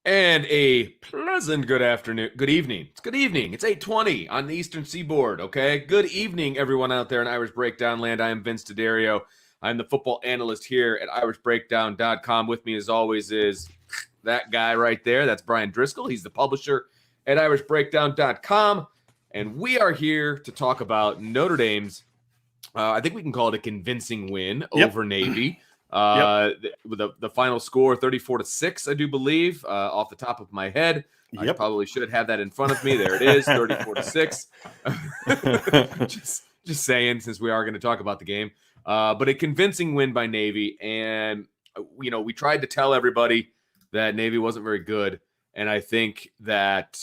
And a pleasant good afternoon, good evening. It's good evening. It's 8:20 on the Eastern Seaboard, okay? Good evening, everyone out there in Irish Breakdown land. I am Vince D'Addario. I'm the football analyst here at irishbreakdown.com. With me, as always, is that guy right there. That's Brian Driscoll. He's the publisher at irishbreakdown.com. And we are here to talk about Notre Dame's, I think we can call it a convincing win over Navy. The final score 34-6, I do believe, off the top of my head. I probably should have that in front of me. There it is, 34-6. just saying, since we are going to talk about the game. But a convincing win by Navy. And, we tried to tell everybody that Navy wasn't very good. And I think that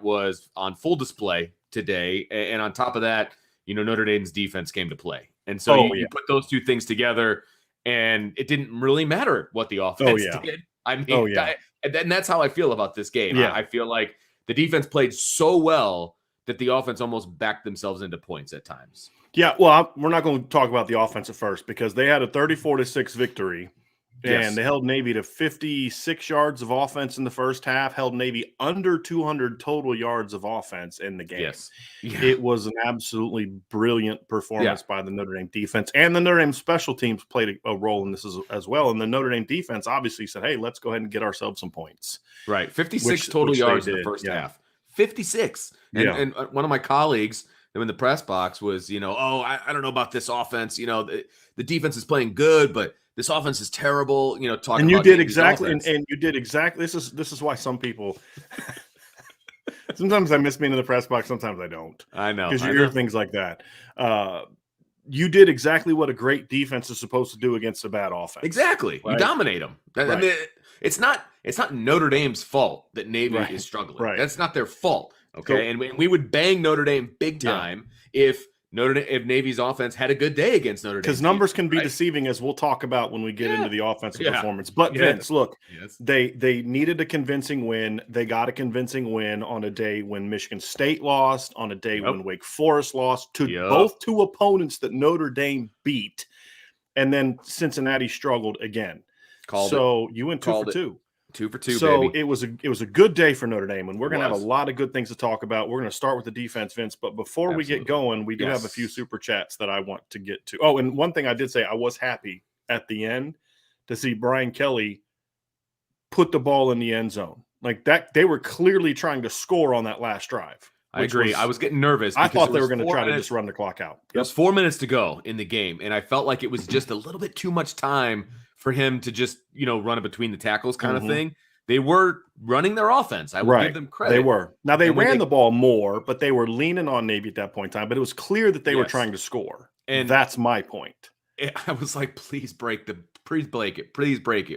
was on full display today. And on top of that, Notre Dame's defense came to play. And so you put those two things together, and it didn't really matter what the offense did. I mean, and that's how I feel about this game. I feel like the defense played so well that the offense almost backed themselves into points at times. Yeah, well, we're not going to talk about the offense at first because they had a 34-6 victory, and they held Navy to 56 yards of offense in the first half, held Navy under 200 total yards of offense in the game. Yes. Yeah. It was an absolutely brilliant performance by the Notre Dame defense, and the Notre Dame special teams played a role in this as well. And the Notre Dame defense obviously said, hey, let's go ahead and get ourselves some points. Right. 56 total yards in the first half. 56. And one of my colleagues in the press box was, I don't know about this offense. The defense is playing good, but this offense is terrible. Talking and you about did exactly, and you did exactly. This is why some people. Sometimes I miss being in the press box. Sometimes I don't. I know because you hear things like that. You did exactly what a great defense is supposed to do against a bad offense. Exactly, right? You dominate them. Right. I mean, it's not Notre Dame's fault that Navy is struggling. Right. That's not their fault. Okay, and we would bang Notre Dame big time if Navy's offense had a good day against Notre Dame. Because numbers can be deceiving, as we'll talk about when we get into the offensive performance. But Vince, look, they needed a convincing win. They got a convincing win on a day when Michigan State lost, on a day when Wake Forest lost, to both two opponents that Notre Dame beat, and then Cincinnati struggled again. You went 2 for 2. 2 for 2, so baby. it was a good day for Notre Dame, and we're going to have a lot of good things to talk about. We're going to start with the defense, Vince, but before we get going, we do have a few super chats that I want to get to. Oh, and one thing I did say, I was happy at the end to see Brian Kelly put the ball in the end zone. Like that, they were clearly trying to score on that last drive. I agree. I was getting nervous. I thought they were going to try to just run the clock out. There was 4 minutes to go in the game, and I felt like it was just a little bit too much time for him to just, run it between the tackles kind of thing. They were running their offense. I will give them credit. They were. Now, they ran the ball more, but they were leaning on Navy at that point in time. But it was clear that they were trying to score. And that's my point. I was like, please break it. Please break it. Please break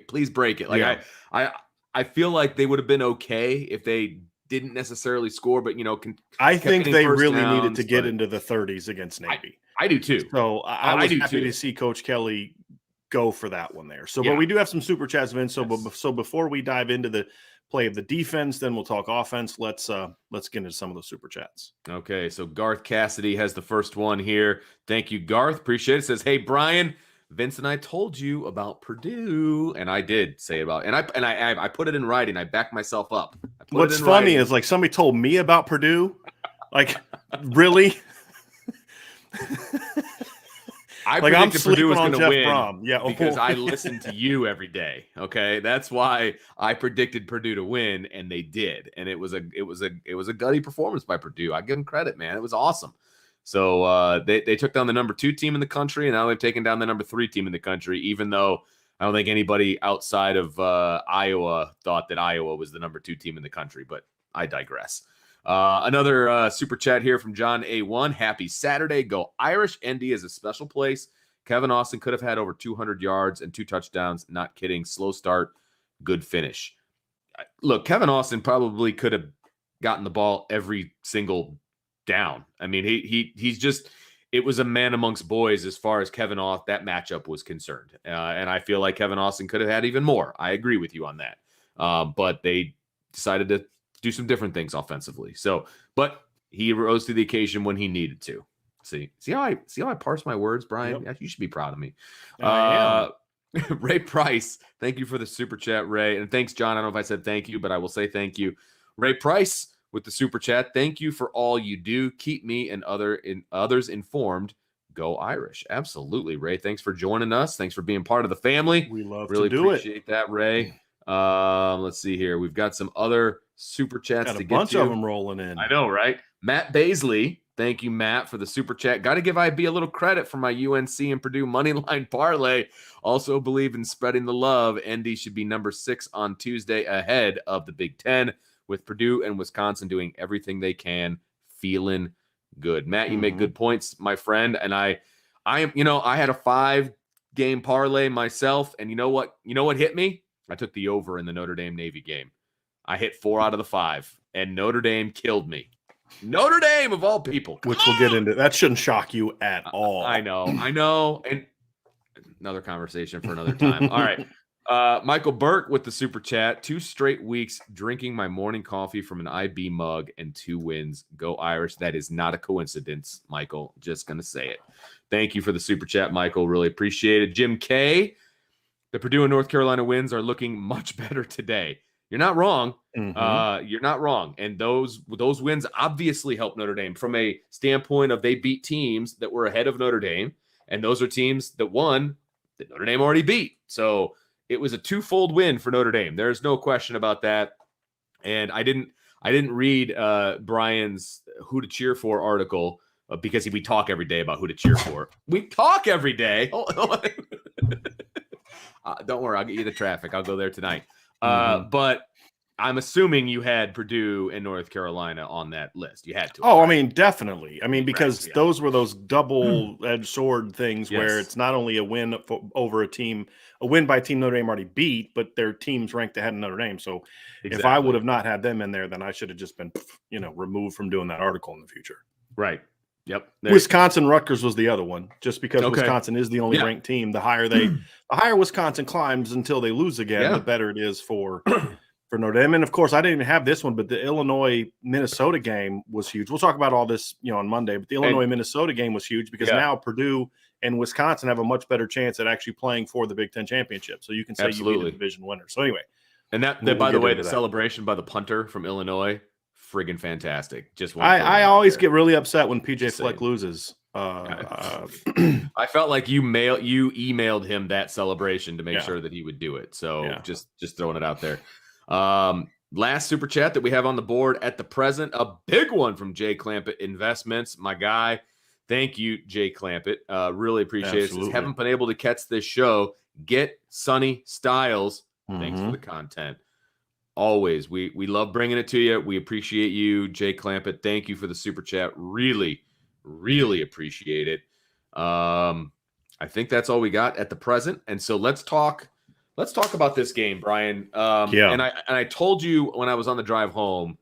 it. Like I feel like they would have been okay if they didn't necessarily score, but, I think they really needed to get into the 30s against Navy. I do too. So I was happy to see Coach Kelly go for that one there. So, but we do have some super chats, Vince. So before we dive into the play of the defense, then we'll talk offense. Let's get into some of those super chats. Okay. So Garth Cassidy has the first one here. Thank you, Garth. Appreciate it. Says, hey, Brian, Vince and I told you about Purdue, and I did say about, and I put it in writing. I backed myself up. What's funny is like somebody told me about Purdue. Like, really? I predicted Purdue was going to win Brom. because I listened to you every day. Okay, that's why I predicted Purdue to win, and they did. And it was a gutty performance by Purdue. I give them credit, man. It was awesome. So they took down the number 2 team in the country, and now they've taken down the number 3 team in the country. Even though I don't think anybody outside of Iowa thought that Iowa was the number 2 team in the country, but I digress. Another super chat here from John A1. Happy Saturday. Go Irish. ND is a special place. Kevin Austin could have had over 200 yards and 2 touchdowns. Not kidding. Slow start, good finish. Look, Kevin Austin probably could have gotten the ball every single down. I mean, he's just, it was a man amongst boys as far as Kevin Austin, that matchup was concerned. And I feel like Kevin Austin could have had even more. I agree with you on that. But they decided to do some different things offensively. So, but he rose to the occasion when he needed to. See how I parse my words, Brian? Yep. You should be proud of me. Ray Price, thank you for the super chat, Ray. And thanks, John. I don't know if I said thank you, but I will say thank you. Ray Price with the super chat. Thank you for all you do. Keep me and others informed. Go Irish. Absolutely, Ray. Thanks for joining us. Thanks for being part of the family. We love really to do appreciate that, Ray. Let's see here. We've got some other super chats to get to. Got a bunch of them rolling in. I know, right? Matt Baisley. Thank you, Matt, for the super chat. Got to give IB a little credit for my UNC and Purdue money line parlay. Also believe in spreading the love. ND should be number 6 on Tuesday ahead of the Big Ten, with Purdue and Wisconsin doing everything they can. Feeling good. Matt, you make good points, my friend. And I am, I had a 5-game parlay myself. And you know what hit me? I took the over in the Notre Dame Navy game. I hit 4 out of the 5, and Notre Dame killed me. Notre Dame, of all people. Which we'll get into. That shouldn't shock you at all. I know. And another conversation for another time. All right. Michael Burke with the super chat. 2 straight weeks drinking my morning coffee from an IB mug and 2 wins. Go Irish. That is not a coincidence, Michael. Just going to say it. Thank you for the super chat, Michael. Really appreciate it. Jim K. The Purdue and North Carolina wins are looking much better today. You're not wrong. You're not wrong. And those wins obviously help Notre Dame from a standpoint of they beat teams that were ahead of Notre Dame. And those are teams that won that Notre Dame already beat. So it was a twofold win for Notre Dame. There's no question about that. And I didn't read Brian's Who to Cheer For article because we talk every day about who to cheer for. We talk every day. Don't worry, I'll get you the traffic. I'll go there tonight. But I'm assuming you had Purdue and North Carolina on that list. You had to. Oh, right? I mean, definitely. I mean, because those were those double-edged sword things where it's not only a win over a team, a win by a team Notre Dame already beat, but their team's ranked ahead of Notre Dame. So if I would have not had them in there, then I should have just been, removed from doing that article in the future. Right. Yep. Wisconsin Rutgers was the other one, just because Wisconsin is the only ranked team. The higher Wisconsin climbs until they lose again, the better it is for Notre Dame. And of course, I didn't even have this one, but the Illinois-Minnesota game was huge. We'll talk about all this, on Monday, but the Illinois-Minnesota game was huge because now Purdue and Wisconsin have a much better chance at actually playing for the Big Ten championship. So you can say you beat a division winner. So anyway. And that by the way, the celebration by the punter from Illinois, friggin' fantastic. I always get really upset when PJ Fleck loses. I felt like you emailed him that celebration to make sure that he would do it. So just throwing it out there. Last super chat that we have on the board at the present, a big one from Jay Clampett Investments, my guy. Thank you, Jay Clampett. Really appreciate it. Haven't been able to catch this show. Get Sonny Styles. Thanks for the content. Always. We love bringing it to you. We appreciate you, Jay Clampett. Thank you for the super chat. Really, really appreciate it. I think that's all we got at the present. And so let's talk about this game, Brian. And I told you when I was on the drive home,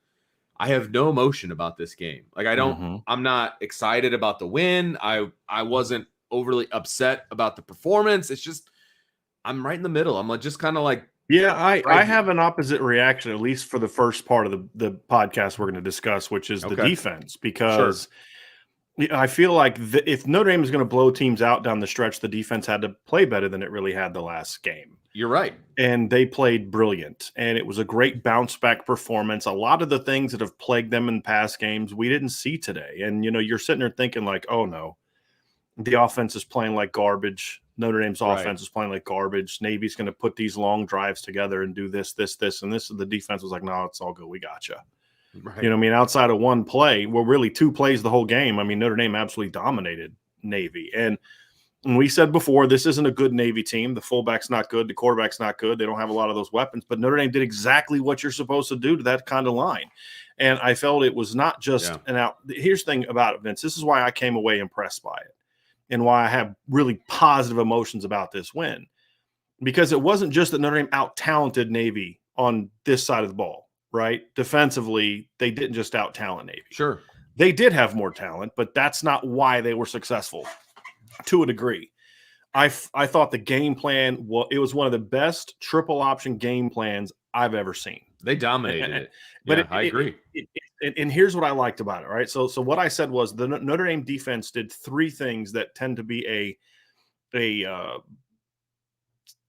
I have no emotion about this game. Like I'm not excited about the win. I wasn't overly upset about the performance. It's just I'm right in the middle. I'm just kind of like, I have an opposite reaction, at least for the first part of the podcast we're going to discuss, which is the defense, because I feel like if Notre Dame is going to blow teams out down the stretch, the defense had to play better than it really had the last game. You're right. And they played brilliant, and it was a great bounce-back performance. A lot of the things that have plagued them in past games we didn't see today. And, you're sitting there thinking like, oh, no, the offense is playing like garbage. Notre Dame's offense is playing like garbage. Navy's going to put these long drives together and do this, and this. The defense was like, no, it's all good. We got you. Right. Outside of one play, really 2 plays the whole game. Notre Dame absolutely dominated Navy. And we said before, this isn't a good Navy team. The fullback's not good. The quarterback's not good. They don't have a lot of those weapons. But Notre Dame did exactly what you're supposed to do to that kind of line. And I felt it was not just an out. Here's the thing about it, Vince. This is why I came away impressed by it, and why I have really positive emotions about this win, because it wasn't just that Notre Dame out-talented Navy on this side of the ball, right? Defensively, they didn't just out-talent Navy. Sure. They did have more talent, but that's not why they were successful to a degree. I thought the game plan, it was one of the best triple option game plans I've ever seen. They dominated it. But I agree. And here's what I liked about it, right? So what I said was the Notre Dame defense did 3 things that tend to be a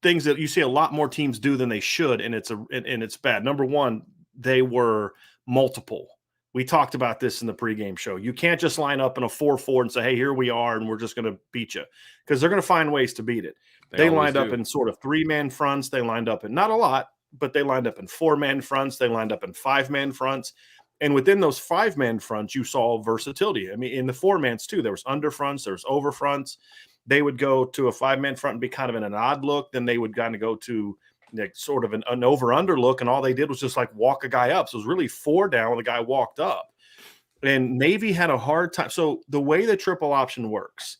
things that you see a lot more teams do than they should, and it's bad. Number one, they were multiple. We talked about this in the pregame show. You can't just line up in a 4-4 and say, hey, here we are, and we're just going to beat you, because they're going to find ways to beat it. They lined up in sort of 3-man fronts. They lined up in not a lot, but they lined up in 4-man fronts. They lined up in 5-man fronts. And within those 5-man fronts, you saw versatility. I mean, in the 4-mans too, there was under fronts, there was over fronts. They would go to a 5-man front and be kind of in an odd look. Then they would kind of go to sort of an over-under look, and all they did was just like walk a guy up. So it was really 4 down when the guy walked up. And Navy had a hard time. So the way the triple option works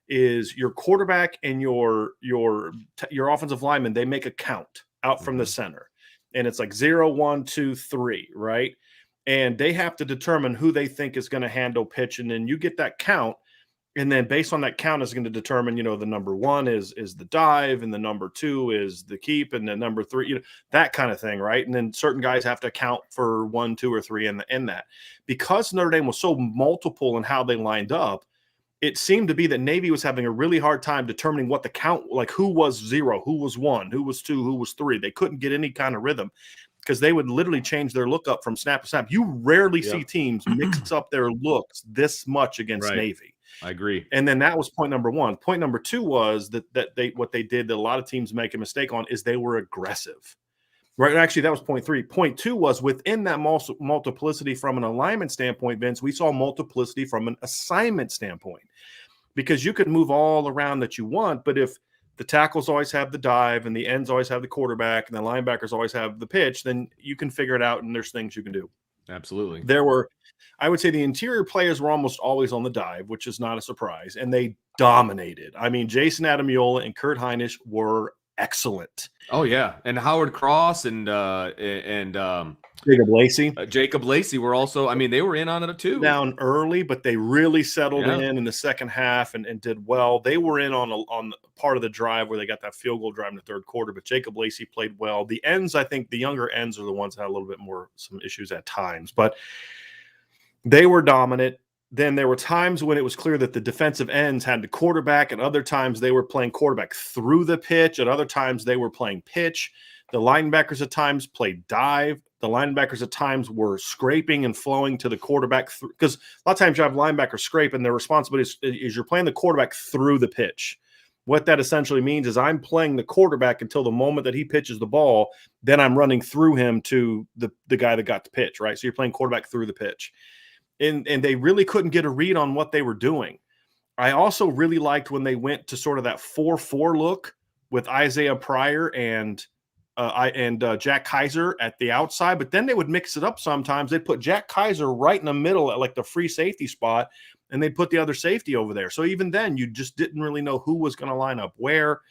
is your quarterback and your offensive lineman, they make a count out from the center. And it's like 0, 1, 2, 3, right? And they have to determine who they think is going to handle pitch. And then you get that count. And then based on that count is going to determine, the number 1 is the dive, and the number 2 is the keep, and the number 3, that kind of thing, right? And then certain guys have to account for 1, 2, or 3 in that. Because Notre Dame was so multiple in how they lined up, it seemed to be that Navy was having a really hard time determining what the count, like who was 0, who was 1, who was 2, who was 3. They couldn't get any kind of rhythm, because they would literally change their look up from snap to snap. You rarely see teams mix up their looks this much against Navy. I agree. And then that was point number 1. Point number 2 was that what they did that a lot of teams make a mistake on is they were aggressive. Right. Actually, that was point 3. Point 2 was within that multiplicity from an alignment standpoint, Vince, we saw multiplicity from an assignment standpoint, because you could move all around that you want. But if the tackles always have the dive and the ends always have the quarterback and the linebackers always have the pitch, then you can figure it out, and there's things you can do. Absolutely. I would say the interior players were almost always on the dive, which is not a surprise, and they dominated. I mean, Jason Adamiola and Kurt Heinisch were excellent. Oh yeah, and Howard Cross and Jacob Lacey. Jacob Lacey were also. I mean, they were in on it too. Down early, but they really settled in the second half and did well. They were in on part of the drive where they got that field goal drive in the third quarter. But Jacob Lacey played well. The ends, I think, the younger ends are the ones that had a little bit more some issues at times, but they were dominant. Then there were times when it was clear that the defensive ends had the quarterback, and other times they were playing quarterback through the pitch. At other times they were playing pitch. The linebackers at times played dive. The linebackers at times were scraping and flowing to the quarterback, because a lot of times you have linebackers scrape, and their responsibility is you're playing the quarterback through the pitch. What that essentially means is I'm playing the quarterback until the moment that he pitches the ball, then I'm running through him to the guy that got the pitch, right? So you're playing quarterback through the pitch. And they really couldn't get a read on what they were doing. I also really liked when they went to sort of that 4-4 look with Isaiah Pryor and Jack Kaiser at the outside, but then they would mix it up sometimes. They'd put Jack Kaiser right in the middle at like the free safety spot, and they'd put the other safety over there. So even then, you just didn't really know who was going to line up where.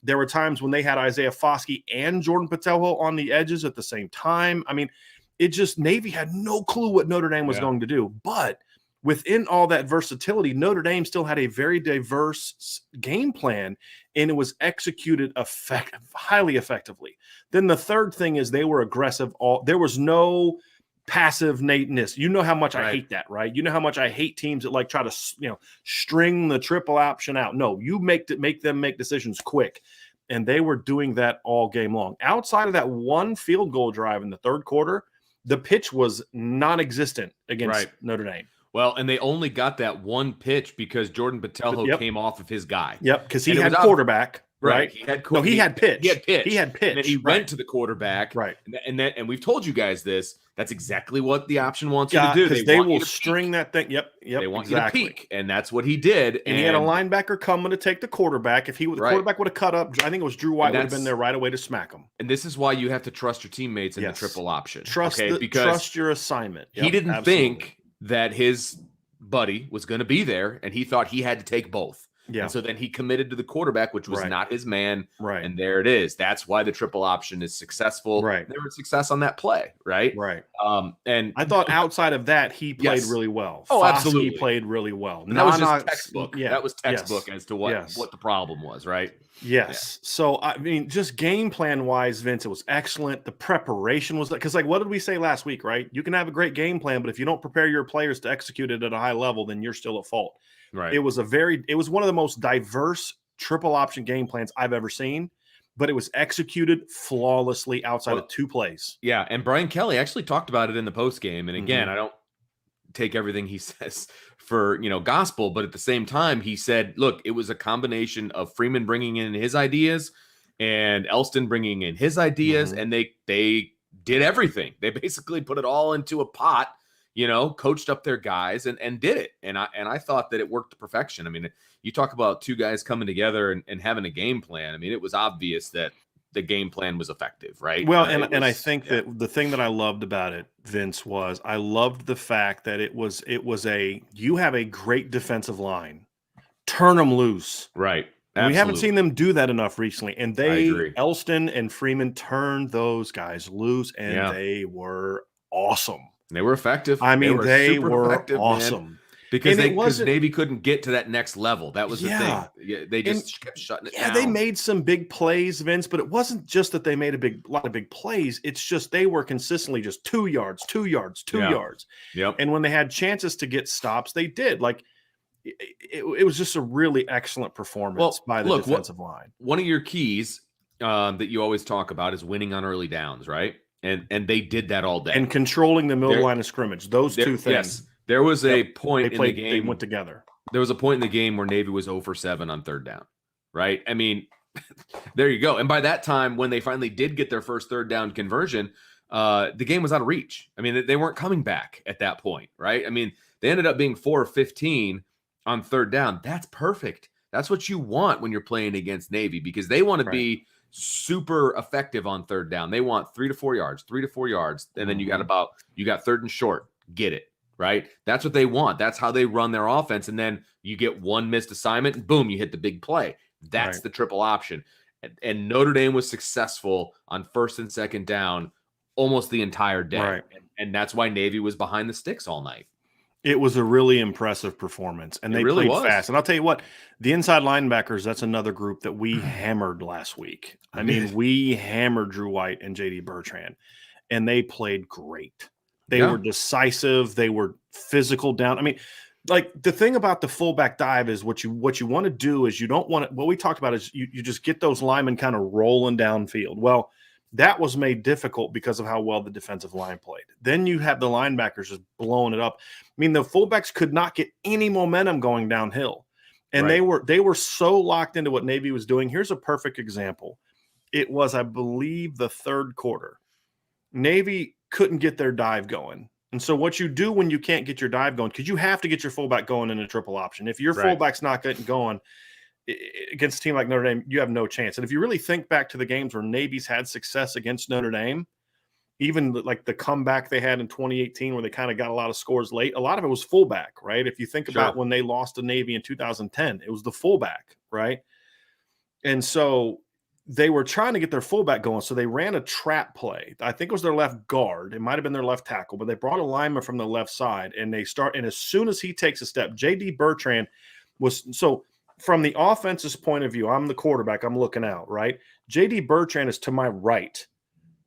There were times when they had Isaiah Foskey and Jordan Patello on the edges at the same time. I mean, Navy had no clue what Notre Dame was going to do. But within all that versatility, Notre Dame still had a very diverse game plan, and it was executed highly effectively. Then the third thing is they were aggressive. There was no passiveness. You know how much I hate that, right? You know how much I hate teams that like try to string the triple option out. No, you make them make decisions quick. And they were doing that all game long. Outside of that one field goal drive in the third quarter, the pitch was non-existent against Notre Dame. Well, and they only got that one pitch because Jordan Patello came off of his guy. Yep, because he had quarterback. Right. He had pitch. He had pitch. And then he went to the quarterback. Right. And we've told you guys this. That's exactly what the option wants you to do. They will string that thing. Yep. They want you to peek. And that's what he did. And he had a linebacker coming to take the quarterback. If the quarterback would have cut up, I think it was Drew White would have been there right away to smack him. And this is why you have to trust your teammates in the triple option. Trust your assignment. He didn't think that his buddy was going to be there, and he thought he had to take both. Yeah. And so then he committed to the quarterback, which was not his man. Right. And there it is. That's why the triple option is successful. Right. They were success on that play. Right. Right. And I thought outside of that, he played really well. Oh, absolutely. He played really well. And that was just textbook. Yeah. That was textbook as to what the problem was. Right. Yes. Yeah. So, I mean, just game plan wise, Vince, it was excellent. The preparation was because, like, what did we say last week, right? You can have a great game plan, but if you don't prepare your players to execute it at a high level, then you're still at fault. Right. It was one of the most diverse triple option game plans I've ever seen. but it was executed flawlessly outside of 2 plays. Yeah, and Brian Kelly actually talked about it in the post game. And again, I don't take everything he says for gospel, but at the same time, he said, look, it was a combination of Freeman bringing in his ideas and Elston bringing in his ideas, and they did everything. They basically put it all into a pot, coached up their guys and did it. And I thought that it worked to perfection. I mean, you talk about 2 guys coming together and having a game plan. I mean, it was obvious that the game plan was effective, right? Well, and I think that the thing that I loved about it, Vince, was I loved the fact that it was you have a great defensive line, turn them loose, right? We haven't seen them do that enough recently, and Elston and Freeman turned those guys loose, and they were awesome. They were effective. I mean, they were awesome. Man. Because Navy couldn't get to that next level. That was the thing. Yeah, they just kept shutting it down. They made some big plays, Vince, but it wasn't just that they made a lot of big plays. It's just they were consistently just 2 yards, 2 yards, 2 yards. Yep. And when they had chances to get stops, they did. Like it was just a really excellent performance by the defensive line. One of your keys that you always talk about is winning on early downs, right? And they did that all day. And controlling the middle line of scrimmage. Those 2 things. Yes. There was a point in the game. They went together. There was a point in the game where Navy was 0 for 7 on 3rd down, right? I mean, there you go. And by that time, when they finally did get their first 3rd down conversion, the game was out of reach. I mean, they weren't coming back at that point, right? I mean, they ended up being 4 of 15 on 3rd down. That's perfect. That's what you want when you're playing against Navy, because they want to be super effective on 3rd down. They want 3 to 4 yards, 3 to 4 yards. And then you got 3rd and short. Get it. Right? That's what they want. That's how they run their offense. And then you get one missed assignment and boom, you hit the big play. That's the triple option. And Notre Dame was successful on 1st and 2nd down almost the entire day. Right. And that's why Navy was behind the sticks all night. It was a really impressive performance, and they really played fast. And I'll tell you what, the inside linebackers, that's another group that we hammered last week. I mean, we hammered Drew White and J.D. Bertrand, and they played great. They were decisive. They were physical down. I mean, like the thing about the fullback dive is what you want to do is you don't want to, what we talked about is you just get those linemen kind of rolling downfield. Well, that was made difficult because of how well the defensive line played. Then you have the linebackers just blowing it up. I mean, the fullbacks could not get any momentum going downhill. And they were so locked into what Navy was doing. Here's a perfect example. It was, I believe, the 3rd quarter. Navy couldn't get their dive going. And so what you do when you can't get your dive going, because you have to get your fullback going in a triple option. If your fullback's not getting going against a team like Notre Dame, you have no chance. And if you really think back to the games where Navy's had success against Notre Dame, even like the comeback they had in 2018 where they kind of got a lot of scores late, a lot of it was fullback, right? If you think about when they lost to Navy in 2010, it was the fullback, right? And so they were trying to get their fullback going, so they ran a trap play. I think it was their left guard. It might have been their left tackle, but they brought a lineman from the left side, and and as soon as he takes a step, J.D. Bertrand was – so from the offense's point of view, I'm the quarterback. I'm looking out, right? J.D. Bertrand is to my right.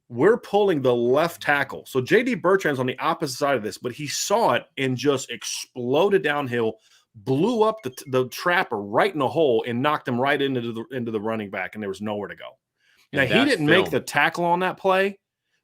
We're pulling the left tackle. So J.D. Bertrand's on the opposite side of this, but he saw it and just exploded downhill, blew up the trapper right in the hole and knocked him right into the running back, and there was nowhere to go. Now, he didn't make the tackle on that play,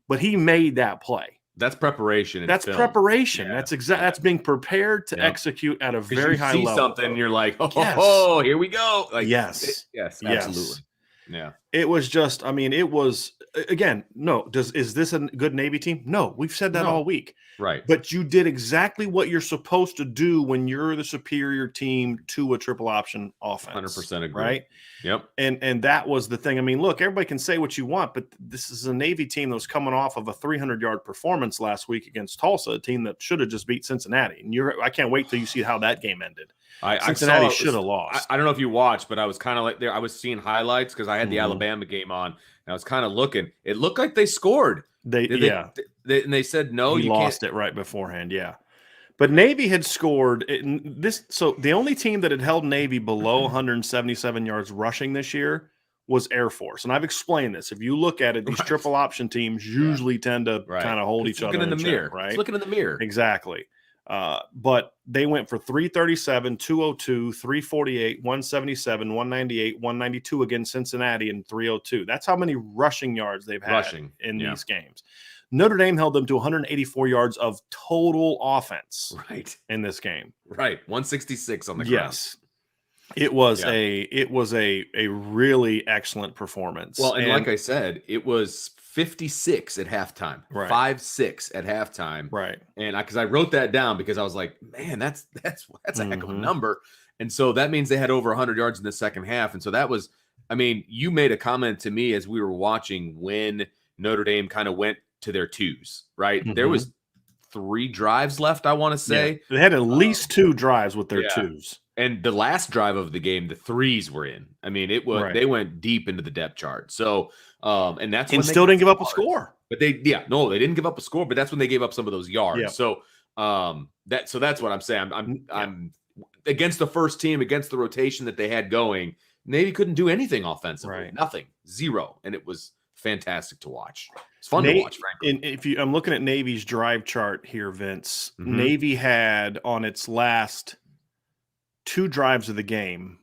but he made that play. That's preparation. That's preparation. Yeah. That's being prepared to execute at a very high level. You see something, and you're like, oh, here we go. Like, yes, absolutely. Yeah. It was just, I mean, it was, again, no, is this a good Navy team? No, we've said that all week. Right. But you did exactly what you're supposed to do when you're the superior team to a triple option offense. 100% agree. Right? Yep. And that was the thing. I mean, look, everybody can say what you want, but this is a Navy team that was coming off of a 300-yard performance last week against Tulsa, a team that should have just beat Cincinnati. And I can't wait till you see how that game ended. Cincinnati should have lost. I don't know if you watched, but I was kind of like there. I was seeing highlights because I had the Alabama game on, and I was kind of looking. It looked like they scored. They said no. You lost it right beforehand. Yeah, but Navy had scored this. So the only team that had held Navy below 177 yards rushing this year was Air Force, and I've explained this. If you look at it, these triple option teams usually tend to kind of hold each other in the mirror, right? It's looking in the mirror, exactly. But they went for 337, 202, 348, 177, 198, 192 against Cincinnati and 302. That's how many rushing yards they've had in these games. Notre Dame held them to 184 yards of total offense in this game. 166 on the ground. Yes. It was a really excellent performance. Well, and like I said, it was 56 at halftime, 5-6 at halftime, And because I wrote that down because I was like, man, that's a heck of a number, and so that means they had over 100 yards in the second half, and so that was, I mean, you made a comment to me as we were watching when Notre Dame kind of went to their twos, right? There was 3 drives left, I want to say. They had at least 2 drives with their twos. And the last drive of the game, the 3s were in. I mean, it was they went deep into the depth chart. So, and that's when they still didn't give up a score. But they didn't give up a score. But that's when they gave up some of those yards. Yeah. So, that's what I'm saying. I'm against the first team, against the rotation that they had going. Navy couldn't do anything offensively, nothing, 0, and it was fantastic to watch. It's fun to watch, frankly. And I'm looking at Navy's drive chart here, Vince. Navy had on its last 2 drives of the game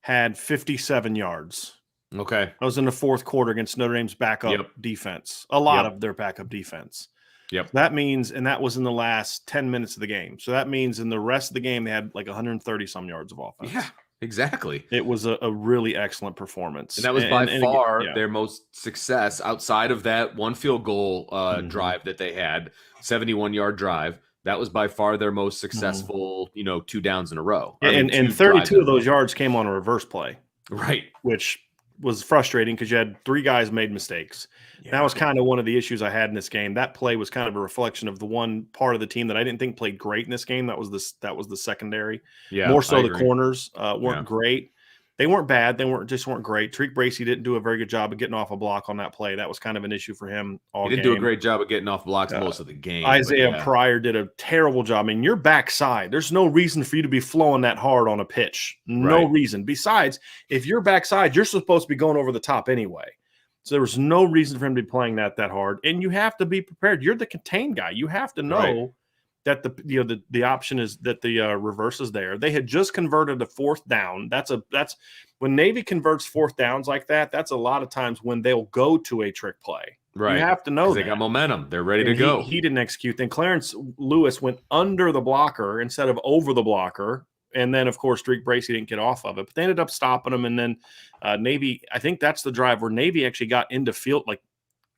had 57 yards. Okay. That was in the fourth quarter against Notre Dame's backup defense. A lot of their backup defense. That means, and that was in the last 10 minutes of the game. So that means in the rest of the game, they had like 130 some yards of offense. Yeah, exactly. It was a really excellent performance. And that was by far their most success outside of that 1 field goal drive that they had, 71-yard drive. That was by far their most successful, 2 downs in a row. And 32 of those yards came on a reverse play. Right. Which was frustrating because you had 3 guys made mistakes. Yeah. That was kind of one of the issues I had in this game. That play was kind of a reflection of the one part of the team that I didn't think played great in this game. That was the secondary. Yeah, more so the corners weren't great. They weren't bad. They weren't great. Tariq Bracy didn't do a very good job of getting off a block on that play. That was kind of an issue for him all game. He didn't do a great job of getting off blocks most of the game. Isaiah Pryor did a terrible job. I mean, your backside, there's no reason for you to be flowing that hard on a pitch. No reason. Besides, if you're backside, you're supposed to be going over the top anyway. So there was no reason for him to be playing that hard. And you have to be prepared. You're the contained guy. You have to know that the option is that the reverse is there. They had just converted a 4th down. That's when Navy converts 4th downs like that. That's a lot of times when they'll go to a trick play. Right, you have to know they got momentum. They're ready to go. He didn't execute. Then Clarence Lewis went under the blocker instead of over the blocker, and then of course Tariq Bracy didn't get off of it. But they ended up stopping him, and then Navy. I think that's the drive where Navy actually got into field like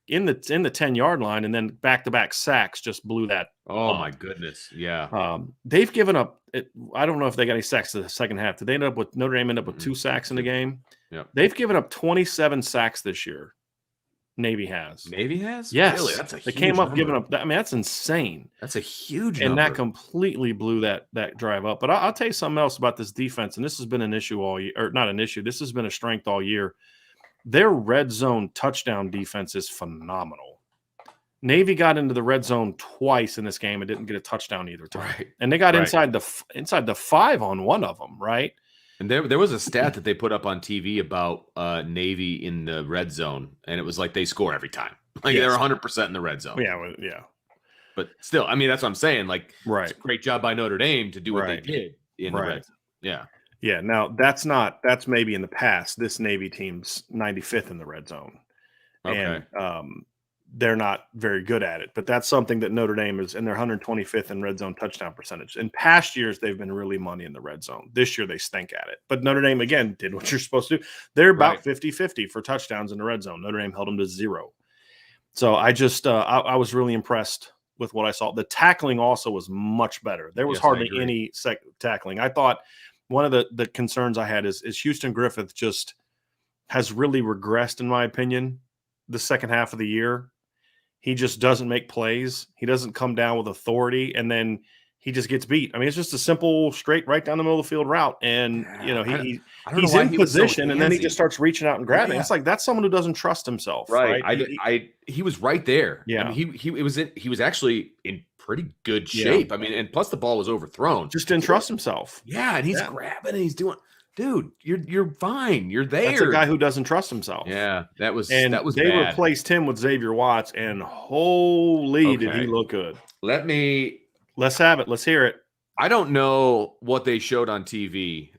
in the 10-yard line, and then back-to-back sacks just blew that. Oh my goodness. Yeah. They've given up I don't know if they got any sacks in the second half. Did they Notre Dame end up with 2 sacks in the game? Yeah. They've given up 27 sacks this year. Navy has. Yes. Really? That's a huge came up number. giving up. I mean, that's insane. That's a huge and number. That completely blew that drive up. But I'll tell you something else about this defense, and this has been an issue all year, or not an issue. This has been a strength all year. Their red zone touchdown defense is phenomenal. Navy got into the red zone twice in this game and didn't get a touchdown either time. Right. And they got inside the 5 on one of them, right? And there was a stat that they put up on TV about Navy in the red zone, and it was like they score every time. Like they're 100% in the red zone. Yeah. But still, I mean, that's what I'm saying. Like, it's a great job by Notre Dame to do what they did in the red zone. Yeah. Yeah. Now that's maybe in the past. This Navy team's 95th in the red zone. Okay. And they're not very good at it, but that's something that Notre Dame is, and they're 125th in red zone touchdown percentage. In past years, they've been really money in the red zone. This year, they stink at it. But Notre Dame, again, did what you're supposed to do. They're about 50-50 for touchdowns in the red zone. Notre Dame held them to 0. So I just I was really impressed with what I saw. The tackling also was much better. There was hardly any tackling. I thought one of the concerns I had is Houston Griffith just has really regressed, in my opinion, the second half of the year. He just doesn't make plays. He doesn't come down with authority, and then he just gets beat. I mean, it's just a simple, straight, right down the middle of the field route, and he's in position, and then he just starts reaching out and grabbing. It's like that's someone who doesn't trust himself, right? He was right there. Yeah, I mean, he was actually in pretty good shape. I mean, and plus the ball was overthrown. Just didn't trust himself. Yeah, and he's grabbing, and he's doing. Dude, you're fine. You're there. That's a guy who doesn't trust himself. Yeah, that was they bad. Replaced him with Xavier Watts, and holy did he look good. Let me Let's have it. Let's hear it. I don't know what they showed on TV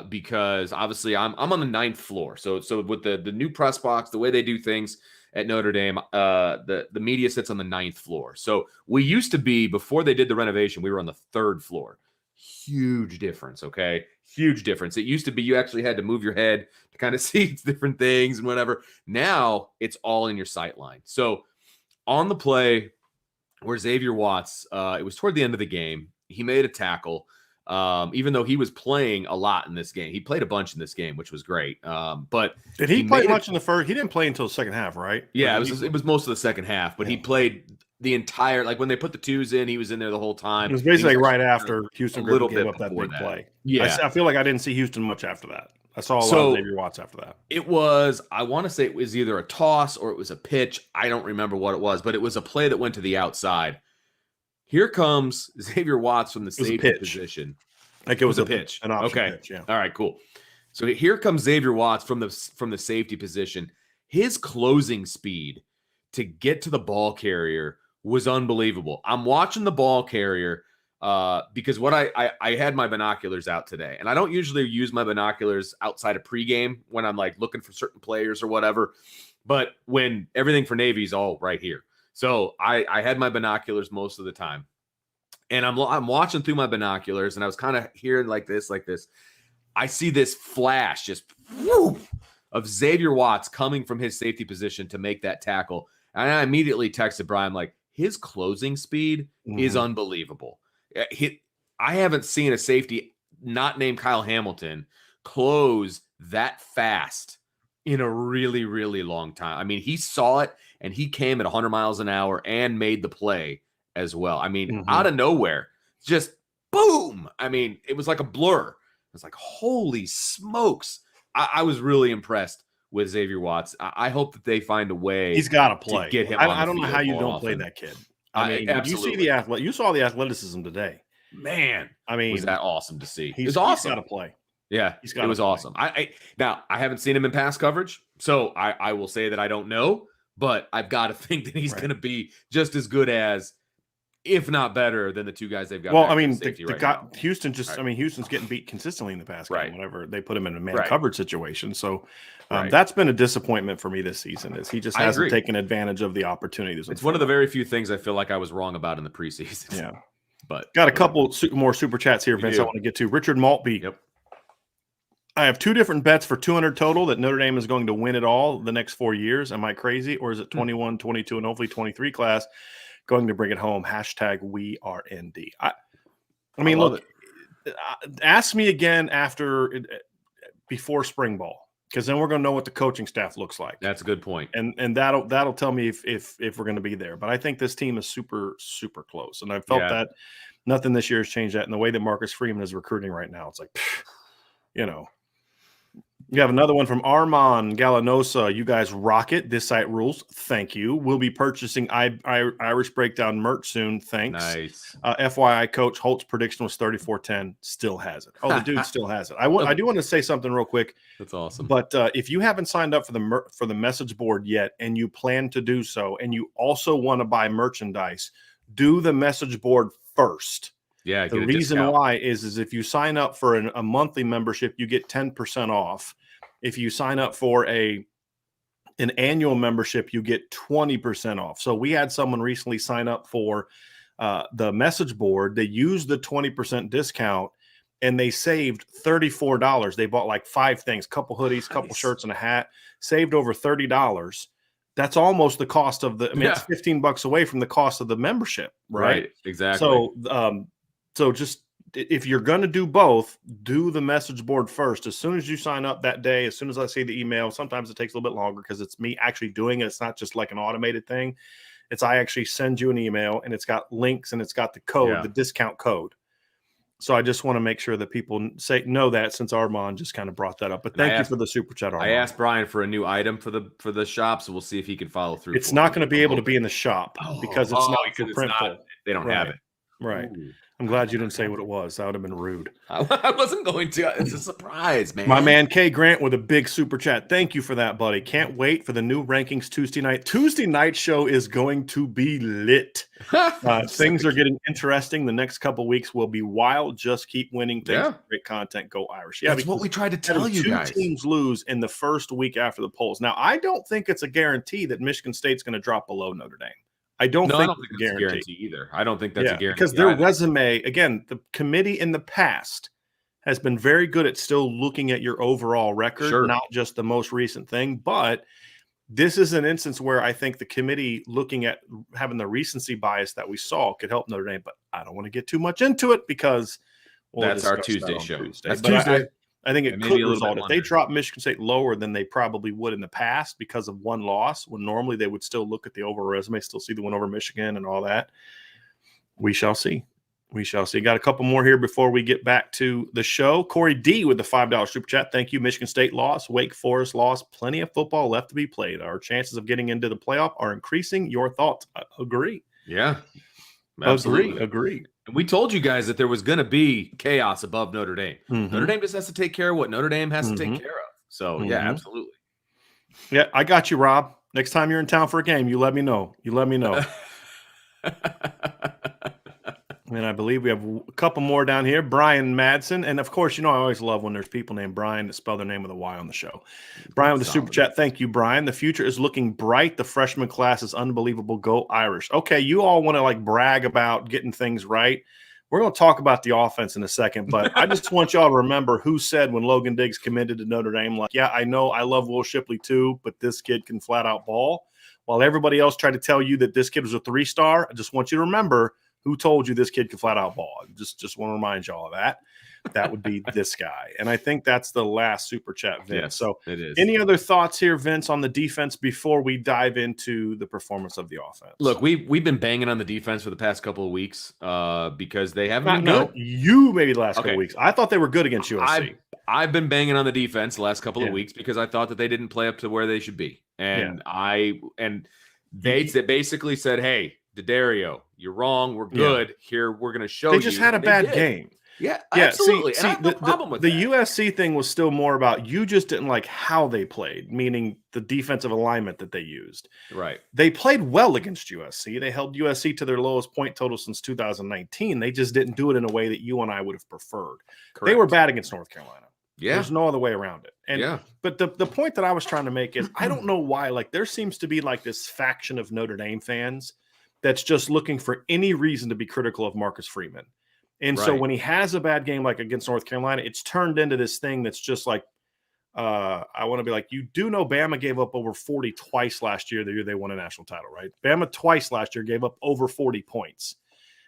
because obviously I'm on the 9th floor. So with the new press box, the way they do things at Notre Dame, the media sits on the 9th floor. So we used to be, before they did the renovation, we were on the 3rd floor. Huge difference, okay? Huge difference. It used to be you actually had to move your head to kind of see different things and whatever. Now it's all in your sight line. So on the play where Xavier Watts, it was toward the end of the game, he made a tackle, even though he was playing a lot in this game. He played a bunch in this game, which was great. But did he play much in the first? He didn't play until the second half, right? Yeah, it was most of the second half, but he played the entire, like when they put the 2s in, he was in there the whole time. It was basically right after Houston gave up that big play. Yeah. I feel like I didn't see Houston much after that. I saw a lot of Xavier Watts after that. It was, I want to say it was either a toss or it was a pitch. I don't remember what it was, but it was a play that went to the outside. Here comes Xavier Watts from the safety position. Like it was a pitch. An option pitch, yeah. All right, cool. So here comes Xavier Watts from the safety position. His closing speed to get to the ball carrier was unbelievable. I'm watching the ball carrier because what I had my binoculars out today, and I don't usually use my binoculars outside of pregame when I'm like looking for certain players or whatever. But when everything for Navy is all right here. So I had my binoculars most of the time, and I'm watching through my binoculars, and I was kind of hearing like this. I see this flash just of Xavier Watts coming from his safety position to make that tackle, and I immediately texted Brian like, his closing speed is unbelievable. I haven't seen a safety not named Kyle Hamilton close that fast in a really, really long time. I mean, he saw it and he came at 100 miles an hour and made the play as well. I mean, out of nowhere, just boom. I mean, it was like a blur. It was like, holy smokes. I was really impressed with Xavier Watts. I hope that they find a way. He's got to play. To get him I don't know how you don't play that kid. I mean, you saw the athleticism today. Man, I mean, was that awesome to see? He's awesome. He's got to play. Yeah, it was awesome. Now I haven't seen him in pass coverage, so I will say that I don't know, but I've got to think that he's going to be just as good as, if not better than, the two guys they've got. Well, I mean, Houston just, I mean, Houston's getting beat consistently in the pass game whenever they put him in a man coverage situation. So that's been a disappointment for me this season. Is he just hasn't taken advantage of the opportunities. It's one of the very few things I feel like I was wrong about in the preseason. Yeah, but got a couple more super chats here, Vince. I want to get to Richard Maltby. Yep. I have 2 different bets for 200 total that Notre Dame is going to win it all the next 4 years. Am I crazy? Or is it 21, 22, and hopefully 23 class going to bring it home? Hashtag we are ND. I mean, look, ask me again before spring ball, because then we're going to know what the coaching staff looks like. That's a good point. And that'll tell me if we're going to be there. But I think this team is super, super close. And I felt that nothing this year has changed that. And the way that Marcus Freeman is recruiting right now, it's like, you know. You have another one from Armand Gallanosa. You guys rock it. This site rules. Thank you. We'll be purchasing Irish Breakdown merch soon. Thanks. Nice. FYI, Coach Holt's prediction was 34-10. Still has it. Oh, the dude still has it. I do want to say something real quick. That's awesome. But if you haven't signed up for the message board yet, and you plan to do so, and you also want to buy merchandise, do the message board first. Yeah, the reason why is if you sign up for a monthly membership, you get 10% off. If you sign up for an annual membership, you get 20% off. So we had someone recently sign up for the message board. They used the 20% discount and they saved $34. They bought like 5 things, couple hoodies, couple shirts, and a hat, saved over $30. That's almost the cost of it's $15 away from the cost of the membership, right? Exactly. So just, if you're going to do both, do the message board first. As soon as you sign up that day, as soon as I see the email, sometimes it takes a little bit longer because it's me actually doing it. It's not just like an automated thing. It's I actually send you an email and it's got links and it's got the code, the discount code. So I just want to make sure that people know that, since Armand just kind of brought that up. But thank you for the super chat, Armand. I asked Brian for a new item for the shop, so we'll see if he can follow through. It's not going to be able to be in the shop because it's not for printful. They don't have it. Right. Ooh. I'm glad you didn't say what it was. That would have been rude. I wasn't going to. It's a surprise, man. My man K Grant with a big super chat. Thank you for that, buddy. Can't wait for the new rankings Tuesday night. Tuesday night show is going to be lit. Things are getting interesting. The next couple weeks will be wild. Just keep winning. Thanks for great content. Go Irish. Yeah, that's what we tried to tell you guys. 2 teams lose in the first week after the polls. Now, I don't think it's a guarantee that Michigan State's going to drop below Notre Dame. I don't think it's a guarantee either. I don't think that's a guarantee. Because their resume, again, the committee in the past has been very good at still looking at your overall record, not just the most recent thing. But this is an instance where I think the committee looking at having the recency bias that we saw could help Notre Dame. But I don't want to get too much into it because that's our Tuesday show. That's Tuesday. I think it could result if they drop Michigan State lower than they probably would in the past because of one loss, when normally they would still look at the overall resume, still see the win over Michigan and all that. We shall see. We shall see. Got a couple more here before we get back to the show. Corey D with the $5 super chat. Thank you. Michigan State lost. Wake Forest lost. Plenty of football left to be played. Our chances of getting into the playoff are increasing. Your thoughts? Agree. Yeah. Absolutely. Agree. And we told you guys that there was going to be chaos above Notre Dame. Notre Dame just has to take care of what Notre Dame has to take care of. So, yeah, absolutely. Yeah, I got you, Rob. Next time you're in town for a game, you let me know. And I believe we have a couple more down here. Brian Madsen. And, of course, I always love when there's people named Brian that spell their name with a Y on the show. Brian with the super chat. Thank you, Brian. The future is looking bright. The freshman class is unbelievable. Go Irish. Okay, you all want to, brag about getting things right. We're going to talk about the offense in a second, but I just want y'all to remember who said when Logan Diggs committed to Notre Dame, yeah, I know I love Will Shipley too, but this kid can flat out ball. While everybody else tried to tell you that this kid was a 3-star, I just want you to remember who told you this kid could flat out ball. Just want to remind y'all of that. That would be this guy. And I think that's the last super chat, Vince. Yes, so it is. Any other thoughts here, Vince, on the defense before we dive into the performance of the offense? Look, we've been banging on the defense for the past couple of weeks because they haven't been good. You maybe the last couple of weeks. I thought they were good against USC. I've been banging on the defense the last couple of weeks because I thought that they didn't play up to where they should be. And they basically said, hey, D'Addario, you're wrong. We're good. Here, we're going to show you. They just had a bad game. Yeah, absolutely. See, and I have no problem with the USC thing was still more about you just didn't like how they played, meaning the defensive alignment that they used. Right. They played well against USC. They held USC to their lowest point total since 2019. They just didn't do it in a way that you and I would have preferred. Correct. They were bad against North Carolina. Yeah. There's no other way around it. And but the point that I was trying to make is I don't know why, there seems to be this faction of Notre Dame fans that's just looking for any reason to be critical of Marcus Freeman. And so when he has a bad game against North Carolina, it's turned into this thing that's just I want to be you do know Bama gave up over 40 twice last year, the year they won a national title, right? Bama twice last year gave up over 40 points.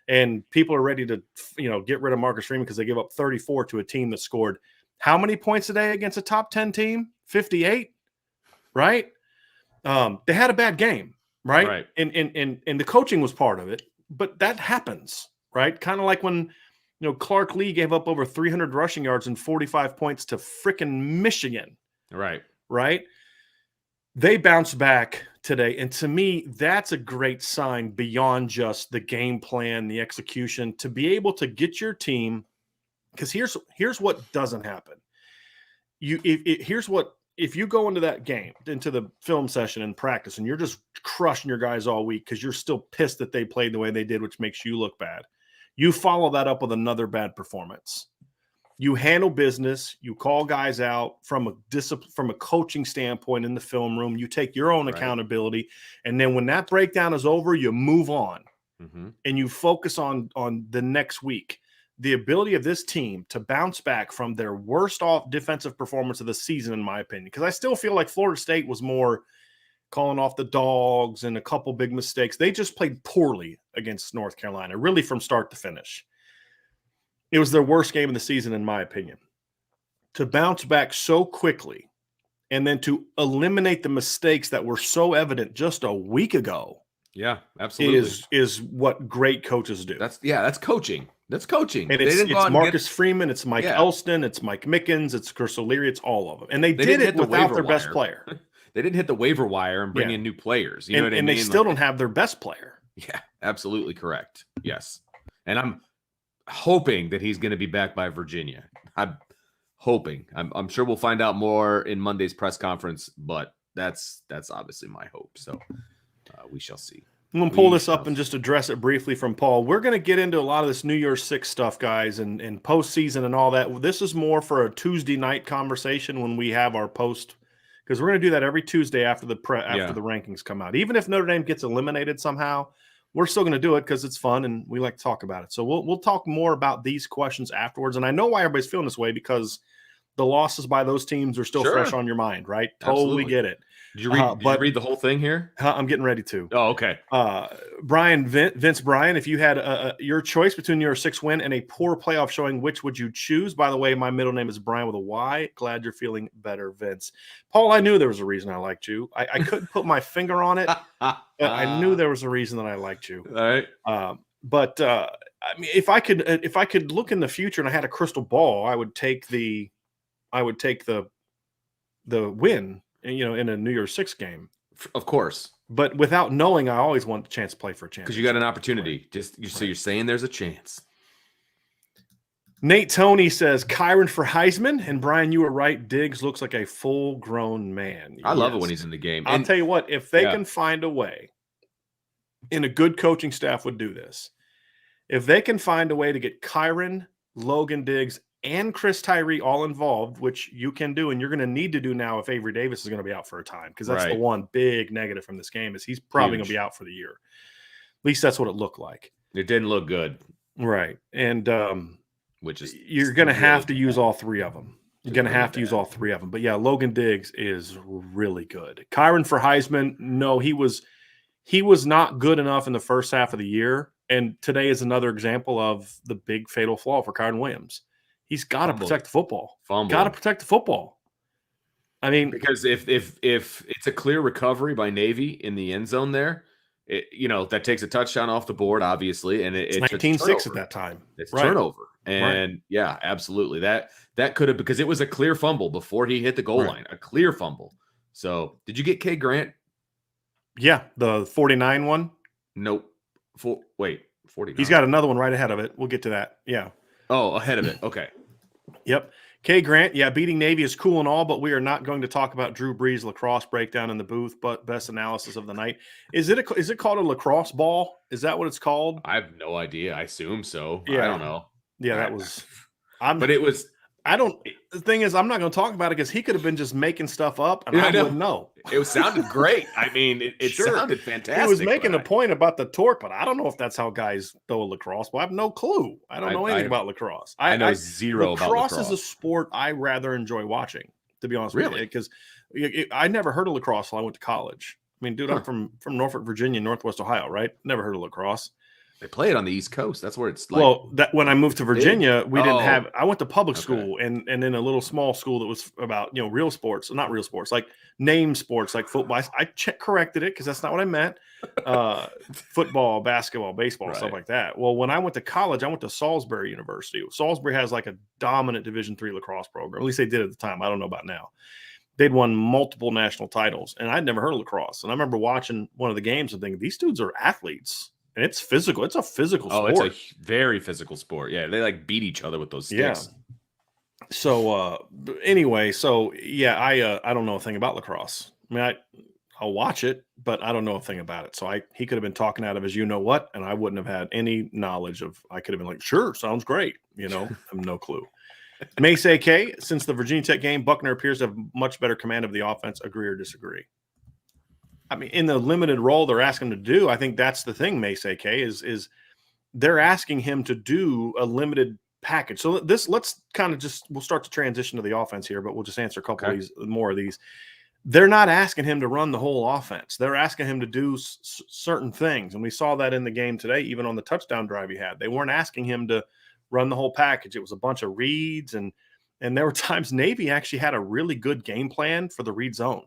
And people are ready to, get rid of Marcus Freeman because they gave up 34 to a team that scored how many points a day against a top 10 team? 58, right? They had a bad game, right? And the coaching was part of it, but that happens. Right? Kind of like when, Clark Lee gave up over 300 rushing yards and 45 points to frickin' Michigan. Right. Right? They bounced back today. And to me, that's a great sign beyond just the game plan, the execution, to be able to get your team. Because here's what doesn't happen. If you go into that game, into the film session and practice, and you're just crushing your guys all week because you're still pissed that they played the way they did, which makes you look bad. You follow that up with another bad performance. You handle business. You call guys out from a coaching standpoint in the film room. You take your own accountability, and then when that breakdown is over, you move on and you focus on the next week. The ability of this team to bounce back from their worst off defensive performance of the season, in my opinion, because I still feel like Florida State was more calling off the dogs and a couple big mistakes. They just played poorly against North Carolina, really from start to finish. It was their worst game of the season, in my opinion. To bounce back so quickly and then to eliminate the mistakes that were so evident just a week ago. Yeah, absolutely. Is what great coaches do. That's coaching. That's coaching. And it's Marcus Freeman, it's Mike Elston, it's Mike Mickens, it's Chris O'Leary, it's all of them. And they did it without their best player. They didn't hit the waiver wire and bring in new players. You know what I mean? And they still don't have their best player. Yeah, absolutely correct. Yes. And I'm hoping that he's going to be back by Virginia. I'm hoping. I'm sure we'll find out more in Monday's press conference, but that's obviously my hope. So we shall see. I'm going to pull this up and just address it briefly from Paul. We're going to get into a lot of this New Year's Six stuff, guys, and postseason and all that. This is more for a Tuesday night conversation when we have our post, because we're going to do that every Tuesday after the rankings come out. Even if Notre Dame gets eliminated somehow, we're still going to do it because it's fun and we like to talk about it. So we'll talk more about these questions afterwards. And I know why everybody's feeling this way, because the losses by those teams are still fresh on your mind, right? Totally get it. Did you read the whole thing here? I'm getting ready to. Oh, okay. Vince Bryan, if you had your choice between your 6 win and a poor playoff showing, which would you choose? By the way, my middle name is Brian with a Y. Glad you're feeling better, Vince. Paul, I knew there was a reason I liked you. I couldn't put my finger on it, but I knew there was a reason that I liked you. All right. I mean, if I could look in the future and I had a crystal ball, I would take the win, in a New Year's Six game. Of course. But without knowing, I always want the chance to play for a chance. Because you got an opportunity. So you're saying there's a chance. Nate Tony says Kyron for Heisman. And Brian, you were right. Diggs looks like a full-grown man. I love it when he's in the game. I'll tell you what, if they can find a way, and a good coaching staff would do this, if they can find a way to get Kyron, Logan Diggs, and Chris Tyree all involved, which you can do, and you're going to need to do now if Avery Davis is going to be out for a time, because that's the one big negative from this game is he's probably going to be out for the year. At least that's what it looked like. It didn't look good. Right. And which is you're going to have to use all three of them. You're going to have to use all three of them. But, yeah, Logan Diggs is really good. Kyron for Heisman, no, he was not good enough in the first half of the year, and today is another example of the big fatal flaw for Kyron Williams. He's got to protect the football. Got to protect the football. I mean, because if it's a clear recovery by Navy in the end zone there, that takes a touchdown off the board, obviously, and it's 19-6 at that time. It's turnover, and yeah, absolutely. That could have, because it was a clear fumble before he hit the goal line, a clear fumble. So, did you get K Grant? Yeah, the 49 one. Nope. 49. He's got another one right ahead of it. We'll get to that. Yeah. Oh, ahead of it. Okay. Yep. K. Grant, beating Navy is cool and all, but we are not going to talk about Drew Brees' lacrosse breakdown in the booth, but best analysis of the night. Is it called a lacrosse ball? Is that what it's called? I have no idea. I assume so. Yeah. I don't know. Yeah, that was – the thing is, I'm not going to talk about it because he could have been just making stuff up, and I wouldn't know. It sounded great. I mean, it sounded fantastic. He was making a point about the torque, but I don't know if that's how guys throw a lacrosse. Well, I have no clue. I don't know anything about lacrosse. I know zero about lacrosse. Lacrosse is a sport I rather enjoy watching, to be honest with you, because I never heard of lacrosse while I went to college. I mean, dude, I'm from Norfolk, Virginia, Northwest Ohio, right? Never heard of lacrosse. They play it on the East Coast. That's where it's like. Well, when I moved to Virginia, we didn't have. I went to public school and in a little small school that was about real sports, not real sports, like name sports, like football. I corrected it because that's not what I meant. Football, basketball, baseball, stuff like that. Well, when I went to college, I went to Salisbury University. Salisbury has like a dominant Division III lacrosse program. At least they did at the time. I don't know about now. They'd won multiple national titles, and I'd never heard of lacrosse. And I remember watching one of the games and thinking, these dudes are athletes. And it's physical. It's a physical sport. Oh, it's a very physical sport. Yeah, they like beat each other with those sticks. Yeah. So anyway, I don't know a thing about lacrosse. I mean, I'll watch it, but I don't know a thing about it. So he could have been talking out of his what, and I wouldn't have had any knowledge of. I could have been like, sure, sounds great. I have no clue. Mace AK, since the Virginia Tech game, Buckner appears to have much better command of the offense. Agree or disagree? I mean, in the limited role they're asking him to do, I think that's the thing, Mace AK, is they're asking him to do a limited package. So let's kind of we'll start to transition to the offense here, but we'll just answer a couple of these, more of these. They're not asking him to run the whole offense. They're asking him to do certain things. And we saw that in the game today, even on the touchdown drive he had. They weren't asking him to run the whole package. It was a bunch of reads, and there were times Navy actually had a really good game plan for the read zone.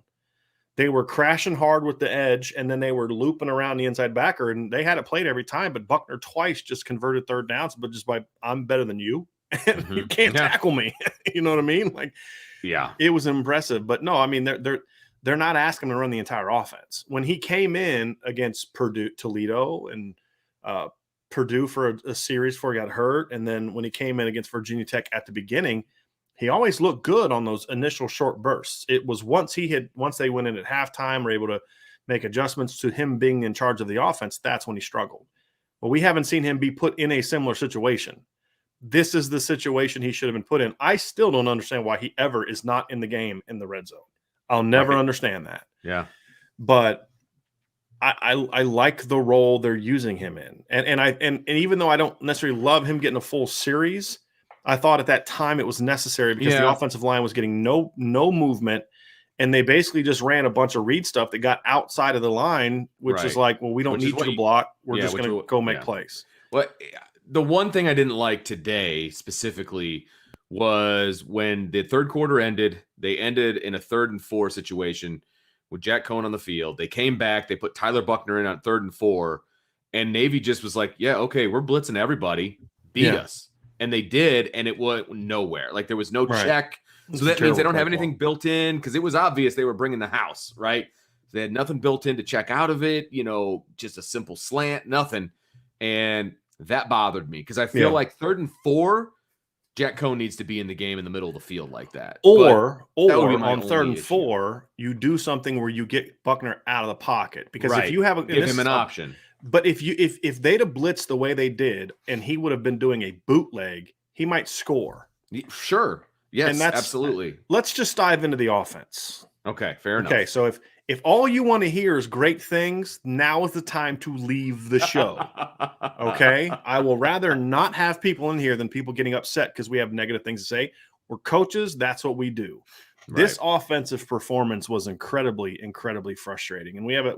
They were crashing hard with the edge, and then they were looping around the inside backer, and they had it played every time. But Buckner twice just converted third downs, but just by I'm better than you, and you can't tackle me. You know what I mean? Like, it was impressive. But no, I mean they're not asking him to run the entire offense. When he came in against Purdue, Toledo, and Purdue for a series before he got hurt. And then when he came in against Virginia Tech at the beginning, he always looked good on those initial short bursts. It was once they went in at halftime, were able to make adjustments to him being in charge of the offense, that's when he struggled. Well, we haven't seen him be put in a similar situation. This is the situation he should have been put in. I still don't understand why he ever is not in the game in the red zone. I'll never understand that. Yeah. But I like the role they're using him in. And even though I don't necessarily love him getting a full series, I thought at that time it was necessary because the offensive line was getting no movement, and they basically just ran a bunch of read stuff that got outside of the line, which is like, well, we don't need you to block. We're just going to go make plays. Well, the one thing I didn't like today specifically was when the third quarter ended, they ended in a 3rd and 4 situation with Jack Cohn on the field. They came back, they put Tyler Buckner in on 3rd and 4, and Navy just was like, yeah, okay, we're blitzing everybody, beat us. And they did, and it went nowhere. Like there was no check. So that means they don't have anything built in, because it was obvious they were bringing the house, right? They had nothing built in to check out of it, just a simple slant, nothing. And that bothered me because I feel like 3rd and 4, Jack Cohn needs to be in the game in the middle of the field like that. Or on 3rd and 4, you do something where you get Buckner out of the pocket, because if you have give him an option. But if they'd have blitzed the way they did and he would have been doing a bootleg, he might score. Sure. Yes, and absolutely. Let's just dive into the offense. Okay, fair enough. Okay, so if all you want to hear is great things, now is the time to leave the show. Okay? I will rather not have people in here than people getting upset because we have negative things to say. We're coaches, that's what we do. Right. This offensive performance was incredibly, incredibly frustrating. And we have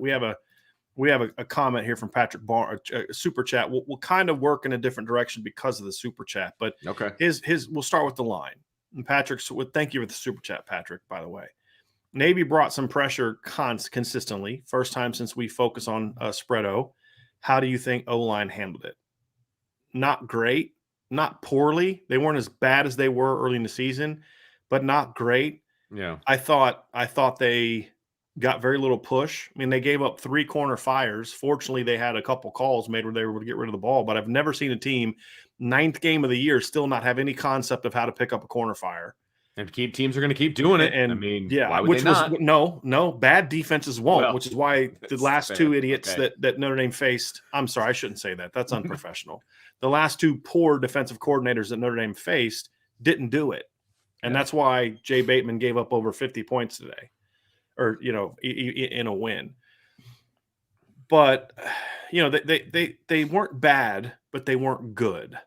a comment here from Patrick Barr, a super chat. We'll kind of work in a different direction because of the super chat, but we'll start with the line. And Patrick, thank you for the super chat, Patrick, by the way. Navy brought some pressure consistently. First time since we focus on spread-o. How do you think O-line handled it? Not great, not poorly. They weren't as bad as they were early in the season, but not great. Yeah. I thought they got very little push. I mean, they gave up 3 corner fires. Fortunately, they had a couple calls made where they were able to get rid of the ball, but I've never seen a team 9th game of the year still not have any concept of how to pick up a corner fire. And teams are going to keep doing it. And I mean, why would they not? No, bad defenses won't, which is why the last 2 idiots that Notre Dame faced. I'm sorry, I shouldn't say that. That's unprofessional. The last 2 poor defensive coordinators that Notre Dame faced didn't do it. And that's why Jay Bateman gave up over 50 points today, or, in a win. But, they weren't bad, but they weren't good.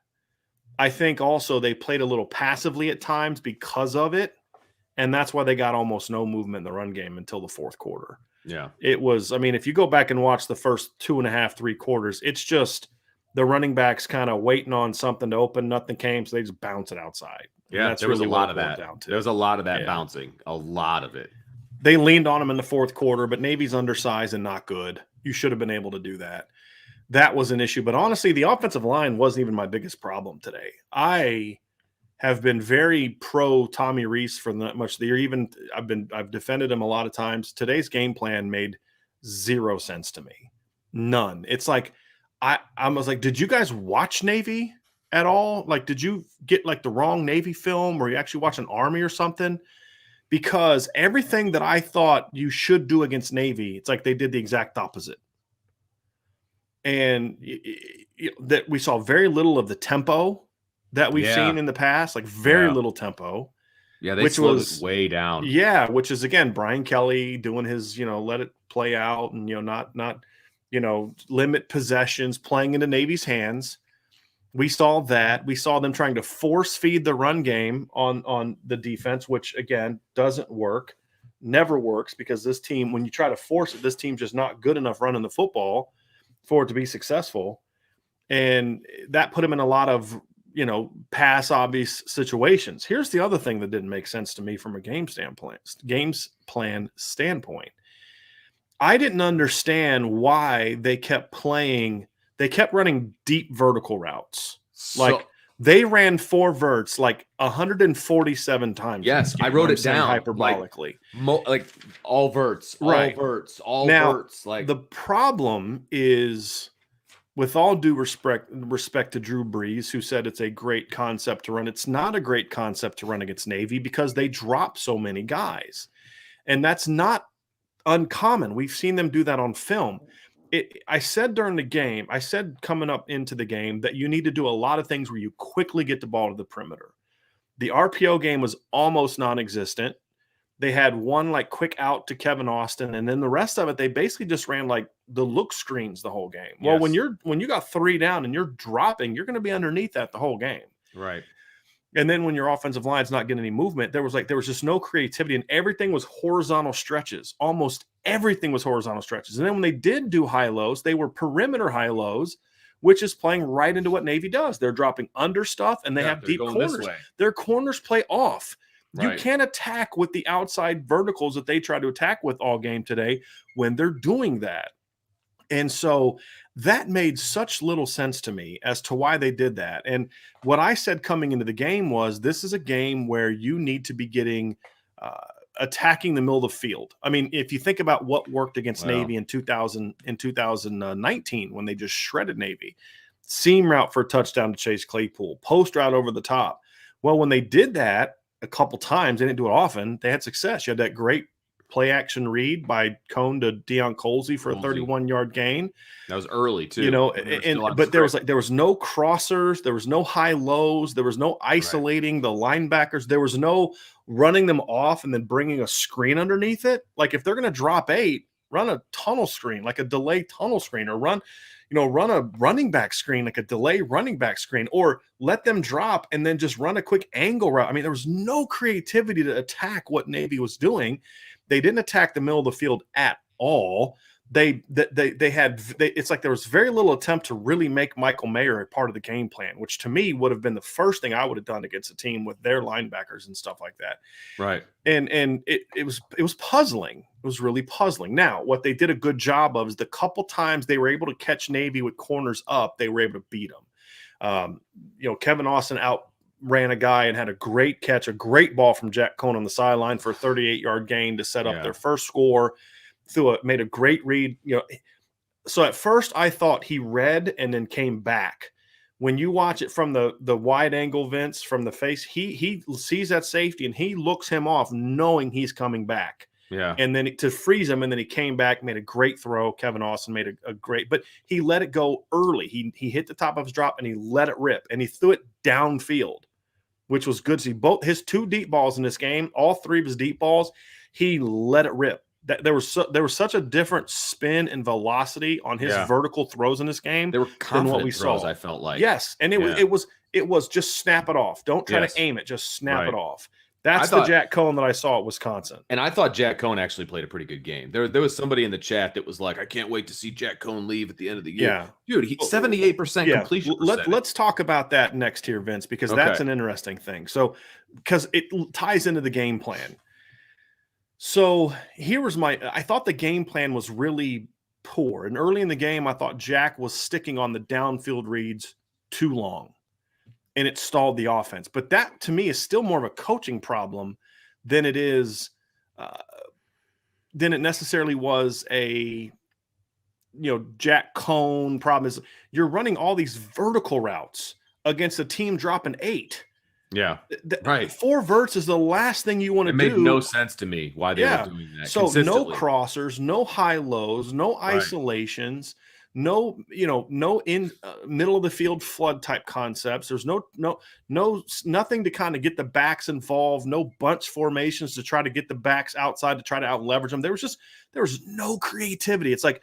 I think also they played a little passively at times because of it, and that's why they got almost no movement in the run game until the 4th quarter. Yeah. It was, I mean, if you go back and watch the first 2.5, 3 quarters, it's just the running backs kind of waiting on something to open. Nothing came, so they just bounce it outside. Yeah, there was a lot of that. There was a lot of that bouncing, a lot of it. They leaned on him in the 4th quarter, but Navy's undersized and not good. You should have been able to do that. That was an issue. But honestly, the offensive line wasn't even my biggest problem today. I have been very pro Tommy Rees for that much of the year. I've defended him a lot of times. Today's game plan made 0 sense to me. None. It's like I was like, did you guys watch Navy at all? Like, did you get like the wrong Navy film, or you actually watch an Army or something? Because everything that I thought you should do against Navy, it's like they did the exact opposite. And that we saw very little of the tempo that we've seen in the past, like very little tempo. Yeah, they slowed it way down. Yeah, which is, again, Brian Kelly doing his, let it play out and, not limit possessions, playing into Navy's hands. We saw that. We saw them trying to force feed the run game on the defense, which, again, doesn't work, never works, because this team, when you try to force it, this team's just not good enough running the football for it to be successful. And that put him in a lot of, pass obvious situations. Here's the other thing that didn't make sense to me from a games plan standpoint. I didn't understand why they kept running deep vertical routes. They ran 4 verts like 147 times. Yes, I wrote it down hyperbolically. Like all verts, right. All verts, all verts. Like the problem is with all due respect to Drew Brees, who said it's a great concept to run, it's not a great concept to run against Navy because they drop so many guys. And that's not uncommon. We've seen them do that on film. I said during the game, I said coming up into the game that you need to do a lot of things where you quickly get the ball to the perimeter. The RPO game was almost non-existent. They had one like quick out to Kevin Austin, and then the rest of it, they basically just ran like the look screens the whole game. Well, when you got 3 down and you're dropping, you're going to be underneath that the whole game. Right. And then when your offensive line's not getting any movement, there was just no creativity, and everything was horizontal stretches. Almost everything was horizontal stretches. And then when they did do high lows, they were perimeter high lows, which is playing right into what Navy does. They're dropping under stuff, and they have deep corners. Their corners play off. Right. You can't attack with the outside verticals that they try to attack with all game today when they're doing that. And so that made such little sense to me as to why they did that. And what I said coming into the game was, this is a game where you need to be getting attacking the middle of the field. I mean, if you think about what worked against Navy in 2019 when they just shredded Navy, seam route for a touchdown to Chase Claypool, post route over the top. Well, when they did that a couple times, they didn't do it often, they had success. You had that great play action read by Cone to Deion Colsey for a 31-yard gain. That was early too. You know, but there was no crossers, there was no high lows, there was no isolating the linebackers, there was no running them off and then bringing a screen underneath it. Like if they're going to drop 8, run a tunnel screen, like a delay tunnel screen, or run a running back screen, like a delay running back screen, or let them drop and then just run a quick angle route. I mean, there was no creativity to attack what Navy was doing. They didn't attack the middle of the field at all. It's like there was very little attempt to really make Michael Mayer a part of the game plan, which to me would have been the first thing I would have done against a team with their linebackers and stuff like that. Right. And it was puzzling. It was really puzzling. Now, what they did a good job of is the couple times they were able to catch Navy with corners up, they were able to beat them. Kevin Austin outran a guy and had a great catch, a great ball from Jack Cone on the sideline for a 38-yard gain to set up their first score. Made a great read. So at first I thought he read and then came back. When you watch it from the wide angle, Vince, from the face, he sees that safety and he looks him off knowing he's coming back. Yeah. And then to freeze him, and then he came back, made a great throw. Kevin Austin made a great, but he let it go early. He hit the top of his drop and he let it rip, and he threw it downfield, which was good to see. Both his 2 deep balls in this game, all 3 of his deep balls, he let it rip. There was such a different spin and velocity on his vertical throws in this game. They were confident what we throws, saw. I felt like. Yes, and it was just snap it off. Don't try to aim it, just snap it off. That's the Jack Cone that I saw at Wisconsin. And I thought Jack Cone actually played a pretty good game. There was somebody in the chat that was like, I can't wait to see Jack Cone leave at the end of the year. Yeah. Dude, he's 78% completion percentage. Let's talk about that next here, Vince, because that's an interesting thing. So, because it ties into the game plan. So I thought the game plan was really poor. And early in the game, I thought Jack was sticking on the downfield reads too long, and it stalled the offense. But that, to me, is still more of a coaching problem than it is, than it necessarily was a, Jack Cone problem. Is you're running all these vertical routes against a team dropping 8. Yeah, right. 4 verts is the last thing you want to do. It made no sense to me why they were doing that. So no crossers, no high lows, no isolations, no in middle of the field flood type concepts. There's nothing to kind of get the backs involved. No bunch formations to try to get the backs outside to try to out leverage them. There was no creativity. It's like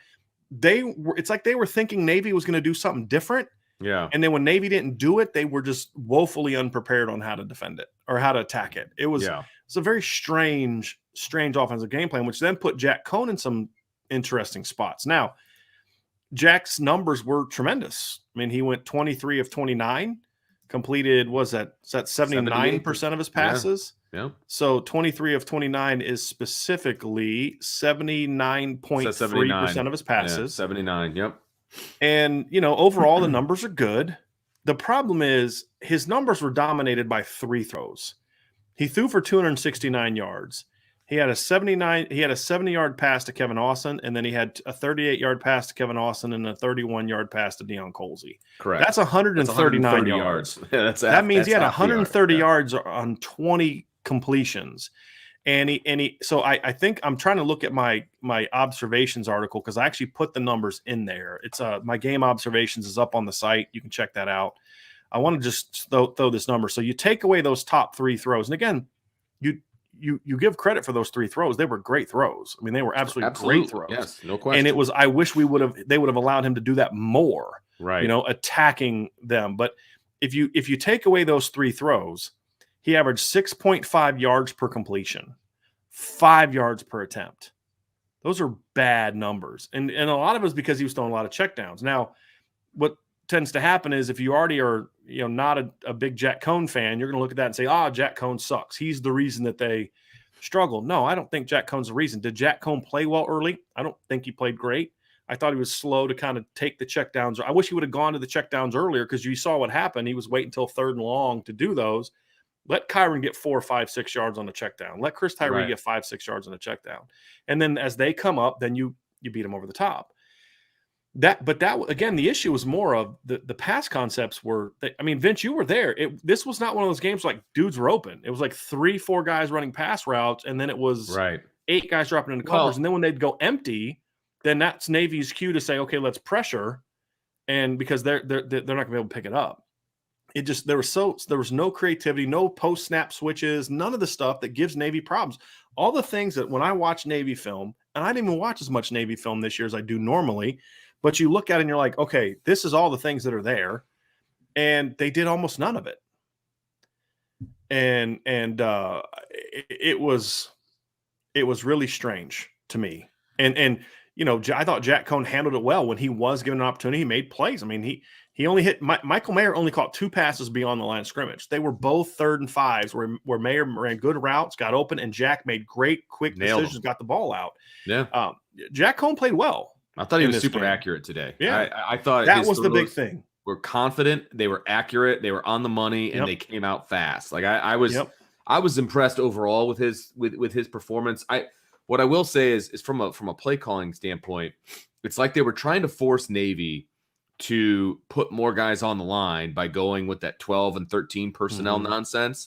they were thinking Navy was going to do something different. Yeah. And then when Navy didn't do it, they were just woefully unprepared on how to defend it or how to attack it. It's a very strange offensive game plan, which then put Jack Cone in some interesting spots. Now, Jack's numbers were tremendous. I mean, he went 23 of 29, completed, is that 79% of his passes? Yeah. So 23 of 29 is specifically 79.3% of his passes. Yeah, 79, yep. And, overall, the numbers are good. The problem is his numbers were dominated by 3 throws. He threw for 269 yards. He had a 70-yard pass to Kevin Austin, and then he had a 38-yard pass to Kevin Austin and a 31-yard pass to Deion Colsey. Correct. That's 139 yards. Yeah, that means he had 130 yards on 20 completions. And so I think I'm trying to look at my observations article because I actually put the numbers in there. It's my game observations is up on the site. You can check that out. I want to just throw this number. So you take away those top 3 throws. And again, you give credit for those 3 throws. They were great throws. I mean, they were absolutely great throws. Yes, no question. And it was, I wish they would have allowed him to do that more, right? Attacking them. But if you take away those 3 throws, he averaged 6.5 yards per completion, 5 yards per attempt. Those are bad numbers. And a lot of it is because he was throwing a lot of checkdowns. Now, what tends to happen is if you already are, not a big Jack Cohn fan, you're going to look at that and say, Jack Cohn sucks. He's the reason that they struggle. No, I don't think Jack Cohn's the reason. Did Jack Cohn play well early? I don't think he played great. I thought he was slow to kind of take the checkdowns. I wish he would have gone to the checkdowns earlier because you saw what happened. He was waiting until 3rd and long to do those. Let Kyron get 4, 5, 6 yards on the check down. Let Chris Tyree get 5, 6 yards on the check down. And then as they come up, then you beat them over the top. But again, the issue was more of the pass concepts were, Vince, you were there. This was not one of those games like dudes were open. It was like 3, 4 guys running pass routes, and then it was 8 guys dropping into covers. And then when they'd go empty, then that's Navy's cue to say, okay, let's pressure. And because they're not going to be able to pick it up. There was no creativity, no post snap switches, none of the stuff that gives Navy problems. All the things that when I watch Navy film, and I didn't even watch as much Navy film this year as I do normally, but you look at it and you're like, okay, this is all the things that are there, and they did almost none of it. And it was really strange to me. And I thought Jack Cohn handled it well when he was given an opportunity. He made plays. I mean, he only hit Michael Mayer only caught 2 passes beyond the line of scrimmage. They were both 3rd and 5s where Mayer ran good routes, got open, and Jack made great quick decisions, got the ball out. Yeah. Jack Cohn played well. I thought he was super accurate today. Yeah. I thought that was the big thing. Were confident, they were accurate, they were on the money, and they came out fast. Like I was impressed overall with his performance. What I will say is from a play calling standpoint, it's like they were trying to force Navy to put more guys on the line by going with that 12 and 13 personnel nonsense.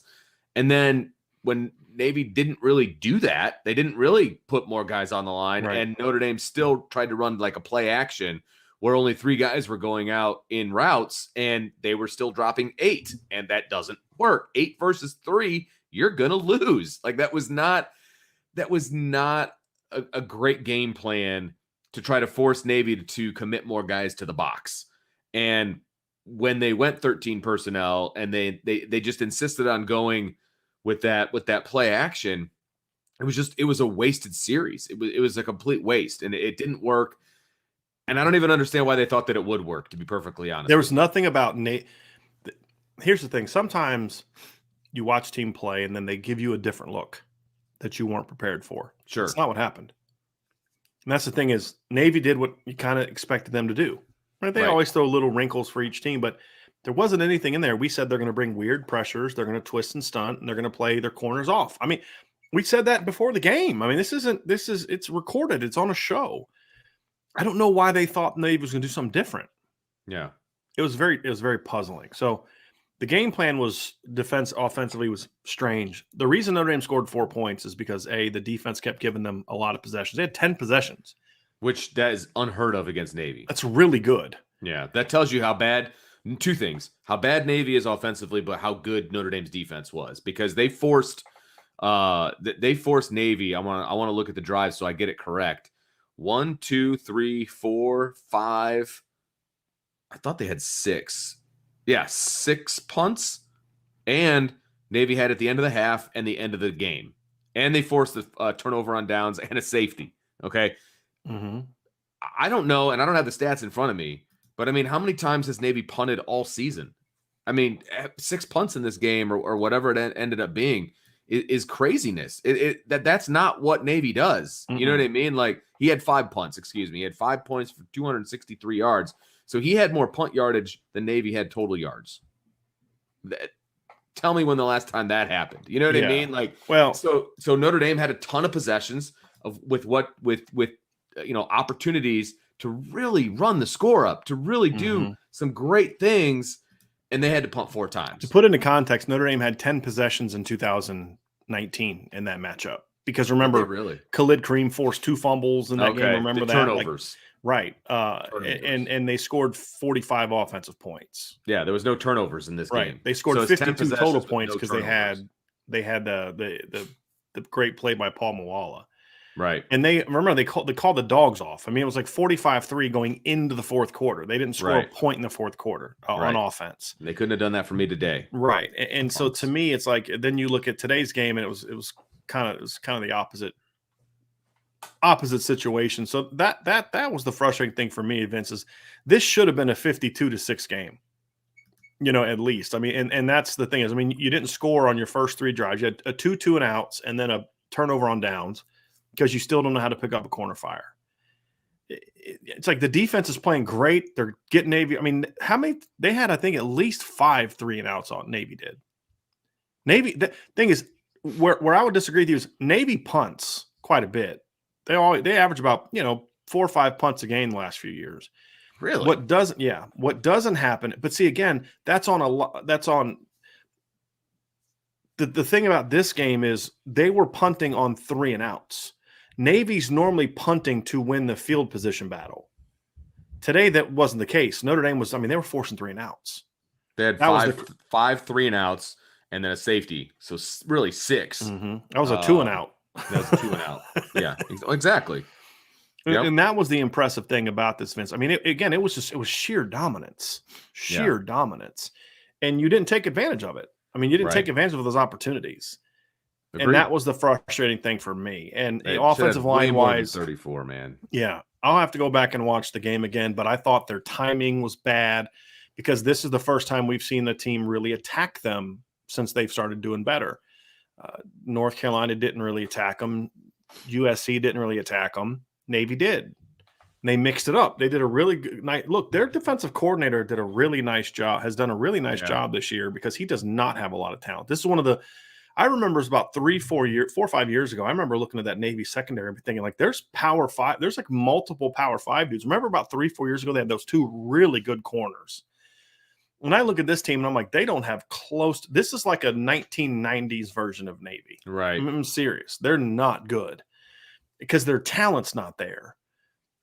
And then when Navy didn't really do that, they didn't really put more guys on the line, and Notre Dame still tried to run like a play action where only 3 guys were going out in routes, and they were still dropping 8, and that doesn't work. 8 versus 3, you're gonna lose. Like that was not a great game plan to try to force Navy to commit more guys to the box. And when they went 13 personnel and they just insisted on going with that play action, it was a wasted series. It was a complete waste, and it didn't work. And I don't even understand why they thought that it would work, to be perfectly honest. There was nothing about Nate. Here's the thing. Sometimes you watch team play and then they give you a different look that you weren't prepared for. Sure. That's not what happened. And that's the thing is Navy did what you kind of expected them to do. Right? They always throw little wrinkles for each team, but there wasn't anything in there. We said they're going to bring weird pressures. They're going to twist and stunt, and they're going to play their corners off. I mean, we said that before the game. I mean, it's recorded. It's on a show. I don't know why they thought Navy was going to do something different. Yeah. It was very puzzling. So the game plan was offensively was strange. The reason Notre Dame scored 4 points is because the defense kept giving them a lot of possessions. They had 10 possessions. Which that is unheard of against Navy. That's really good. Yeah. That tells you how bad, 2 things, how bad Navy is offensively, but how good Notre Dame's defense was, because they forced Navy. I want to look at the drive so I get it correct. 1, 2, 3, 4, 5. I thought they had 6. Yeah, 6 punts. And Navy had at the end of the half and the end of the game. And they forced a turnover on downs and a safety. Okay. Mm-hmm. I don't know, and I don't have the stats in front of me, but I mean, how many times has Navy punted all season? I mean, 6 punts in this game or whatever it ended up being is craziness. That's not what Navy does. Mm-hmm. You know what I mean? Like he had 5 punts, He had 5 points for 263 yards. So he had more punt yardage than Navy had total yards. Tell me when the last time that happened. You know what I mean? Like, well, so Notre Dame had a ton of possessions with opportunities to really run the score up, to really do some great things, and they had to punt 4 times. To put into context, Notre Dame had 10 possessions in 2019 in that matchup. Because remember, Khalid Kareem forced 2 fumbles in that game. Remember that? Turnovers. Right. And they scored 45 offensive points. Yeah, there was no turnovers in this game. They scored 52 total points because they had the great play by Paul Moala. Right. And they called the dogs off. I mean, it was like 45-3 going into the fourth quarter. They didn't score a point in the fourth quarter on offense. They couldn't have done that for me today. Right. And so to me, it's like, then you look at today's game and it was kind of the opposite situation. So that was the frustrating thing for me, Vince, is this should have been a 52-6 game, at least. I mean, and that's the thing is, I mean, you didn't score on your first 3 drives. You had a 2 2-and-outs and then a turnover on downs because you still don't know how to pick up a corner fire. It's like the defense is playing great. They're getting Navy. I mean, how many they had? I think at least 5 3-and-outs on Navy did. Navy. The thing is, where I would disagree with you is Navy punts quite a bit. They average about 4 or 5 punts a game the last few years. Really? What doesn't happen? But see, again, that's on the thing about this game is they were punting on 3-and-outs. Navy's normally punting to win the field position battle. Today, that wasn't the case. Notre Dame was, they were forcing 3-and-outs. They had five 3-and-outs and then a safety. So really 6. Mm-hmm. That was a 2-and-out. That was a 2-and-out. Yeah, exactly. Yep. And that was the impressive thing about this, Vince. I mean, it was sheer dominance, dominance. And you didn't take advantage of it. I mean, you didn't take advantage of those opportunities. Agreed. And that was the frustrating thing for me. And the offensive line wise, 34, man. Yeah. I'll have to go back and watch the game again, but I thought their timing was bad because this is the first time we've seen the team really attack them since they've started doing better. North Carolina didn't really attack them. USC didn't really attack them. Navy did. And they mixed it up. They did a really good night. Look, their defensive coordinator did a really nice job, has done a really nice job this year because he does not have a lot of talent. This is one of the I remember it was about 4 or 5 years ago. I remember looking at that Navy secondary and thinking, like, there's Power 5. There's like multiple Power 5 dudes. Remember about 3-4 years ago, they had those 2 really good corners. When I look at this team, and I'm like, they don't have close – this is like a 1990s version of Navy. Right. I'm serious. They're not good because their talent's not there.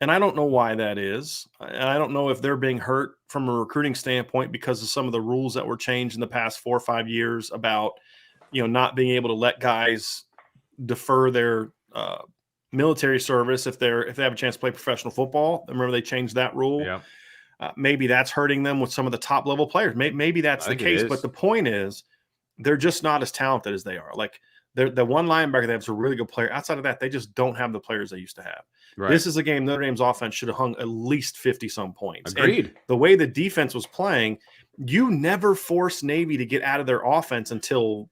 And I don't know why that is. And I don't know if they're being hurt from a recruiting standpoint because of some of the rules that were changed in the past 4 or 5 years about – not being able to let guys defer their military service if they have a chance to play professional football. Remember they changed that rule. Yeah. Maybe that's hurting them with some of the top level players. Maybe that's the case. But the point is, they're just not as talented as they are. Like the one linebacker they have is a really good player. Outside of that, they just don't have the players they used to have. Right. This is a game Notre Dame's offense should have hung at least 50-some points. Agreed. And the way the defense was playing, you never force Navy to get out of their offense until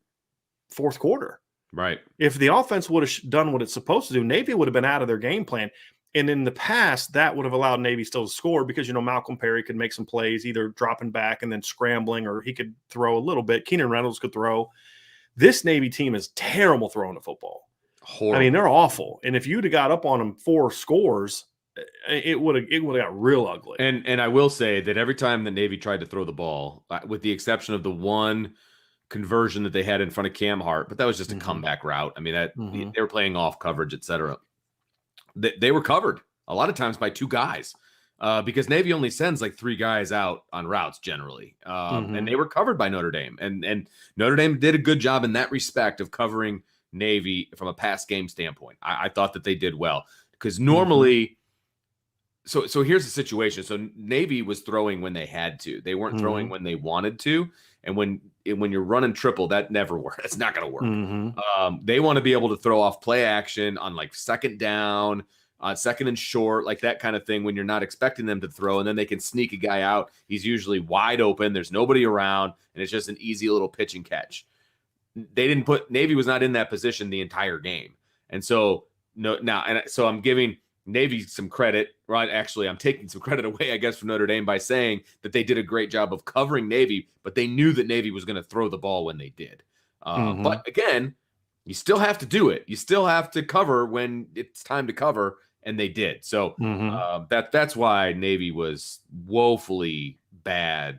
fourth quarter. Right. If the offense would have done what it's supposed to do, Navy would have been out of their game plan. And in the past, that would have allowed Navy still to score because, Malcolm Perry could make some plays, either dropping back and then scrambling, or he could throw a little bit. Keenan Reynolds could throw. This Navy team is terrible throwing the football. Horrible. I mean, they're awful. And if you'd have got up on them 4 scores, it would have got real ugly. And I will say that every time the Navy tried to throw the ball, with the exception of the one conversion that they had in front of Cam Hart, but that was just a comeback route. I mean, they were playing off coverage, etc. They were covered a lot of times by 2 guys because Navy only sends like 3 guys out on routes generally, and they were covered by Notre Dame, and Notre Dame did a good job in that respect of covering Navy from a pass game standpoint. I thought that they did well because normally. So here's the situation. So Navy was throwing when they had to. They weren't throwing when they wanted to. And when you're running triple, that never works. It's not going to work. They want to be able to throw off play action on like second down, second and short, like that kind of thing when you're not expecting them to throw. And then they can sneak a guy out. He's usually wide open. There's nobody around. And it's just an easy little pitch and catch. Navy was not in that position the entire game. And so so I'm giving Navy some credit, right? Actually, I'm taking some credit away, I guess, from Notre Dame by saying that they did a great job of covering Navy, but they knew that Navy was going to throw the ball when they did. But again, you still have to do it. You still have to cover when it's time to cover, and they did. So that's why Navy was woefully bad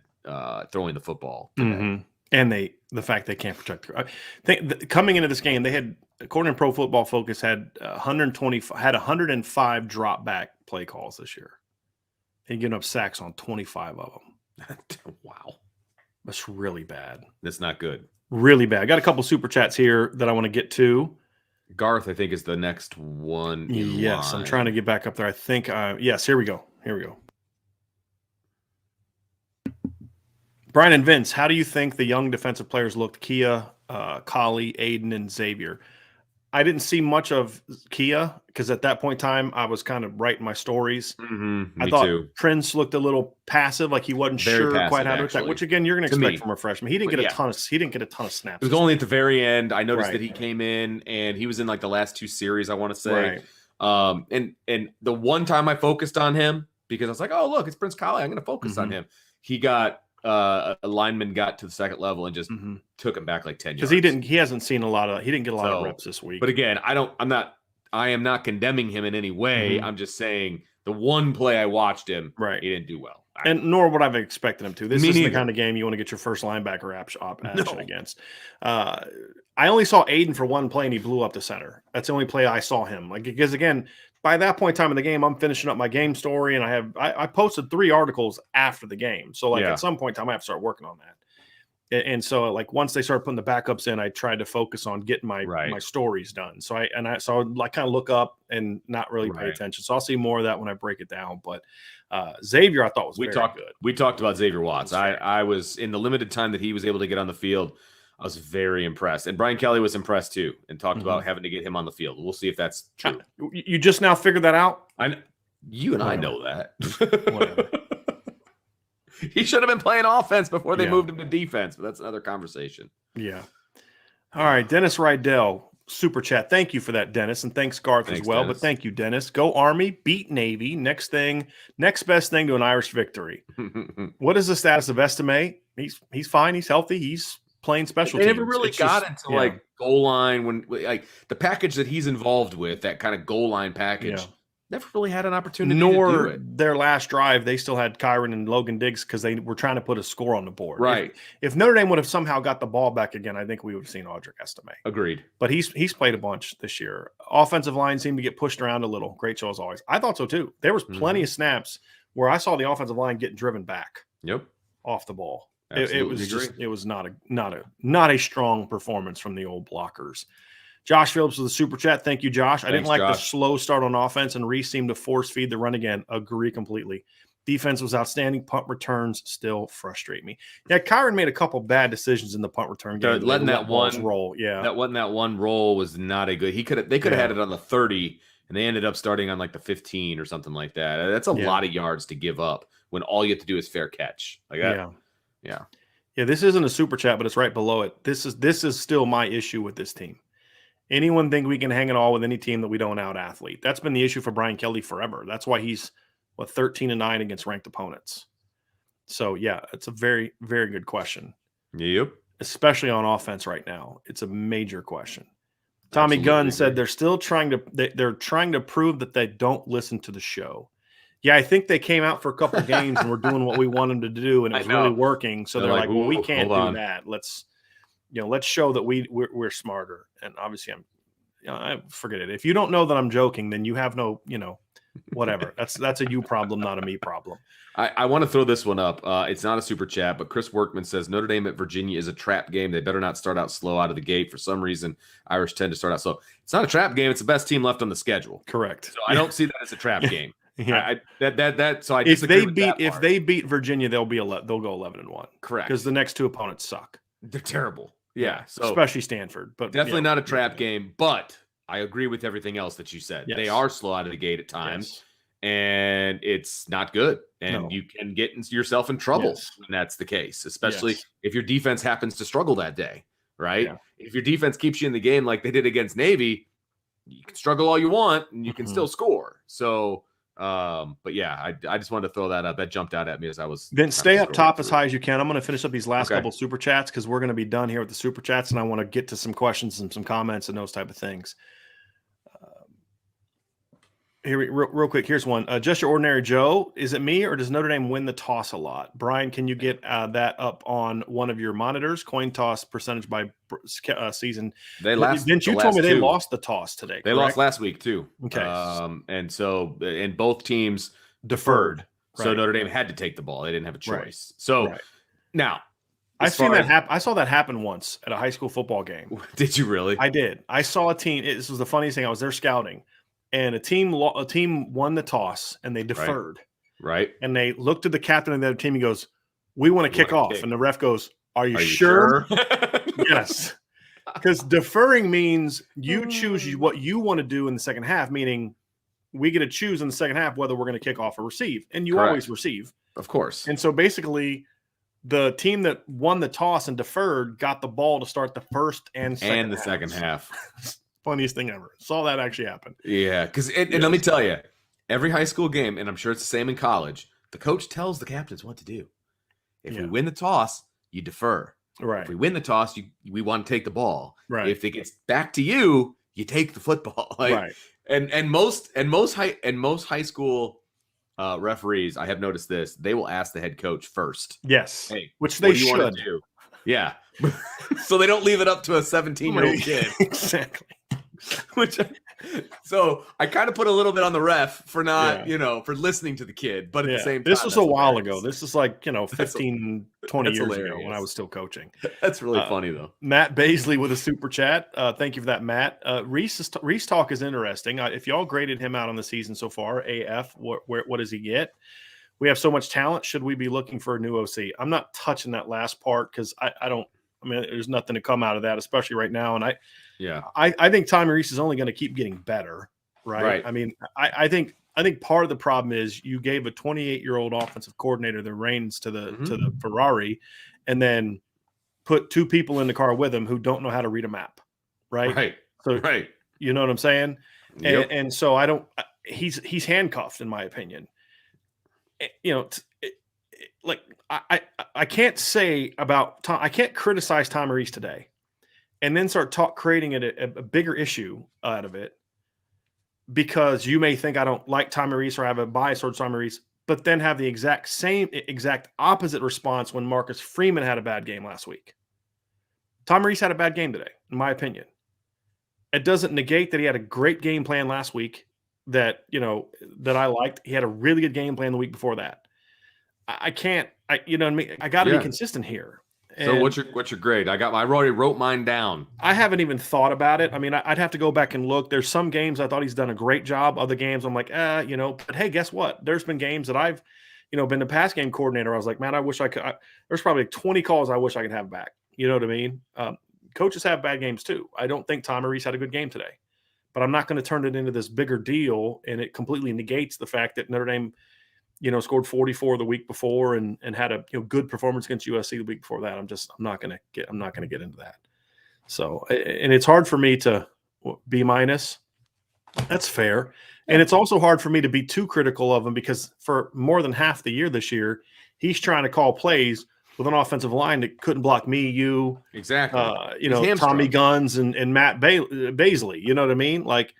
throwing the football today. And the fact they can't protect. Coming into this game, they had, according to Pro Football Focus, had 105 drop back play calls this year. They'd given up sacks on 25 of them. Wow, that's really bad. That's not good. Really bad. I got a couple super chats here that I want to get to. Garth, I think, is the next one. Yes, I'm trying to get back up there. I think. Yes, here we go. Brian and Vince, how do you think the young defensive players looked? Kia, Collie, Aiden, and Xavier. I didn't see much of Kia because at that point in time, I was kind of writing my stories. I thought too. Prince looked a little passive, like he wasn't Very sure passive, quite how to attack. Which again, you're going to expect from a freshman. He didn't get a ton of. He didn't get a ton of snaps. It was only at the very end. I noticed that he came in and he was in like the last two series, I want to say. And the one time I focused on him because I was like, oh look, it's Prince Collie. I'm going to focus on him. He got. A lineman got to the second level and just took him back like 10 yards. Because he hasn't seen he didn't get a lot of reps this week. But again, I am not condemning him in any way. I'm just saying the one play I watched him, he didn't do well. And nor would I have expected him to. This is the kind of game you want to get your first linebacker action against. I only saw Aiden for one play and he blew up the center. That's the only play I saw him. Because again, by that point in time in the game, I'm finishing up my game story, and I posted 3 articles after the game. So at some point in time, I have to start working on that. And so once they started putting the backups in, I tried to focus on getting my stories done. So I kind of look up and not really pay attention. So I'll see more of that when I break it down. But Xavier, I thought was very good. We talked about Xavier Watts. I was in the limited time that he was able to get on the field. I was very impressed. And Brian Kelly was impressed too and talked about having to get him on the field. We'll see if that's true. You just now figured that out? You and I know that. He should have been playing offense before they moved him to defense, but that's another conversation. Yeah. All right. Dennis Rydell, super chat. Thank you for that, Dennis. And thanks, Garth, as well. Dennis. But thank you, Dennis. Go Army, beat Navy. Next best thing to an Irish victory. What is the status of Estime? He's fine. He's healthy. He's playing special teams. They never really got into like goal line when like the package that he's involved with, that kind of goal line package, never really had an opportunity to do it. Their last drive, they still had Kyron and Logan Diggs because they were trying to put a score on the board. Right. If Notre Dame would have somehow got the ball back again, I think we would have seen Audric Estime. Agreed. But he's played a bunch this year. Offensive line seemed to get pushed around a little. Great show as always. I thought so too. There was plenty of snaps where I saw the offensive line getting driven back. Yep. Off the ball. It was not a strong performance from the old blockers. Josh Phillips with the super chat. Thank you, Josh. I didn't like the slow start on offense, and Reese seemed to force feed the run again. Agree completely. Defense was outstanding. Punt returns still frustrate me. Yeah, Kyron made a couple bad decisions in the punt return game. Letting that one roll. Yeah, that one roll was not a good. They could have had it on the 30, and they ended up starting on like the 15 or something like that. That's a lot of yards to give up when all you have to do is fair catch. Like that. Yeah. This isn't a super chat, but it's right below it. This is still my issue with this team. Anyone think we can hang it all with any team that we don't out athlete? That's been the issue for Brian Kelly forever. That's why he's 13-9 against ranked opponents. So it's a very, very good question. Yep. Especially on offense right now. It's a major question. Tommy Gunn said they're still trying to prove that they don't listen to the show. Yeah, I think they came out for a couple of games and were doing what we want them to do, and it was really working. So they're like, well, we can't do that. Let's show that we're smarter. And obviously, I forget it. If you don't know that I'm joking, then you have no, whatever. That's a you problem, not a me problem. I want to throw this one up. It's not a super chat, but Chris Workman says Notre Dame at Virginia is a trap game. They better not start out slow out of the gate. For some reason, Irish tend to start out slow. It's not a trap game. It's the best team left on the schedule. Correct. So I don't see that as a trap game. Yeah. So I if they beat Virginia, they'll go 11-1. Correct. Because the next two opponents suck. They're terrible. Yeah. So especially Stanford, but definitely not a trap game. But I agree with everything else that you said. Yes. They are slow out of the gate at times, and it's not good. And you can get yourself in trouble when that's the case, especially if your defense happens to struggle that day, right? Yeah. If your defense keeps you in the game like they did against Navy, you can struggle all you want and you can still score. So, but yeah, I just wanted to throw that up. That jumped out at me as I was. Then stay up top as high as you can. I'm going to finish up these last couple super chats because we're going to be done here with the super chats, and I want to get to some questions and some comments and those type of things. Here, real quick, here's one. Just your ordinary Joe. Is it me or does Notre Dame win the toss a lot? Brian, can you get that up on one of your monitors? Coin toss percentage by season. Didn't you told me they lost the toss today? They lost last week too. Okay. And both teams deferred. Right. So Notre Dame had to take the ball. They didn't have a choice. Right. So now I've seen that happen. I saw that happen once at a high school football game. Did you really? I did. I saw a team. This was the funniest thing. I was there scouting. And a team won the toss, and they deferred. Right. And they looked at the captain of the other team. He goes, "We want to kick off." And the ref goes, "Are you sure?" Yes. Because deferring means you choose what you want to do in the second half, meaning we get to choose in the second half whether we're going to kick off or receive. And you always receive. Of course. And so basically, the team that won the toss and deferred got the ball to start the first and second half. Funniest thing ever. Saw that actually happen. Yeah, because and let me tell you, every high school game, and I'm sure it's the same in college, the coach tells the captains what to do. If we win the toss, you defer. Right. If we win the toss, we want to take the ball. Right. If it gets back to you, you take the football. Right. And most high school referees, I have noticed this, they will ask the head coach first. Yes. Hey, which they should do. Yeah. So they don't leave it up to a 17-year-old kid. Exactly. So I kind of put a little bit on the ref for not, for listening to the kid, but at the same time. This was a while ago. This is like, 15, 20 years ago when I was still coaching. That's really funny though. Matt Baisley with a super chat. Thank you for that, Matt. Reese talk is interesting. If y'all graded him out on the season so far, AF, what does he get? We have so much talent. Should we be looking for a new OC? I'm not touching that last part because there's nothing to come out of that, especially right now. And I think Tommy Reese is only going to keep getting better, right? I mean, I think part of the problem is you gave a 28-year-old offensive coordinator the reins to the Ferrari, and then put two people in the car with him who don't know how to read a map, right? Right. So you know what I'm saying? Yep. And so he's handcuffed in my opinion. I can't say about Tom. I can't criticize Tom Reese today, and then start creating a bigger issue out of it because you may think I don't like Tommy Reese or have a bias towards Tommy Reese, but then have the exact opposite response when Marcus Freeman had a bad game last week. Tommy Reese had a bad game today, in my opinion. It doesn't negate that he had a great game plan last week that I liked. He had a really good game plan the week before that. I can't. I got to be consistent here. And so what's your grade? I already wrote mine down. I haven't even thought about it. I mean, I'd have to go back and look. There's some games I thought he's done a great job. Other games I'm like, but hey, guess what? There's been games that I've, been the pass game coordinator. I was like, man, I wish I could. There's probably 20 calls I wish I could have back. You know what I mean? Coaches have bad games too. I don't think Tommy Reese had a good game today, but I'm not going to turn it into this bigger deal. And it completely negates the fact that Notre Dame, scored 44 the week before and had a good performance against USC the week before that. I'm not going to get into that. So, and it's hard for me to B-. That's fair. And it's also hard for me to be too critical of him because for more than half the year this year, he's trying to call plays with an offensive line that couldn't block me, you, exactly. Tommy Guns and Matt Baisley. You know what I mean? Like,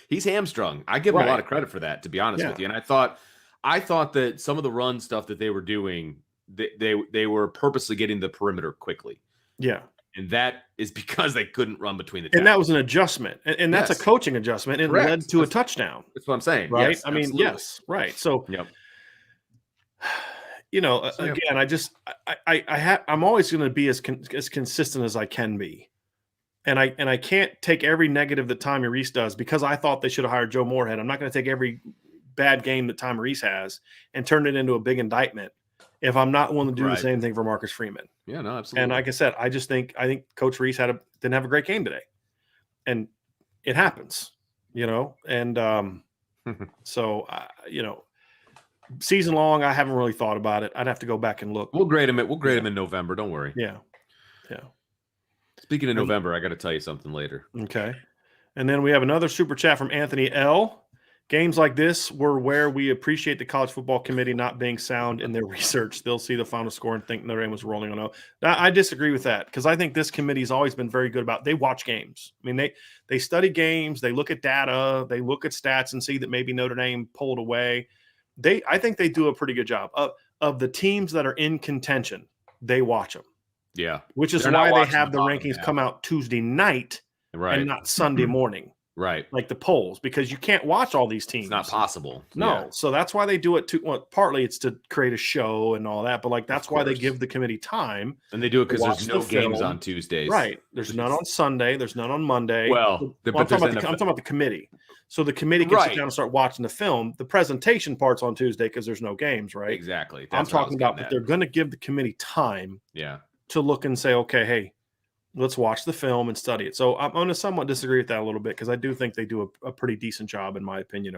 he's hamstrung. I give him a lot of credit for that, to be honest with you. And I thought that some of the run stuff that they were doing, they were purposely getting the perimeter quickly. Yeah. And that is because they couldn't run between the tackles. And that was an adjustment. And that's a coaching adjustment. And it led to a touchdown. That's what I'm saying. Right? Yes, I mean, absolutely. yes. Right. So, again, I'm always going to be as consistent as I can be. And I can't take every negative that Tommy Reese does because I thought they should have hired Joe Moorhead. I'm not going to take every bad game that Tommy Reese has and turn it into a big indictment if I'm not willing to do the same thing for Marcus Freeman. Yeah, no, absolutely. And like I said, I think Coach Reese didn't have a great game today, and it happens, And so season long, I haven't really thought about it. I'd have to go back and look. We'll grade him in November. Don't worry. Yeah. Speaking of November, I got to tell you something later. Okay. And then we have another super chat from Anthony L. Games like this were where we appreciate the college football committee not being sound in their research. They'll see the final score and think Notre Dame was rolling on O. Now, I disagree with that because I think this committee has always been very good about they watch games. I mean, they study games, they look at data, they look at stats and see that maybe Notre Dame pulled away. I think they do a pretty good job of the teams that are in contention. They watch them. Yeah, which is why they have the rankings come out Tuesday night and not Sunday morning. Right. Like the polls, because you can't watch all these teams. It's not possible. No. Yeah. So that's why they do it too. Well, partly it's to create a show and all that, but like that's why they give the committee time. And they do it because there's no games on Tuesdays. Right. There's none on Sunday. There's none on Monday. Well, I'm talking about the committee. So the committee can sit down and start watching the film. The presentation part's on Tuesday because there's no games, right? Exactly. I'm talking about, but they're going to give the committee time to look and say, okay, hey, let's watch the film and study it. So I'm going to somewhat disagree with that a little bit because I do think they do a pretty decent job, in my opinion,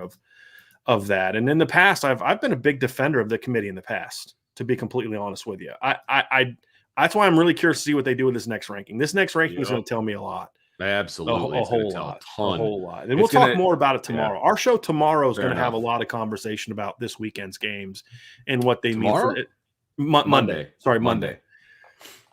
of that. And in the past, I've been a big defender of the committee in the past, to be completely honest with you. I that's why I'm really curious to see what they do with this next ranking. This next ranking is going to tell me a lot. Absolutely. A whole lot. And we'll talk more about it tomorrow. Our show tomorrow is going to have a lot of conversation about this weekend's games and what they mean for it. Monday. Sorry, Monday.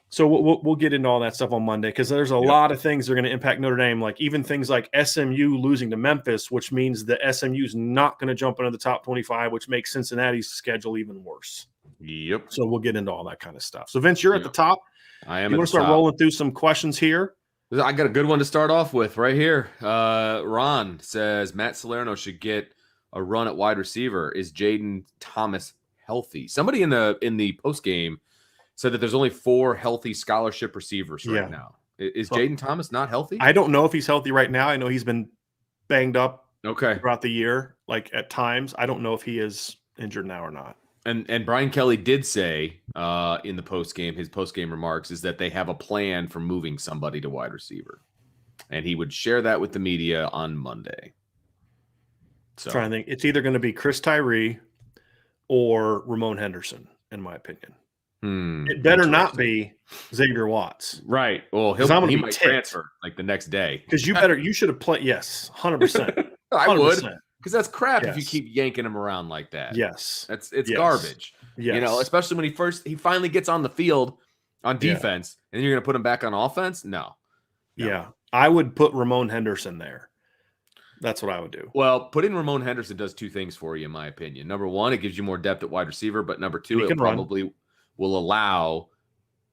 So we'll get into all that stuff on Monday because there's a lot of things that are going to impact Notre Dame, like even things like SMU losing to Memphis, which means that SMU is not going to jump into the top 25, which makes Cincinnati's schedule even worse. Yep. So we'll get into all that kind of stuff. So, Vince, you're at the top. I am. You want to start rolling through some questions here? I got a good one to start off with right here. Ron says Matt Salerno should get a run at wide receiver. Is Jaden Thomas healthy? Somebody in the post game said that there's only 4 healthy scholarship receivers right now. Is Jaden Thomas not healthy? I don't know if he's healthy right now. I know he's been banged up throughout the year, like at times. I don't know if he is injured now or not. And Brian Kelly did say in the his post game remarks is that they have a plan for moving somebody to wide receiver, and he would share that with the media on Monday. So I'm trying to think, it's either going to be Chris Tyree or Ramon Henderson, in my opinion. It better not be Xavier Watts, right? Well, he might transfer like the next day because you should have played. Yes, 100%. I would. Because that's crap if you keep yanking him around like that. Yes. It's garbage. Yes. You know, especially when he finally gets on the field on defense and then you're going to put him back on offense? No. Yeah. I would put Ramon Henderson there. That's what I would do. Well, putting Ramon Henderson does 2 things for you, in my opinion. Number 1, it gives you more depth at wide receiver. But number 2, it probably will allow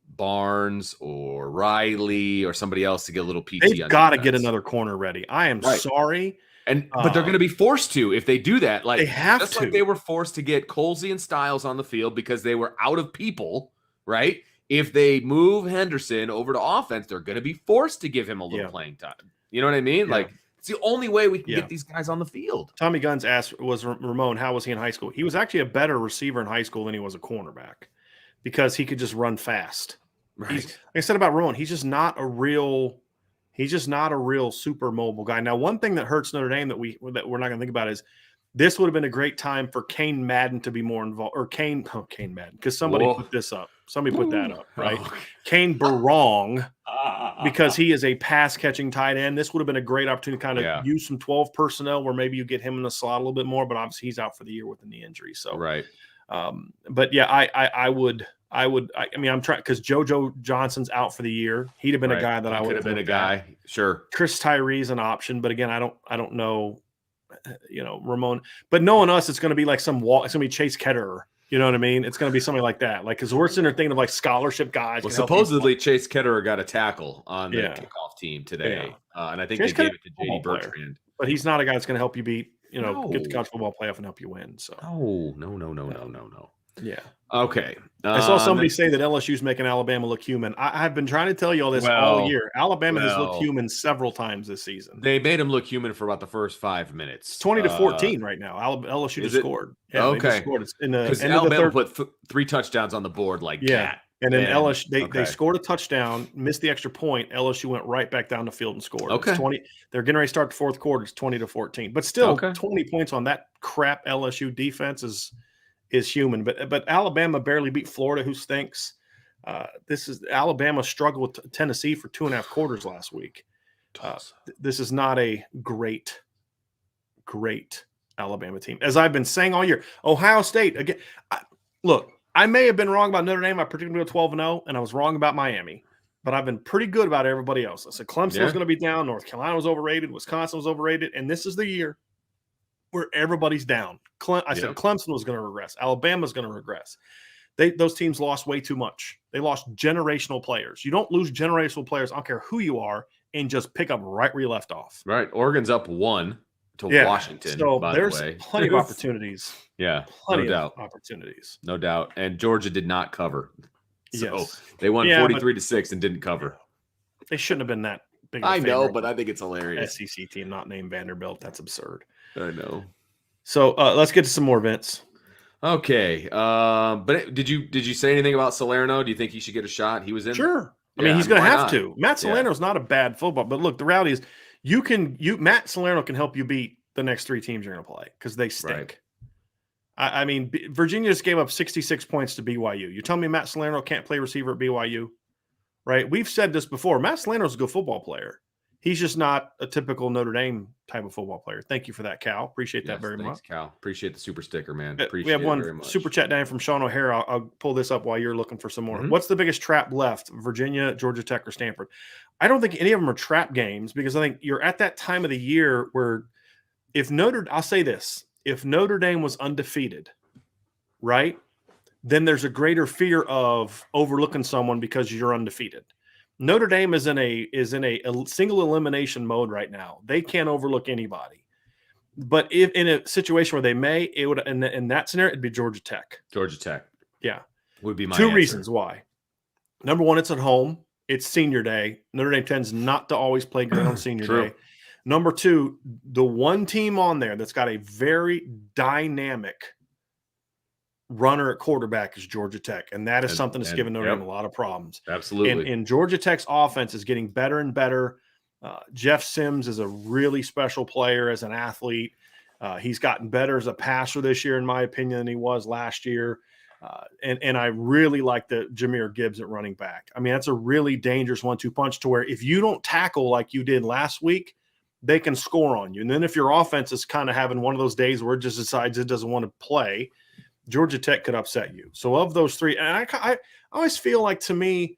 Barnes or Riley or somebody else to get a little PT. They've got to get another corner ready. I am sorry. But they're going to be forced to if they do that. Like they have just to. Like they were forced to get Colsey and Styles on the field because they were out of people, right? If they move Henderson over to offense, they're going to be forced to give him a little playing time. You know what I mean? Yeah. Like it's the only way we can get these guys on the field. Tommy Guns asked, was Ramon, how was he in high school? He was actually a better receiver in high school than he was a cornerback because he could just run fast. Right. Like I said about Ramon, he's just not a real super mobile guy. Now, one thing that hurts Notre Dame that we're not going to think about is this would have been a great time for Kane Madden to be more involved, or Kane Madden, because somebody put this up. Somebody put that up, right? Kane Barong, because he is a pass-catching tight end. This would have been a great opportunity to kind of use some 12 personnel where maybe you get him in the slot a little bit more, but obviously he's out for the year with a knee injury. So, right. But yeah, I mean, I'm trying because JoJo Johnson's out for the year. He'd have been a guy that I would have been a guy. Sure. Chris Tyree's an option, but again, I don't know, Ramon. But knowing us, it's going to be like it's going to be Chase Ketterer. You know what I mean? It's going to be something like that. Like, because we're sitting there thinking of like scholarship guys. Well, supposedly Chase Ketterer got a tackle on the kickoff team today, and I think they gave it to JD Bertrand. But he's not a guy that's going to help you beat. Get the college football playoff and help you win. So no. Yeah. Okay. I saw somebody say that LSU's making Alabama look human. I've been trying to tell you all this all year. Alabama has looked human several times this season. They made him look human for about the first 5 minutes. It's 20-14 right now. LSU just scored. Yeah, okay. They just scored. It's in the end Alabama of the third. Put 3 touchdowns on the board like that. And then LSU, they scored a touchdown, missed the extra point. LSU went right back down the field and scored. Okay. They're getting ready to start the fourth quarter. It's 20-14. But still, 20 points on that crap LSU defense is human. But Alabama barely beat Florida, who stinks. Alabama struggled with Tennessee for 2.5 quarters last week. This is not a great Alabama team. As I've been saying all year, Ohio State again. Look, I may have been wrong about Notre Dame. I predicted them to go 12-0, and I was wrong about Miami. But I've been pretty good about everybody else. I said Clemson was going to be down. North Carolina was overrated. Wisconsin was overrated. And this is the year where everybody's down. I said Clemson was going to regress. Alabama's going to regress. Those teams lost way too much. They lost generational players. You don't lose generational players, I don't care who you are, and just pick up right where you left off. Right. Oregon's up 1 to Washington, so by there's the way. Plenty of opportunities. Yeah, plenty no doubt. Of opportunities. No doubt. And Georgia did not cover. So yes. They won 43-6 and didn't cover. They shouldn't have been that big. I know, but I think it's hilarious. SEC team not named Vanderbilt. That's absurd. I know. So let's get to some more, Vince. Okay. But did you say anything about Salerno? Do you think he should get a shot? He was in. Sure. I mean, he's going to have to. Matt Salerno's not a bad football, but look, the reality is Matt Salerno can help you beat the next 3 teams you're going to play because they stink. Right. I mean, Virginia just gave up 66 points to BYU. You tell me Matt Salerno can't play receiver at BYU? Right? We've said this before. Matt Salerno's a good football player. He's just not a typical Notre Dame type of football player. Thank you for that, Cal. Appreciate that very much. Cal. Appreciate the super sticker, man. Appreciate we have one very much. Super chat down from Sean O'Hara. I'll pull this up while you're looking for some more. Mm-hmm. What's the biggest trap left? Virginia, Georgia Tech, or Stanford? I don't think any of them are trap games because I think you're at that time of the year where I'll say this, if Notre Dame was undefeated, right, then there's a greater fear of overlooking someone because you're undefeated. Notre Dame is in a single elimination mode right now. They can't overlook anybody. But if in a situation where they may, it would in that scenario it'd be Georgia Tech. Georgia Tech. Yeah. Would be my 2 answer. reasons why. Number one, it's at home. It's senior day. Notre Dame tends not to always play great on senior day. Number 2, the one team on there that's got a very dynamic runner at quarterback is Georgia Tech, and that is something that's given Notre Dame a lot of problems. Absolutely. And Georgia Tech's offense is getting better and better. Jeff Sims is a really special player as an athlete. He's gotten better as a passer this year, in my opinion, than he was last year. And I really like the Jahmyr Gibbs at running back. I mean, that's a really dangerous 1-2 punch to where if you don't tackle like you did last week, they can score on you. And then if your offense is kind of having one of those days where it just decides it doesn't want to play, Georgia Tech could upset you. So of those 3, and I always feel like, to me,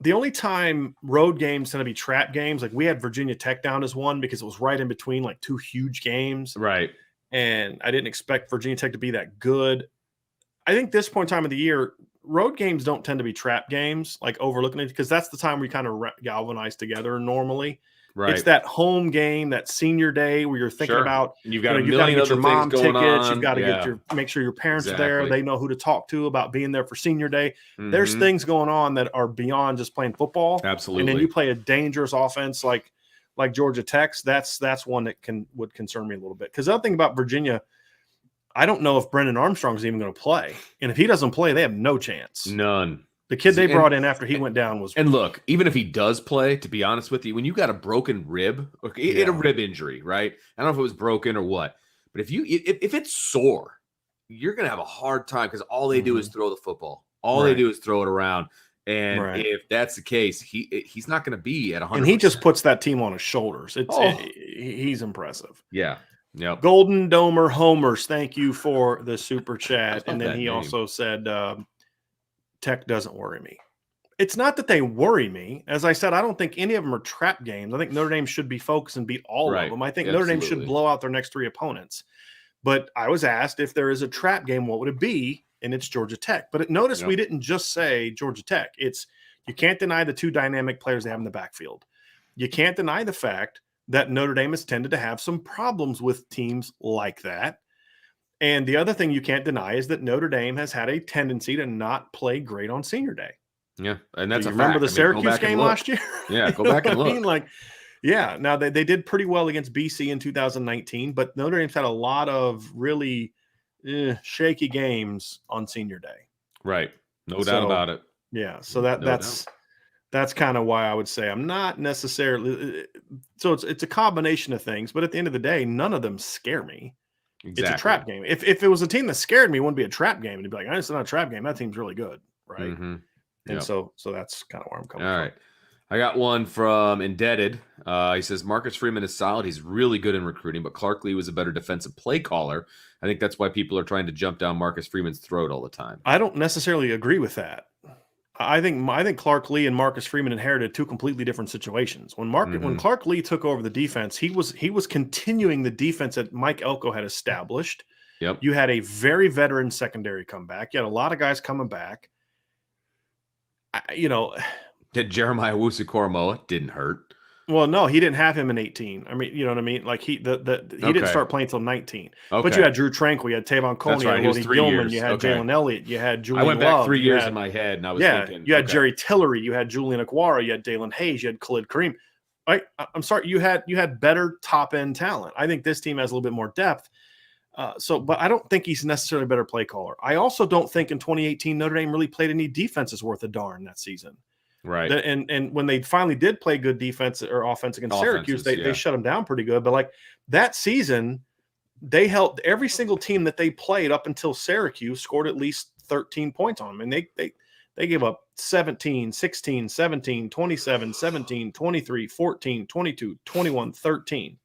the only time road games tend to be trap games, like we had Virginia Tech down as one because it was right in between like 2 huge games. Right. And I didn't expect Virginia Tech to be that good. I think this point in time of the year, road games don't tend to be trap games, like overlooking it, because that's the time we kind of galvanize together normally. Right. It's that home game, that senior day where you're thinking about, you've got you got to get your mom tickets, you've got to make sure your parents are there. They know who to talk to about being there for senior day. Mm-hmm. There's things going on that are beyond just playing football. Absolutely. And then you play a dangerous offense like Georgia Tech's. That's one that would concern me a little bit. Because the other thing about Virginia, I don't know if Brendan Armstrong is even going to play. And if he doesn't play, they have no chance. None. The kid they brought in after he went down was. And look, even if he does play, to be honest with you, when you got a broken rib, a rib injury, right? I don't know if it was broken or what, but if it's sore, you're going to have a hard time because all they do is throw the football. All they do is throw it around. And if that's the case, he's not going to be at 100%. And he just puts that team on his shoulders. He's impressive. Yeah. Yep. Golden Domer Homers, thank you for the super chat. And then he also said, Tech doesn't worry me. It's not that they worry me. As I said, I don't think any of them are trap games. I think Notre Dame should be focused and beat all of them. I think Notre Dame should blow out their next 3 opponents. But I was asked if there is a trap game, what would it be? And it's Georgia Tech. But notice we didn't just say Georgia Tech. It's you can't deny the 2 dynamic players they have in the backfield. You can't deny the fact that Notre Dame has tended to have some problems with teams like that. And the other thing you can't deny is that Notre Dame has had a tendency to not play great on senior day. Yeah, and that's remember the Syracuse game last year? Yeah, go back and look. Now they did pretty well against BC in 2019, but Notre Dame's had a lot of really shaky games on senior day. Right, no doubt about it. Yeah, so that's kind of why I would say I'm not necessarily. So it's a combination of things, but at the end of the day, none of them scare me. Exactly. It's a trap game. If it was a team that scared me, it wouldn't be a trap game. It'd be like, it's not a trap game. That team's really good, right? Mm-hmm. And so that's kind of where I'm coming from. All right. I got one from Indebted. He says Marcus Freeman is solid. He's really good in recruiting, but Clark Lee was a better defensive play caller. I think that's why people are trying to jump down Marcus Freeman's throat all the time. I don't necessarily agree with that. I think Clark Lee and Marcus Freeman inherited two completely different situations. When Clark Lee took over the defense, he was continuing the defense that Mike Elko had established. Yep. You had a very veteran secondary come back. You had a lot of guys coming back. Did Jeremiah Wusu-Koramoah didn't hurt. Well, no, he didn't have him in 18. I mean, you know what I mean? Like he didn't start playing until 19. Okay. But you had Drew Tranquil, you had Tavon Coney, right. you had Rodney Gilman, you had Jalen Elliott, you had Julian I went back Love, 3 years in my head, and I was thinking. You had Jerry Tillery, you had Julian Aquara, you had Dalen Hayes, you had Khalid Kareem. I'm sorry, you had better top end talent. I think this team has a little bit more depth. But I don't think he's necessarily a better play caller. I also don't think in 2018 Notre Dame really played any defenses worth a darn that season. Right. And when they finally did play good defense or offense against Syracuse, they shut them down pretty good. But like that season, they held every single team that they played up until Syracuse scored at least 13 points on them. And they gave up 17, 16, 17, 27, 17, 23, 14, 22, 21, 13.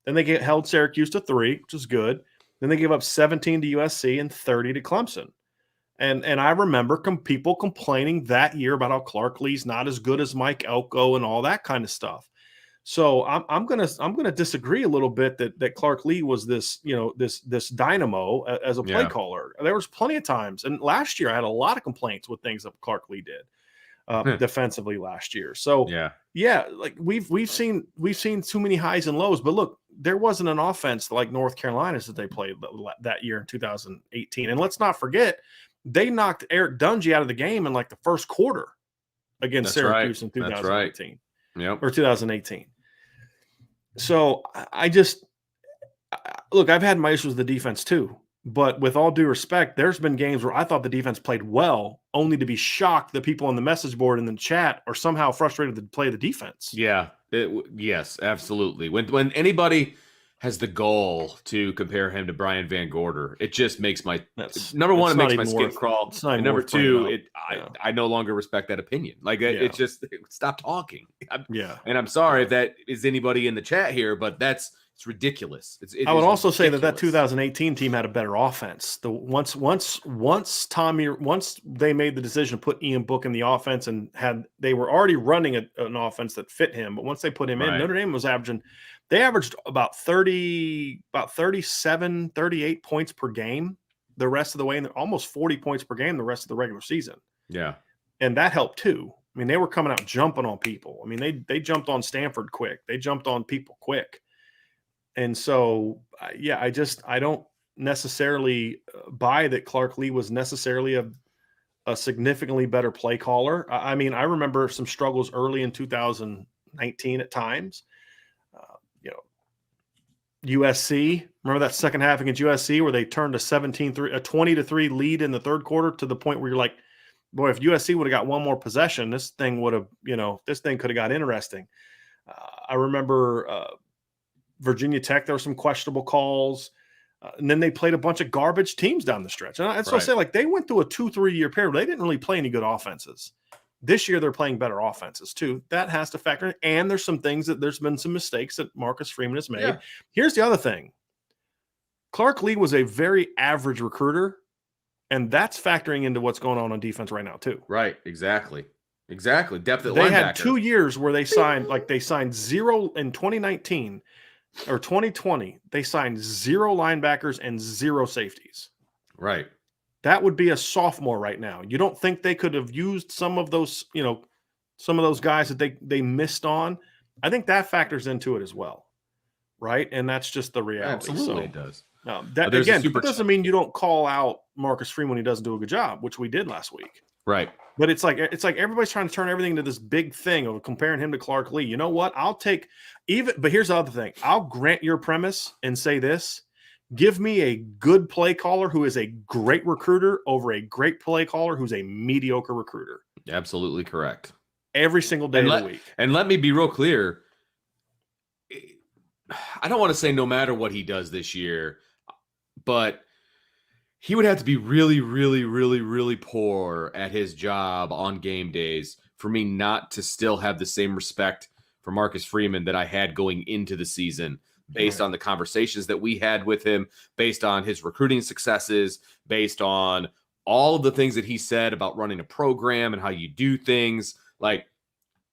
Then they held Syracuse to 3, which is good. Then they gave up 17 to USC and 30 to Clemson. And I remember people complaining that year about how Clark Lee's not as good as Mike Elko and all that kind of stuff. So I'm gonna disagree a little bit that Clark Lee was this dynamo as a play caller. There was plenty of times, and last year I had a lot of complaints with things that Clark Lee did defensively last year. So like we've seen too many highs and lows. But look, there wasn't an offense like North Carolina's that they played that year in 2018, and let's not forget. They knocked Eric Dungy out of the game in like the first quarter against Syracuse in 2018. Yep. Or 2018. So look, I've had my issues with the defense too. But with all due respect, there's been games where I thought the defense played well, only to be shocked that people on the message board and the chat are somehow frustrated to play the defense. Yeah. Yes, absolutely. When anybody has the goal to compare him to Brian Van Gorder, it just makes my number one, it makes my skin crawl. And number two, I no longer respect that opinion. Like it's just stop talking. And I'm sorry if that is anybody in the chat here, but it's ridiculous. I would also say that 2018 team had a better offense. Once they made the decision to put Ian Book in the offense and they were already running an offense that fit him, but once they put him in, Notre Dame was averaged about 37, 38 points per game the rest of the way, and almost 40 points per game the rest of the regular season. Yeah. And that helped too. I mean, they were coming out jumping on people. I mean, they jumped on Stanford quick. They jumped on people quick. And so, I don't necessarily buy that Clark Lee was necessarily a significantly better play caller. I mean, I remember some struggles early in 2019 at times. USC, remember that second half against USC where they turned a 20-3 lead in the third quarter to the point where you're like, boy, if USC would have got one more possession, this thing could have got interesting. I remember Virginia Tech, there were some questionable calls. And then they played a bunch of garbage teams down the stretch. And I'll say, like, they went through a 2-3 year period where they didn't really play any good offenses. This year, they're playing better offenses, too. That has to factor in. And there's been some mistakes that Marcus Freeman has made. Yeah. Here's the other thing. Clark Lee was a very average recruiter, and that's factoring into what's going on defense right now, too. Right, exactly. Depth at linebacker. They had 2 years where they signed zero in 2019 or 2020. They signed 0 linebackers and 0 safeties. Right. That would be a sophomore right now. You don't think they could have used some of those guys that they missed on? I think that factors into it as well, right? And that's just the reality. Absolutely, it does. That doesn't mean you don't call out Marcus Freeman when he doesn't do a good job, which we did last week. Right. But it's like everybody's trying to turn everything into this big thing of comparing him to Clark Lee. You know what? But here's the other thing. I'll grant your premise and say this. Give me a good play caller who is a great recruiter over a great play caller who's a mediocre recruiter. Absolutely correct. Every single day of the week. And let me be real clear. I don't want to say no matter what he does this year, but he would have to be really, really, really, really poor at his job on game days for me not to still have the same respect for Marcus Freeman that I had going into the season, based on the conversations that we had with him, based on his recruiting successes, based on all of the things that he said about running a program and how you do things. Like,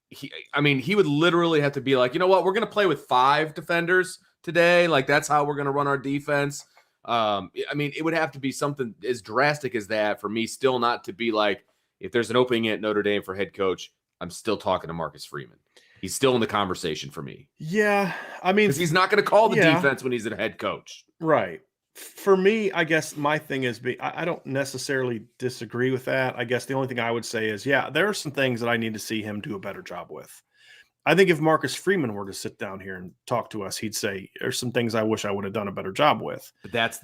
he would literally have to be like, you know what, we're going to play with 5 defenders today. Like, that's how we're going to run our defense. It would have to be something as drastic as that for me still not to be like, if there's an opening at Notre Dame for head coach, I'm still talking to Marcus Freeman. He's still in the conversation for me. Yeah. I mean, because he's not going to call the defense when he's a head coach. Right. For me, I guess my thing is, I don't necessarily disagree with that. I guess the only thing I would say is, yeah, there are some things that I need to see him do a better job with. I think if Marcus Freeman were to sit down here and talk to us, he'd say, there's some things I wish I would have done a better job with. But that's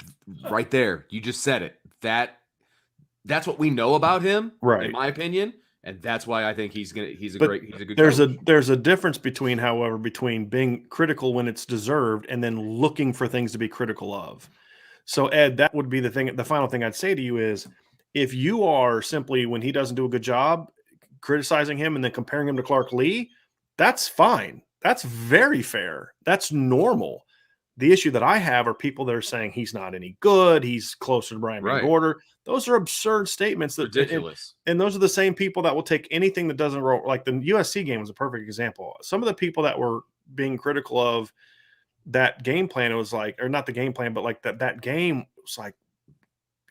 right there. You just said it. That's what we know about him, right? In my opinion. And that's why I think he's a good coach. There's a difference between being critical when it's deserved and then looking for things to be critical of. So Ed, that would be the final thing I'd say to you is, if you are simply, when he doesn't do a good job, criticizing him and then comparing him to Clark Lee, that's fine. That's very fair. That's normal. The issue that I have are people that are saying he's not any good. He's closer to Brian Van Gorder. Those are absurd statements. Ridiculous. And those are the same people that will take anything that doesn't roll. Like the USC game was a perfect example. Some of the people that were being critical of that game plan, it was like, or not the game plan, but like that game was like,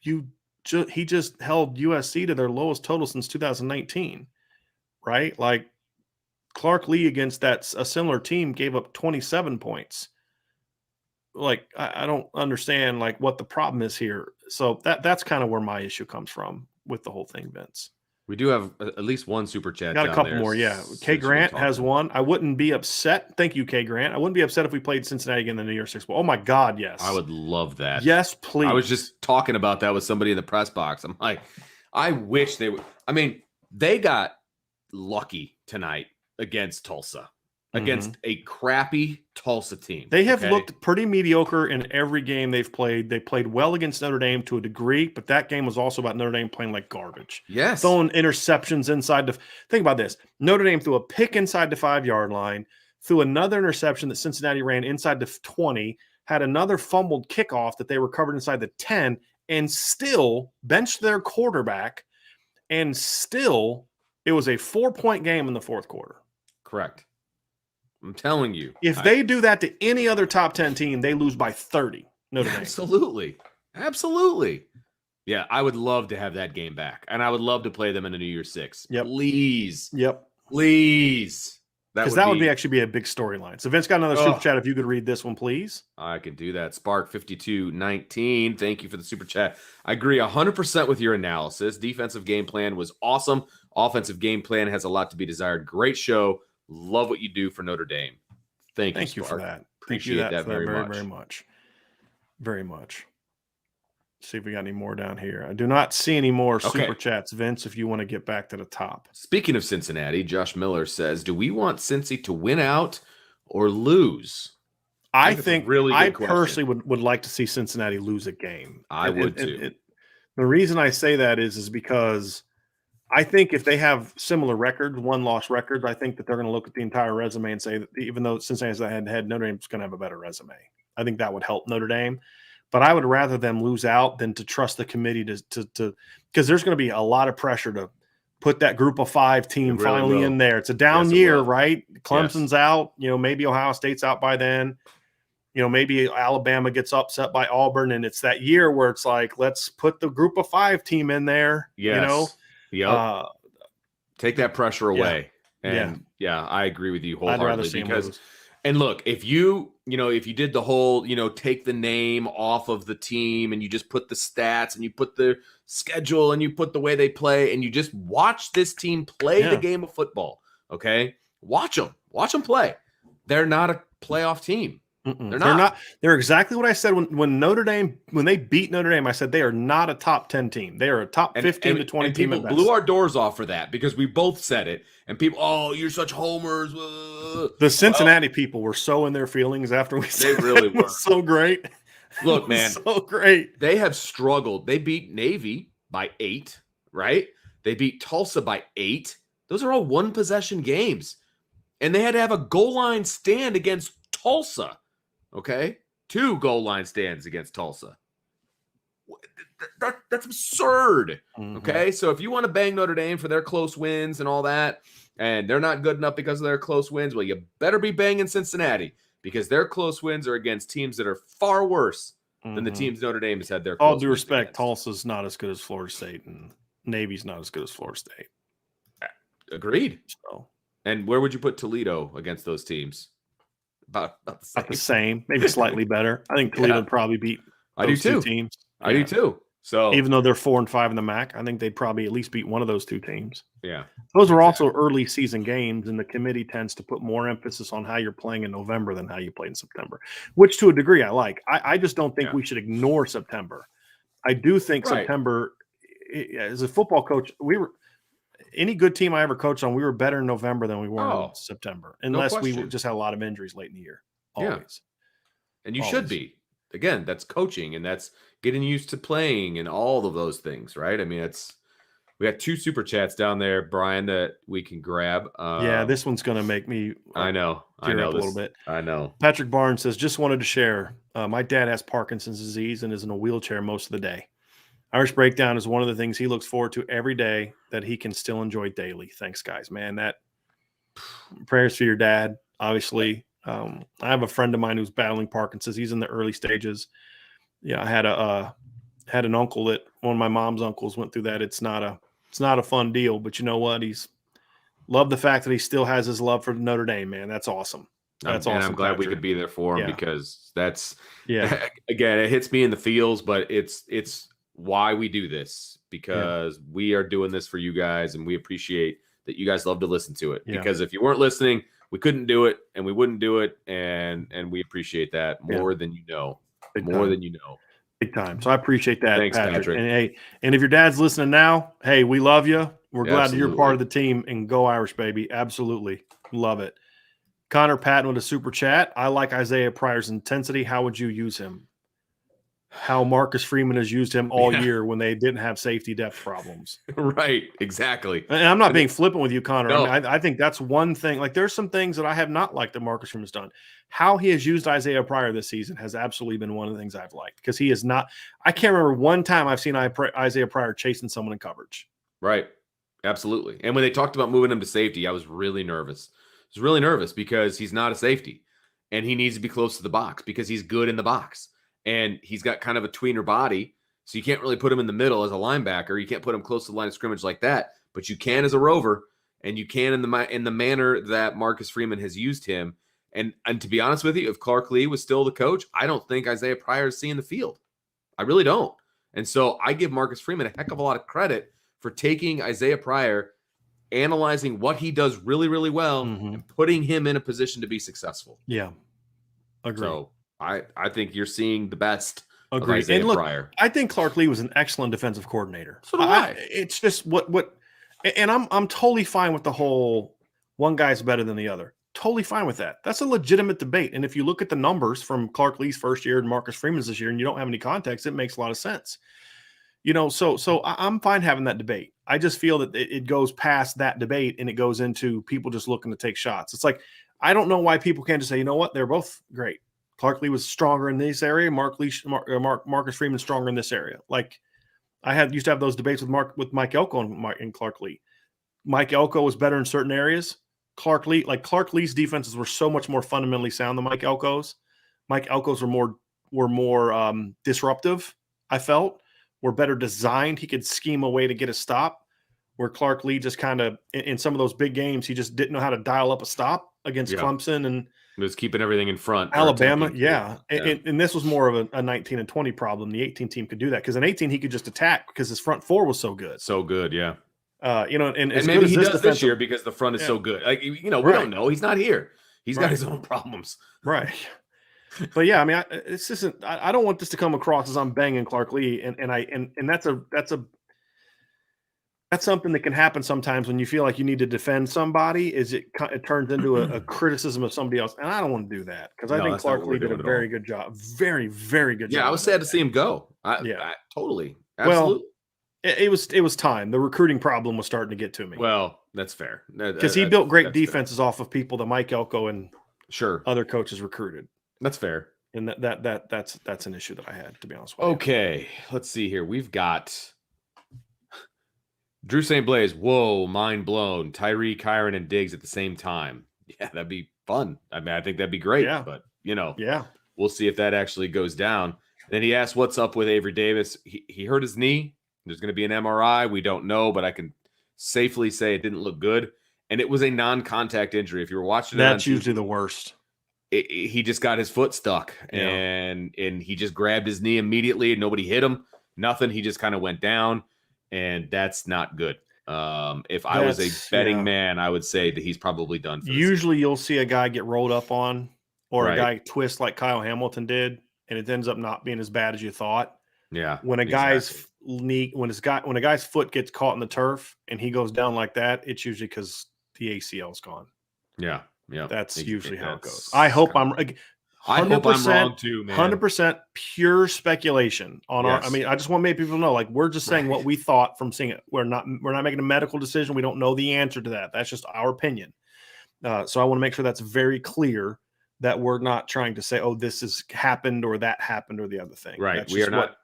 he just held USC to their lowest total since 2019, right? Like Clark Lee against a similar team gave up 27 points. Like, I don't understand like what the problem is here. So that's kind of where my issue comes from with the whole thing, Vince. We do have at least one super chat. Got a couple more, yeah. K Grant has one. I wouldn't be upset. Thank you, K Grant. I wouldn't be upset if we played Cincinnati again in the New Year's Six Bowl. Oh my God, yes. I would love that. Yes, please. I was just talking about that with somebody in the press box. I'm like, I wish they would. I mean, they got lucky tonight against Tulsa. Against a crappy Tulsa team. They have looked pretty mediocre in every game they've played. They played well against Notre Dame to a degree, but that game was also about Notre Dame playing like garbage. Yes. Throwing interceptions inside think about this. Notre Dame threw a pick inside the 5-yard line, threw another interception that Cincinnati ran inside the 20, had another fumbled kickoff that they recovered inside the 10, and still benched their quarterback, and still it was a 4-point game in the fourth quarter. Correct. I'm telling you. If they do that to any other top 10 team, they lose by 30. Notre Dame. Absolutely. Yeah, I would love to have that game back. And I would love to play them in the New Year's Six. Yep. Please. Yep. Please. Because that would actually be a big storyline. So Vince got another super chat. If you could read this one, please. I can do that. Spark5219. Thank you for the super chat. I agree 100% with your analysis. Defensive game plan was awesome. Offensive game plan has a lot to be desired. Great show. Love what you do for Notre Dame. Thank you for that. Appreciate that very much. Very much. See if we got any more down here. I do not see any more super chats, Vince, if you want to get back to the top. Speaking of Cincinnati, Josh Miller says, do we want Cincy to win out or lose? I think I personally would like to see Cincinnati lose a game. I would too. The reason I say that is because I think if they have similar records, 1-loss records, I think that they're going to look at the entire resume and say that even though Cincinnati's had Notre Dame's going to have a better resume. I think that would help Notre Dame. But I would rather them lose out than to trust the committee to because there's going to be a lot of pressure to put that group of 5 team finally in there. It's a down year, right? Clemson's out. Maybe Ohio State's out by then. Maybe Alabama gets upset by Auburn, and it's that year where it's like, let's put the group of 5 team in there. Yes. Yep. Take that pressure away. And I agree with you wholeheartedly because, and look, if you did the whole, take the name off of the team and you just put the stats and you put the schedule and you put the way they play and you just watch this team play the game of football. Okay. Watch them play. They're not a playoff team. They're not. They're exactly what I said when Notre Dame, when they beat Notre Dame, I said they are not a top 10 team. They are a top 15 to 20 team. People blew our doors off for that because we both said it. And people, you're such homers. The Cincinnati people were so in their feelings after we said they really it was so great. Look, man, so great. They have struggled. They beat Navy by 8, right? They beat Tulsa by 8. Those are all one possession games. And they had to have a goal line stand against Tulsa. Okay? 2 goal line stands against Tulsa. That's absurd. Okay? So if you want to bang Notre Dame for their close wins and all that, and they're not good enough because of their close wins, well, you better be banging Cincinnati because their close wins are against teams that are far worse than the teams Notre Dame has had their close all due respect, against. Tulsa's not as good as Florida State, and Navy's not as good as Florida State. Agreed. So, and where would you put Toledo against those teams? About the same, maybe slightly better. I think Toledo would probably beat those two teams. I do too. So even though they're 4 and 5 in the MAC, I think they'd probably at least beat one of those 2 teams. Yeah. Those are also early season games, and the committee tends to put more emphasis on how you're playing in November than how you play in September, which to a degree I like. I just don't think we should ignore September. I do think September, as a football coach, any good team I ever coached on, we were better in November than we were in September, unless we just had a lot of injuries late in the year. Always. And you should be. Again, that's coaching, and that's getting used to playing and all of those things, right? I mean, we got 2 super chats down there, Brian, that we can grab. This one's going to make me tear up a little bit. I know. Patrick Barnes says, just wanted to share. My dad has Parkinson's disease and is in a wheelchair most of the day. Irish Breakdown is one of the things he looks forward to every day that he can still enjoy daily. Thanks, guys. Man, that prayers for your dad, obviously. I have a friend of mine who's battling Parkinson's. He's in the early stages. Yeah, I had an uncle that one of my mom's uncles went through that. It's not a fun deal, but you know what? He's loved the fact that he still has his love for Notre Dame, man. That's awesome. That's awesome. I'm glad we could be there for him because that's again, it hits me in the feels, but it's why we do this because we are doing this for you guys, and we appreciate that you guys love to listen to it. Because if you weren't listening, we couldn't do it, and we wouldn't do it, and we appreciate that more than you know. Than you know. Big time. So I appreciate that. Thanks, Patrick. And if your dad's listening now, hey, we love you. We're glad that you're part of the team, and go Irish, baby. Absolutely. Love it. Connor Patton with a super chat. I like Isaiah Pryor's intensity. How would you use him? How Marcus Freeman has used him all year when they didn't have safety depth problems. Right. Exactly. And I'm not being flippant with you, Connor. No. I mean, I think that's one thing. Like, there's some things that I have not liked that Marcus Freeman's done. How he has used Isaiah Pryor this season has absolutely been one of the things I've liked, because he is not – I can't remember one time I've seen Isaiah Pryor chasing someone in coverage. Right. Absolutely. And when they talked about moving him to safety, I was really nervous. I was really nervous because he's not a safety, and he needs to be close to the box because he's good in the box. And he's got kind of a tweener body, so you can't really put him in the middle as a linebacker. You can't put him close to the line of scrimmage like that, but you can as a rover, and you can in the manner that Marcus Freeman has used him. And to be honest with you, if Clark Lee was still the coach, I don't think Isaiah Pryor is seeing the field. I really don't. And so I give Marcus Freeman a heck of a lot of credit for taking Isaiah Pryor, analyzing what he does really, really well, and putting him in a position to be successful. Yeah. Agreed. So I think you're seeing the best of Isaiah Pryor. I think Clark Lee was an excellent defensive coordinator. So do I. It's just and I'm totally fine with the whole one guy's better than the other. Totally fine with that. That's a legitimate debate. And if you look at the numbers from Clark Lee's first year and Marcus Freeman's this year, and you don't have any context, it makes a lot of sense. You know, so I'm fine having that debate. I just feel that it goes past that debate and it goes into people just looking to take shots. It's like, I don't know why people can't just say, you know what, they're both great. Clark Lee was stronger in this area. Marcus Freeman stronger in this area. Like, I used to have those debates with Mike Elko and Clark Lee. Mike Elko was better in certain areas. Clark Lee's defenses were so much more fundamentally sound than Mike Elko's. Mike Elko's were more disruptive. I felt were better designed. He could scheme a way to get a stop. Where Clark Lee just kind of in some of those big games, he just didn't know how to dial up a stop against Clemson and was keeping everything in front. Alabama, and this was more of a 19 and 20 problem. The 18 team could do that because in 18 he could just attack because his front four was so good. So good, yeah. And maybe he does this year because the front is so good. Like, we don't know. He's not here. He's got his own problems. Right. But yeah, I mean, it's just I don't want this to come across as I'm banging Clark Lee, and that's a. That's something that can happen sometimes when you feel like you need to defend somebody. It turns into a criticism of somebody else, and I don't want to do that because I think Clark Lee did a very good job, very, very good job. Yeah, I was sad to see him go. Totally, absolutely. Well, it was time. The recruiting problem was starting to get to me. Well, that's fair because he built great defenses off of people that Mike Elko and other coaches recruited. That's fair, and that's an issue that I had, to be honest with you. Okay, let's see here. We've got Drew St. Blaise, whoa, mind blown. Tyree, Kyron, and Diggs at the same time. Yeah, that'd be fun. I mean, I think that'd be great. Yeah. But, we'll see if that actually goes down. Then he asked, what's up with Avery Davis? He hurt his knee. There's going to be an MRI. We don't know, but I can safely say it didn't look good. And it was a non-contact injury. If you were watching that's usually the worst. He just got his foot stuck, and he just grabbed his knee immediately, and nobody hit him. Nothing. He just kind of went down. And that's not good. If I was a betting man, I would say that he's probably done. Usually you'll see a guy get rolled up on or a guy twist like Kyle Hamilton did, and it ends up not being as bad as you thought. Yeah. When a guy's knee, when a guy's foot gets caught in the turf and he goes down like that, it's usually because the ACL is gone. Yeah. Yeah. That's usually how it goes. I hope I'm wrong too, man. 100% pure speculation on our. I mean, I just want to make people know, like, we're just saying what we thought from seeing it. We're not making a medical decision. We don't know the answer to that. That's just our opinion. So I want to make sure that's very clear that we're not trying to say, oh, this has happened or that happened or the other thing. Right. That's we are not.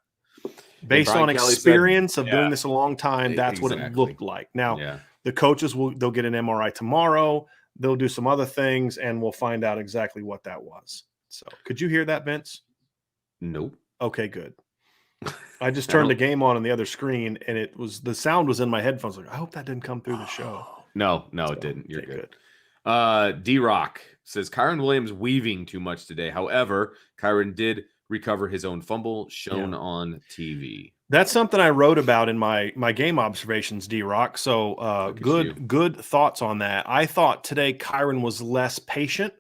Based on experience of doing this a long time, that's what it looked like. Now, the coaches they'll get an MRI tomorrow. They'll do some other things, and we'll find out exactly what that was. So, could you hear that, Vince? Nope. Okay, good. I just turned the game on the other screen, and the sound was in my headphones. Like, I hope that didn't come through the show. No, it didn't. You're good. D-Rock says Kyron Williams weaving too much today. However, Kyron did recover his own fumble shown on TV. That's something I wrote about in my game observations, D-Rock. So good thoughts on that. I thought today Kyron was less patient.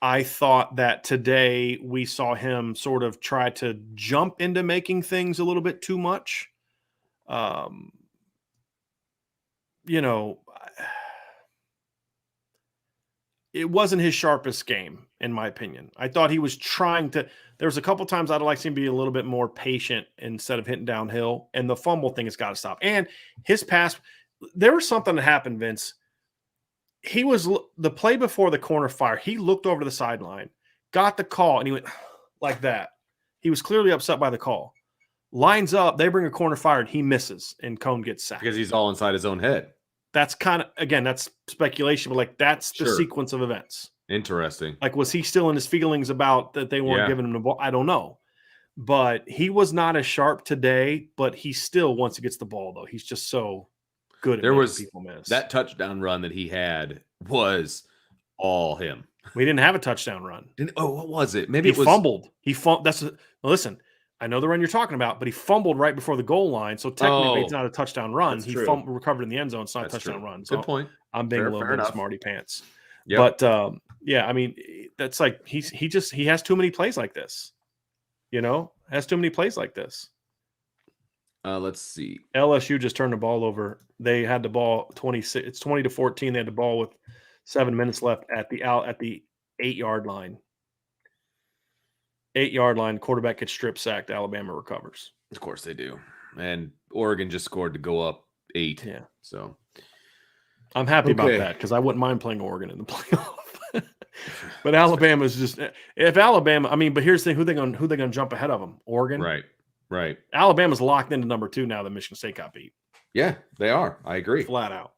I thought that today we saw him sort of try to jump into making things a little bit too much. It wasn't his sharpest game, in my opinion. I thought he was trying to. There was a couple times I'd like to see him be a little bit more patient instead of hitting downhill. And the fumble thing has got to stop. And his pass, there was something that happened, Vince. He was the play before the corner fire. He looked over to the sideline, got the call, and he went like that. He was clearly upset by the call. Lines up, they bring a corner fire, and he misses, and Cone gets sacked. Because he's all inside his own head. That's kind of, again, that's speculation, but like that's the sequence of events. Interesting. Like, was he still in his feelings about that they weren't giving him the ball? I don't know. But he was not as sharp today, but he still, once he gets the ball, though, he's just so good at making people miss. That touchdown run that he had was all him. We didn't have a touchdown run. What was it? Maybe he fumbled. Listen, I know the run you're talking about, but he fumbled right before the goal line. So technically, it's not a touchdown run. He recovered in the end zone. It's not a touchdown run. So good point. I'm being a little bit smarty pants. Yep. But I mean, that's like he has too many plays like this. Has too many plays like this. Let's see. LSU just turned the ball over. They had the ball 26. It's 20-14. They had the ball with 7 minutes left at the 8-yard line. 8-yard line. Quarterback gets strip sacked. Alabama recovers. Of course they do. And Oregon just scored to go up 8. Yeah. So I'm happy about that because I wouldn't mind playing Oregon in the playoff. But Alabama's just if Alabama. I mean, but here's the thing: who they gonna jump ahead of them? Oregon. Right. Alabama's locked into number 2 now that Michigan State got beat. Yeah, they are. I agree. Flat out.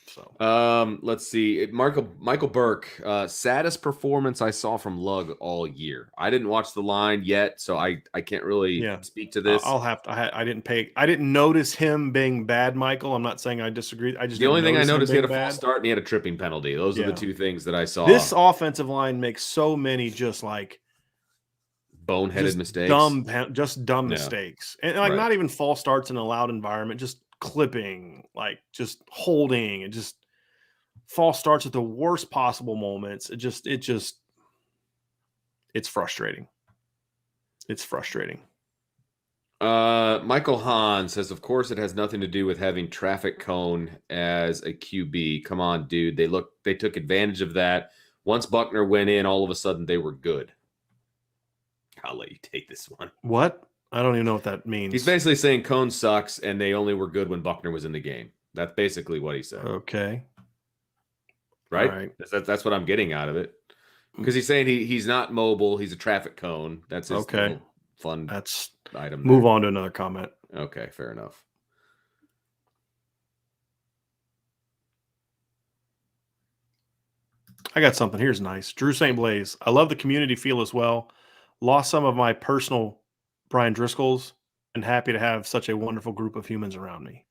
So let's see. Michael Burke, saddest performance I saw from Lug all year. I didn't watch the line yet, so I can't really speak to this. I'll have to. I didn't notice him being bad, Michael. I'm not saying I disagree. The only thing I noticed, he had a false start and he had a tripping penalty. Those are the 2 things that I saw. This offensive line makes so many just like boneheaded mistakes, dumb mistakes, and like not even false starts in a loud environment, just clipping, like just holding, and just false starts at the worst possible moments. It's frustrating. It's frustrating. Michael Hahn says, of course, it has nothing to do with having traffic cone as a QB. Come on, dude. They took advantage of that. Once Buckner went in, all of a sudden they were good. I'll let you take this one. What? I don't even know what that means. He's basically saying cone sucks and they only were good when Buckner was in the game. That's basically what he said. Okay. Right? All right. That's what I'm getting out of it. Because he's saying he's not mobile. He's a traffic cone. That's his little fun item. Move on to another comment. Okay, fair enough. I got something. Here's nice. Drew St. Blaise. I love the community feel as well. Lost some of my personal Brian Driscolls and happy to have such a wonderful group of humans around me.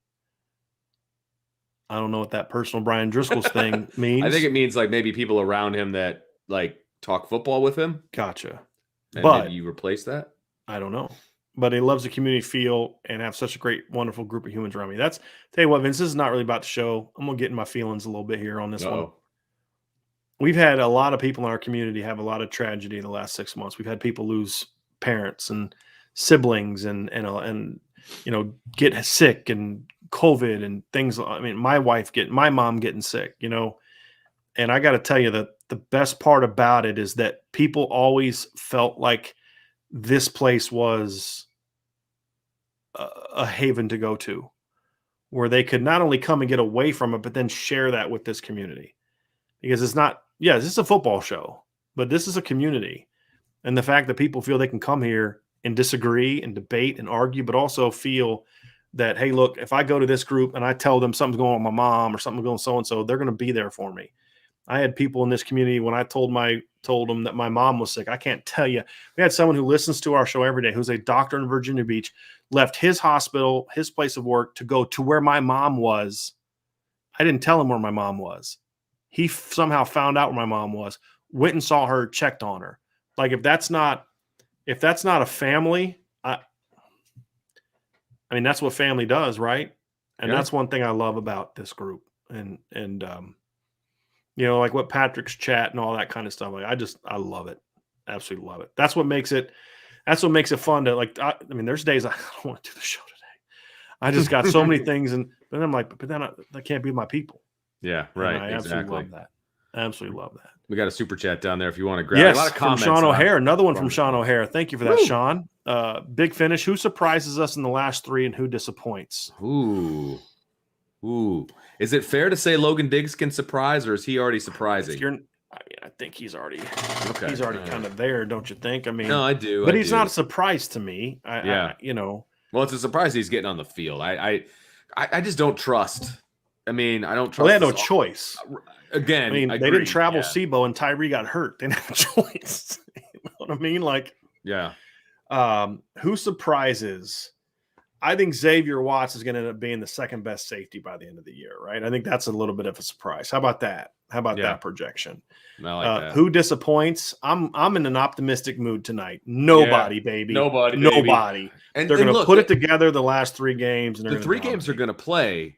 I don't know what that personal Brian Driscoll's thing means. I think it means like maybe people around him that like talk football with him. Gotcha. And but maybe you replace that? I don't know. But he loves the community feel and have such a great, wonderful group of humans around me. Tell you what, Vince, this is not really about the show. I'm going to get in my feelings a little bit here on this one. We've had a lot of people in our community have a lot of tragedy in the last 6 months. We've had people lose parents and siblings and get sick and COVID and things. I mean, my mom getting sick, and I got to tell you that the best part about it is that people always felt like this place was a haven to go to, where they could not only come and get away from it, but then share that with this community. Because it's not, this is a football show, but this is a community. And the fact that people feel they can come here and disagree and debate and argue, but also feel that, hey, look, if I go to this group and I tell them something's going on with my mom or something's going on so-and-so, they're going to be there for me. I had people in this community when I told them that my mom was sick. I can't tell you. We had someone who listens to our show every day, who's a doctor in Virginia Beach, left his hospital, his place of work to go to where my mom was. I didn't tell him where my mom was. He somehow found out where my mom was, went and saw her, checked on her. Like if that's not a family, I mean, that's what family does, right? And that's one thing I love about this group. And like what Patrick's chat and all that kind of stuff. Like I love it. Absolutely love it. That's what makes it fun to there's days I don't want to do the show today. I just got so many things but then I'm like, but then I can't be my people. Yeah, right. And I absolutely love that. Absolutely love that. We got a super chat down there if you want to grab it. A lot of comments from Sean O'Hare. Another one from Sean O'Hare. Thank you for that, Sean. Big finish. Who surprises us in the last three and who disappoints? Ooh. Is it fair to say Logan Diggs can surprise, or is he already surprising? I think he's already kind of there, don't you think? I mean, no, I do. But he's not a surprise to me. Well, it's a surprise he's getting on the field. I just don't trust. I mean, I don't trust. Well, they had no choice. Again, I mean, they didn't travel SIBO and Tyree got hurt. They didn't have a choice. You know what I mean? Like, who surprises? I think Xavier Watts is going to end up being the second best safety by the end of the year, right? I think that's a little bit of a surprise. How about that? How about that projection? I like that. Who disappoints? I'm in an optimistic mood tonight. Nobody, baby. Nobody. And they're going to put it together the last three games. And the three games they're going to play.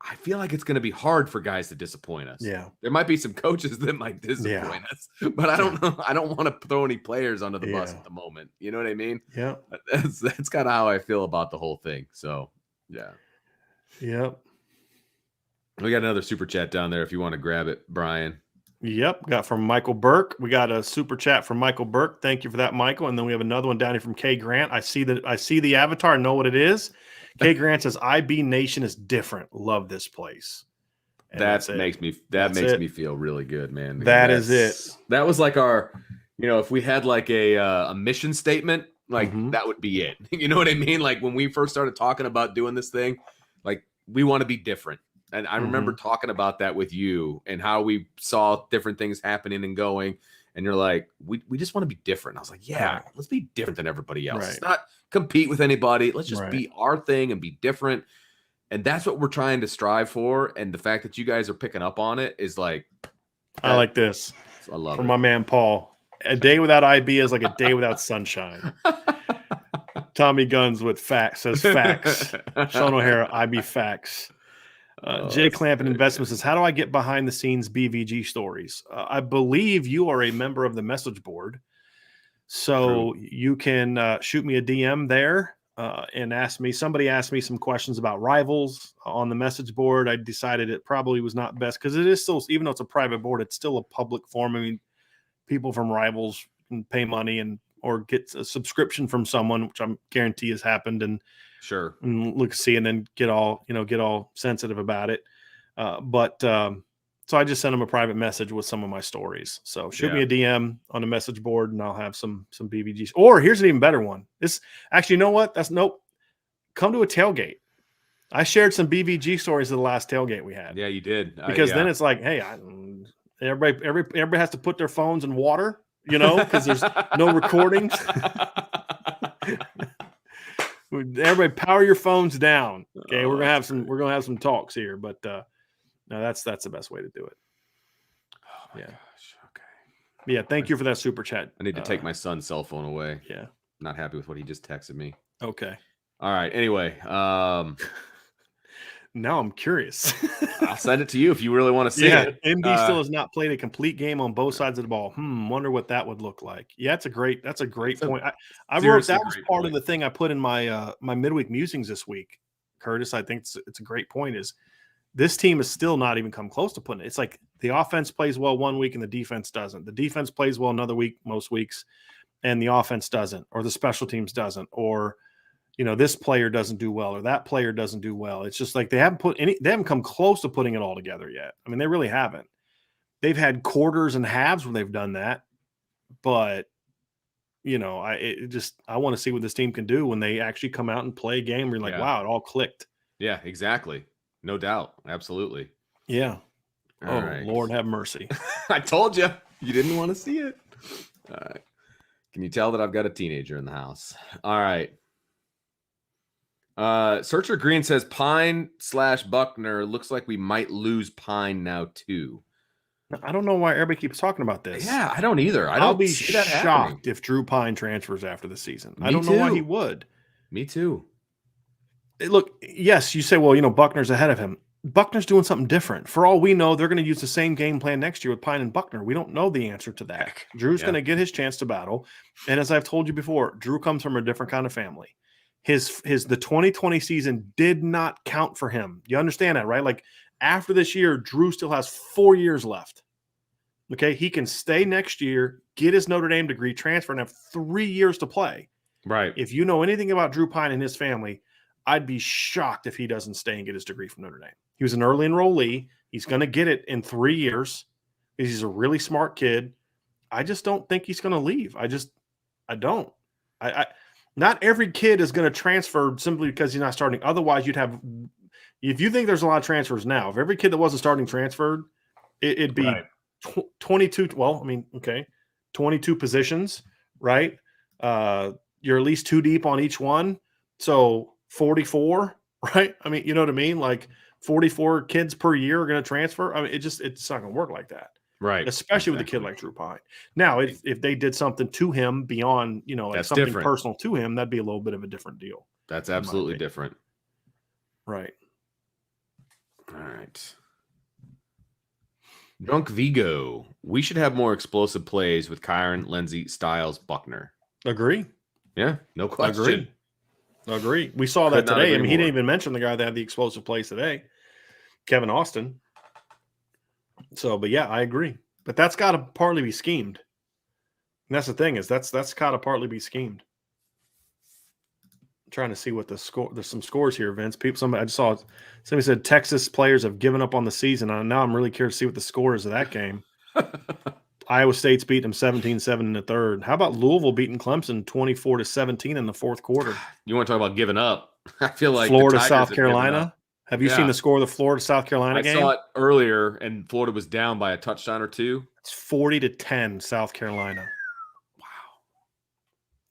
I feel like it's going to be hard for guys to disappoint us. Yeah. There might be some coaches that might disappoint us, but I don't know. I don't want to throw any players under the bus at the moment. You know what I mean? Yeah. That's kind of how I feel about the whole thing. So, yeah. Yep. We got another super chat down there if you want to grab it, Brian. Yep. Got from Michael Burke. We got a super chat from Michael Burke. Thank you for that, Michael. And then we have another one down here from Kay Grant. I see the avatar. I know what it is. Kay Grant says, IB Nation is different. Love this place. And that makes me feel really good, man. That is it. That was like our, if we had like a mission statement, like that would be it. You know what I mean? Like when we first started talking about doing this thing, like we want to be different. And I remember talking about that with you and how we saw different things happening and going. And you're like, we just want to be different. I was like, let's be different than everybody else. Right. Let's not compete with anybody. Let's just be our thing and be different. And that's what we're trying to strive for. And the fact that you guys are picking up on it is like, I like this. I love it. From my man, Paul. A day without IB is like a day without sunshine. Tommy Guns with facts says facts. Sean O'Hara, IB facts. Jay Clampin Investments says, how do I get behind the scenes BVG stories? I believe you are a member of the message board. So you can shoot me a DM there. and somebody asked me some questions about rivals on the message board. I decided it probably was not best because it is still, even though it's a private board, it's still a public forum. I mean, people from rivals can pay money or get a subscription from someone, which I guarantee has happened, and see, and then get all sensitive about it. So I just sent them a private message with some of my stories. So shoot me a DM on the message board, and I'll have some BVGs. Or here's an even better one. This actually, you know what? Come to a tailgate. I shared some BVG stories of the last tailgate we had. Yeah, you did. Because then it's like, hey, everybody has to put their phones in water, because there's no recordings. Everybody, power your phones down. Okay, we're gonna have some talks here, but no, that's the best way to do it. Oh my gosh. Okay. Yeah, thank you for that super chat. I need to take my son's cell phone away. Yeah. Not happy with what he just texted me. Okay. All right. Anyway, now I'm curious. I'll send it to you if you really want to see it. MD still has not played a complete game on both sides of the ball. Wonder what that would look like. Yeah, that's a great point. I wrote that was part of the thing I put in my my midweek musings this week, Curtis. I think it's a great point. Is this team is still not even come close to putting it. It's like the offense plays well one week and the defense doesn't. The defense plays well another week, most weeks, and the offense doesn't, or the special teams doesn't, or this player doesn't do well, or that player doesn't do well. It's just like they haven't come close to putting it all together yet. I mean, they really haven't. They've had quarters and halves where they've done that, but I want to see what this team can do when they actually come out and play a game where you're like, wow, it all clicked. Yeah, exactly. No doubt. Absolutely. Yeah. All right. Lord have mercy. I told you. You didn't want to see it. All right. Can you tell that I've got a teenager in the house? All right. Searcher Green says Pine/Buckner looks like we might lose Pine now too. I don't know why everybody keeps talking about this. Yeah, I don't either. I'll be shocked if Drew Pine transfers after the season. I don't know why he would. Me too. Look, yes, you say, well, Buckner's ahead of him. Buckner's doing something different. For all we know, they're going to use the same game plan next year with Pine and Buckner. We don't know the answer to that. Drew's going to get his chance to battle. And as I've told you before, Drew comes from a different kind of family. The 2020 season did not count for him. You understand that, right? Like after this year, Drew still has 4 years left. Okay. He can stay next year, get his Notre Dame degree, transfer, and have 3 years to play. Right. If you know anything about Drew Pine and his family, I'd be shocked if he doesn't stay and get his degree from Notre Dame. He was an early enrollee. He's going to get it in 3 years. He's a really smart kid. I just don't think he's going to leave. I don't. Not every kid is going to transfer simply because he's not starting. Otherwise, if you think there's a lot of transfers now, if every kid that wasn't starting transferred, it'd be 22. Well, 22 positions, right? You're at least 2 deep on each one. So 44, right? I mean, you know what I mean? Like 44 kids per year are going to transfer. I mean, it's not going to work like that. Right. Especially with a kid like Drew Pine. Now, if they did something to him beyond, like something different. Personal to him, that'd be a little bit of a different deal. That's absolutely different. Right. All right. Drunk Vigo. We should have more explosive plays with Kyron, Lindsey, Styles, Buckner. Agree. Yeah, no question. Agree. We saw that today. I mean, he didn't even mention the guy that had the explosive plays today, Kevin Austin. So, but yeah, I agree. But that's got to partly be schemed. And that's the thing is that's got to partly be schemed. I'm trying to see what the score. There's some scores here, Vince. I just saw somebody said Texas players have given up on the season. Now I'm really curious to see what the score is of that game. Iowa State's beating them 17-7 in the third. How about Louisville beating Clemson 24-17 in the fourth quarter? You want to talk about giving up? I feel like Florida, South Carolina. Have you seen the score of the Florida South Carolina game? I saw it earlier, and Florida was down by a touchdown or two. It's 40-10 South Carolina. Wow.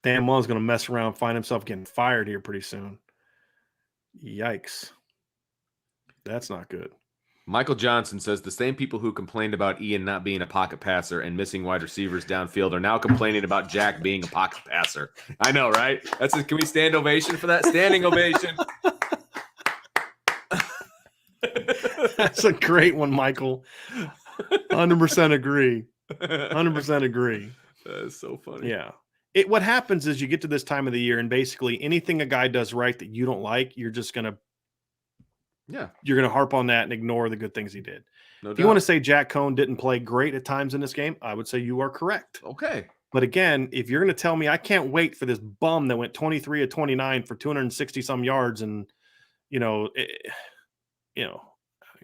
Dan Mullen's going to mess around and find himself getting fired here pretty soon. Yikes. That's not good. Michael Johnson says the same people who complained about Ian not being a pocket passer and missing wide receivers downfield are now complaining about Jack being a pocket passer. I know, right? Can we stand ovation for that? Standing ovation. That's a great one, Michael. 100% agree. 100% agree. That is so funny. Yeah. what happens is you get to this time of the year and basically anything a guy does right that you don't like, you're just going to harp on that and ignore the good things he did. No if you want to say Jack Cohn didn't play great at times in this game, I would say you are correct. Okay. But again, if you're going to tell me I can't wait for this bum that went 23 of 29 for 260 some yards and,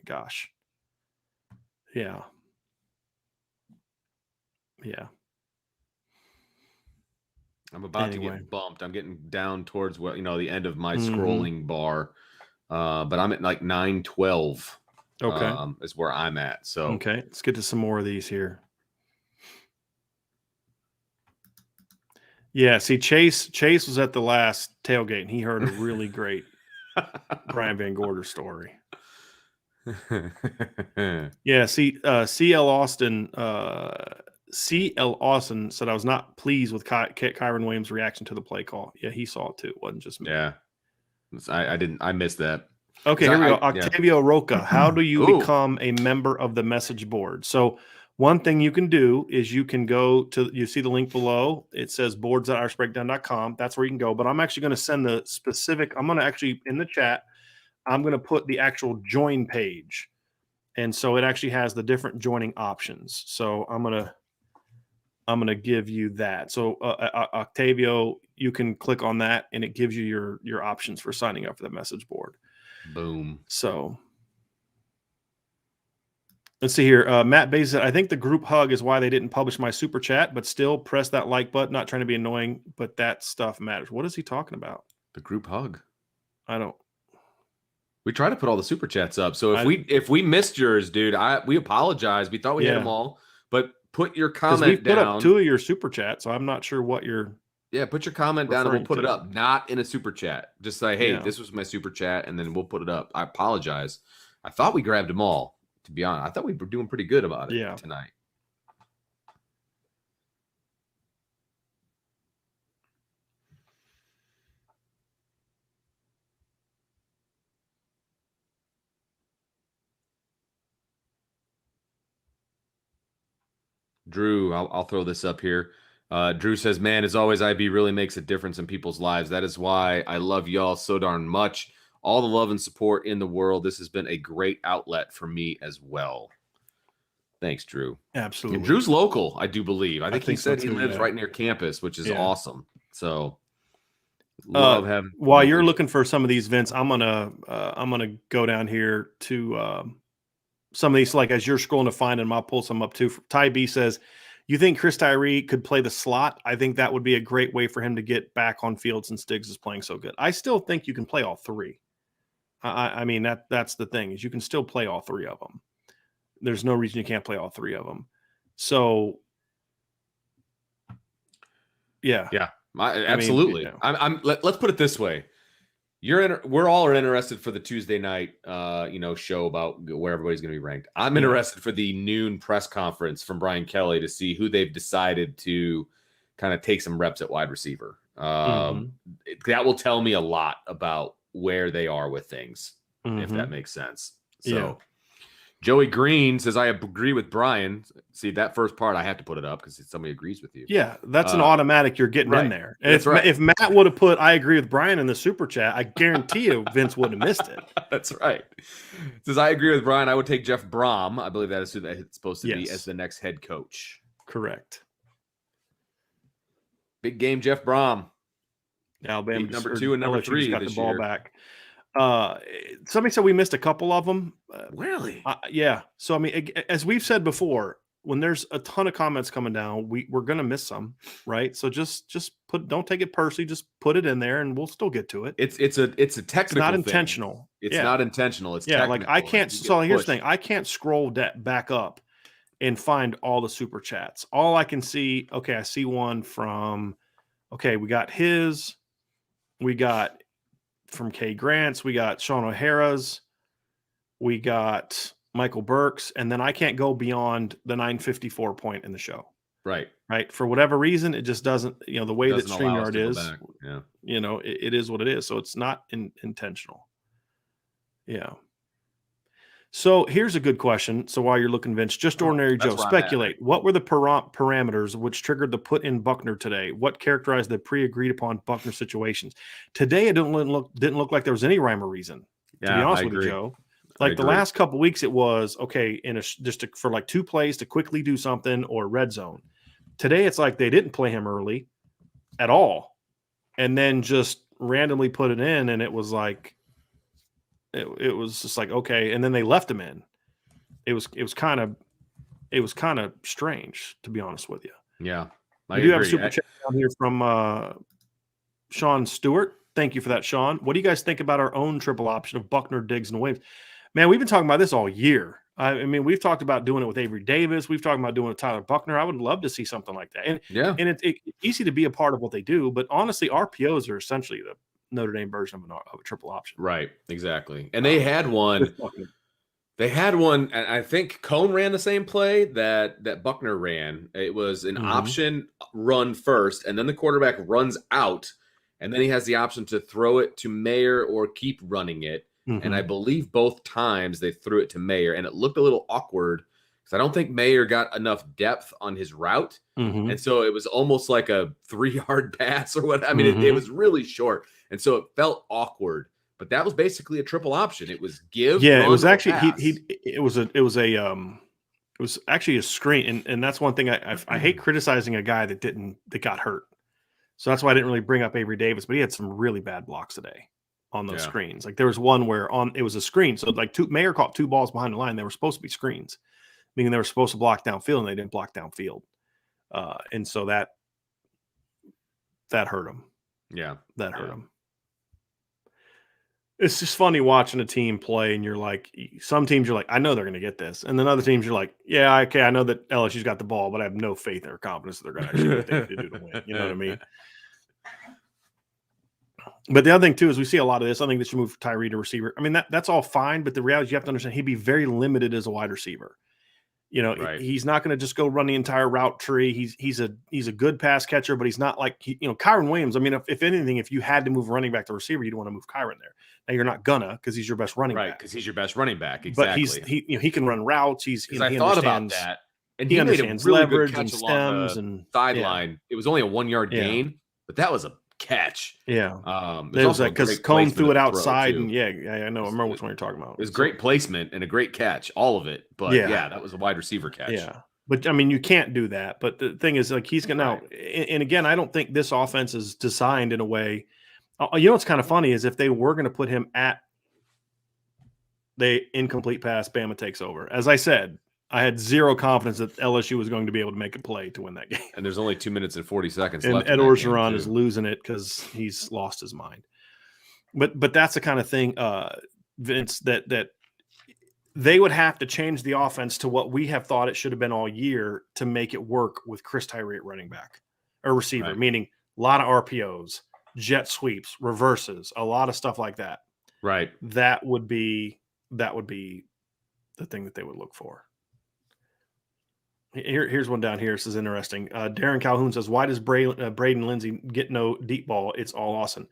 gosh. Yeah. Yeah. I'm about to get bumped. I'm getting down towards the end of my scrolling bar. But I'm at like 912. Okay. Is where I'm at. So okay, let's get to some more of these here. Yeah, see, Chase was at the last tailgate and he heard a really great Brian Van Gorder story. Yeah, see, CL Austin said I was not pleased with Kyron Williams' reaction to the play call. Yeah, he saw it too. It wasn't just me. Yeah, I missed that. Okay, here we go. Octavio Roca, how do you become a member of the message board? So one thing you can do is you can go to, you see the link below. It says boards.irishbreakdown.com. That's where you can go. But I'm actually going to send the specific, I'm going to actually, in the chat, I'm going to put the actual join page. And so it actually has the different joining options. So I'm going to give you that. So Octavio, you can click on that and it gives you your options for signing up for the message board. Boom. So let's see here. Matt Bays said, I think the group hug is why they didn't publish my super chat, but still press that like button. Not trying to be annoying, but that stuff matters. What is he talking about? The group hug. I don't. We try to put all the super chats up. So if we missed yours, dude, we apologize. We thought we had them all, but put your comment down. We put up 2 of your super chats, so I'm not sure what you're. Yeah, put your comment down and we'll put it up. Not in a super chat. Just say, hey, this was my super chat, and then we'll put it up. I apologize. I thought we grabbed them all, to be honest. I thought we were doing pretty good about it tonight. Drew, I'll throw this up here. Drew says, man, as always, IB really makes a difference in people's lives. That is why I love y'all so darn much. All the love and support in the world. This has been a great outlet for me as well. Thanks, Drew. Absolutely. And Drew's local, I do believe. I think he said he lives right near campus, which is awesome. So love having. While you're looking for some of these, Vince, I'm gonna go down here to some of these. Like as you're scrolling to find them, I'll pull some up too. Ty B says, you think Chris Tyree could play the slot? I think that would be a great way for him to get back on field since Diggs is playing so good. I still think you can play all three. I mean, that's the thing is you can still play all three of them. There's no reason you can't play all three of them. So, yeah, absolutely. Let's put it this way: we're all interested for the Tuesday night, show about where everybody's going to be ranked. I'm interested for the noon press conference from Brian Kelly to see who they've decided to kind of take some reps at wide receiver. That will tell me a lot about where they are with things, if that makes sense. So Joey Green says, I agree with Brian. See, that first part, I have to put it up because somebody agrees with you. Yeah, that's an automatic you're getting in there. And if Matt would have put, I agree with Brian in the super chat, I guarantee you Vince wouldn't have missed it. That's right. Says, I agree with Brian. I would take Jeff Brom. I believe that is who that's supposed to be as the next head coach. Correct. Big game, Jeff Brom. Alabama number 2 and number 3 got this the ball year. Back. Somebody said we missed a couple of them. Really? Yeah. So, I mean, as we've said before, when there's a ton of comments coming down, we're going to miss some, right? So just don't take it personally. Just put it in there and we'll still get to it. It's a technical It's not thing. intentional. It's not intentional. It's technical. Like I can't. So here's the thing. I can't scroll back up and find all the super chats. All I can see, okay, I see one from, okay, we got his, we got from Kay Grant's, we got Sean O'Hara's, we got Michael Burke's, and then I can't go beyond the 954 point in the show. Right. For whatever reason, it just doesn't, the way that StreamYard is, it is what it is. So it's not intentional. Yeah. So here's a good question. So while you're looking, Vince, just ordinary Joe, speculate. What were the parameters which triggered the put in Buckner today? What characterized the pre-agreed upon Buckner situations? Today, it didn't look like there was any rhyme or reason. To be honest with you, Joe, like the last couple of weeks, it was okay for like 2 plays to quickly do something or red zone. Today, it's like they didn't play him early at all, and then just randomly put it in, and it was like. It was just like, okay, and then they left him in. It was kind of strange, to be honest with you. Yeah, we do have a super chat down here from Sean Stewart. Thank you for that, Sean. What do you guys think about our own triple option of Buckner, Diggs, and Williams? Man, we've been talking about this all year. I mean, we've talked about doing it with Avery Davis. We've talked about doing it with Tyler Buckner. I would love to see something like that. And it's easy to be a part of what they do, but honestly, RPOs are essentially the Notre Dame version of a triple option. Right, exactly. And they had one. They had one, and I think Cone ran the same play that Buckner ran. It was an option run first, and then the quarterback runs out, and then he has the option to throw it to Mayer or keep running it. And I believe both times they threw it to Mayer, and it looked a little awkward because I don't think Mayer got enough depth on his route. And so it was almost like a 3-yard pass or what. I mean, it was really short. And so it felt awkward, but that was basically a triple option. It was give. Yeah, it was actually it was actually a screen, and that's one thing I hate criticizing a guy that got hurt. So that's why I didn't really bring up Avery Davis, but he had some really bad blocks today on those screens. Like there was one where it was a screen, so like Mayer caught 2 balls behind the line. They were supposed to be screens, meaning they were supposed to block downfield, and they didn't block downfield, and so that hurt him. Yeah, that hurt him. It's just funny watching a team play, and you're like, some teams you're like, I know they're going to get this, and then other teams you're like, yeah, okay, I know that LSU's got the ball, but I have no faith or confidence that they're going to actually do what they need to do to win. You know what I mean? But the other thing too is we see a lot of this. I think they should move Tyree to receiver. I mean, that's all fine, but the reality is you have to understand he'd be very limited as a wide receiver. You know, he's not going to just go run the entire route tree. He's a good pass catcher, but he's not like Kyron Williams. I mean, if anything, if you had to move running back to receiver, you'd want to move Kyron there. Now you're not gonna because he's your best running back. Right, because he's your best running back. Exactly. But he can run routes. I thought about that, and he understands really leverage and stems and sideline. Yeah. It was only a 1-yard gain, but that was a catch. Yeah, it was like because Cone threw it outside, and I know. I remember which one you're talking about. It was great placement and a great catch, all of it. But that was a wide receiver catch. Yeah, but I mean, you can't do that. But the thing is, like, he's gonna now, and again, I don't think this offense is designed in a way. You know what's kind of funny is if they were going to put him at the incomplete pass, Bama takes over. As I said, I had zero confidence that LSU was going to be able to make a play to win that game. And there's only 2 minutes and 40 seconds and left. And Ed Orgeron is losing it because he's lost his mind. But that's the kind of thing, Vince, that they would have to change the offense to what we have thought it should have been all year to make it work with Chris Tyree at running back or receiver, meaning a lot of RPOs, jet sweeps, reverses, a lot of stuff like that. Right. That would be the thing that they would look for. Here's one down here. This is interesting. Darren Calhoun says, why does Braden Lindsey get no deep ball? It's all Austin.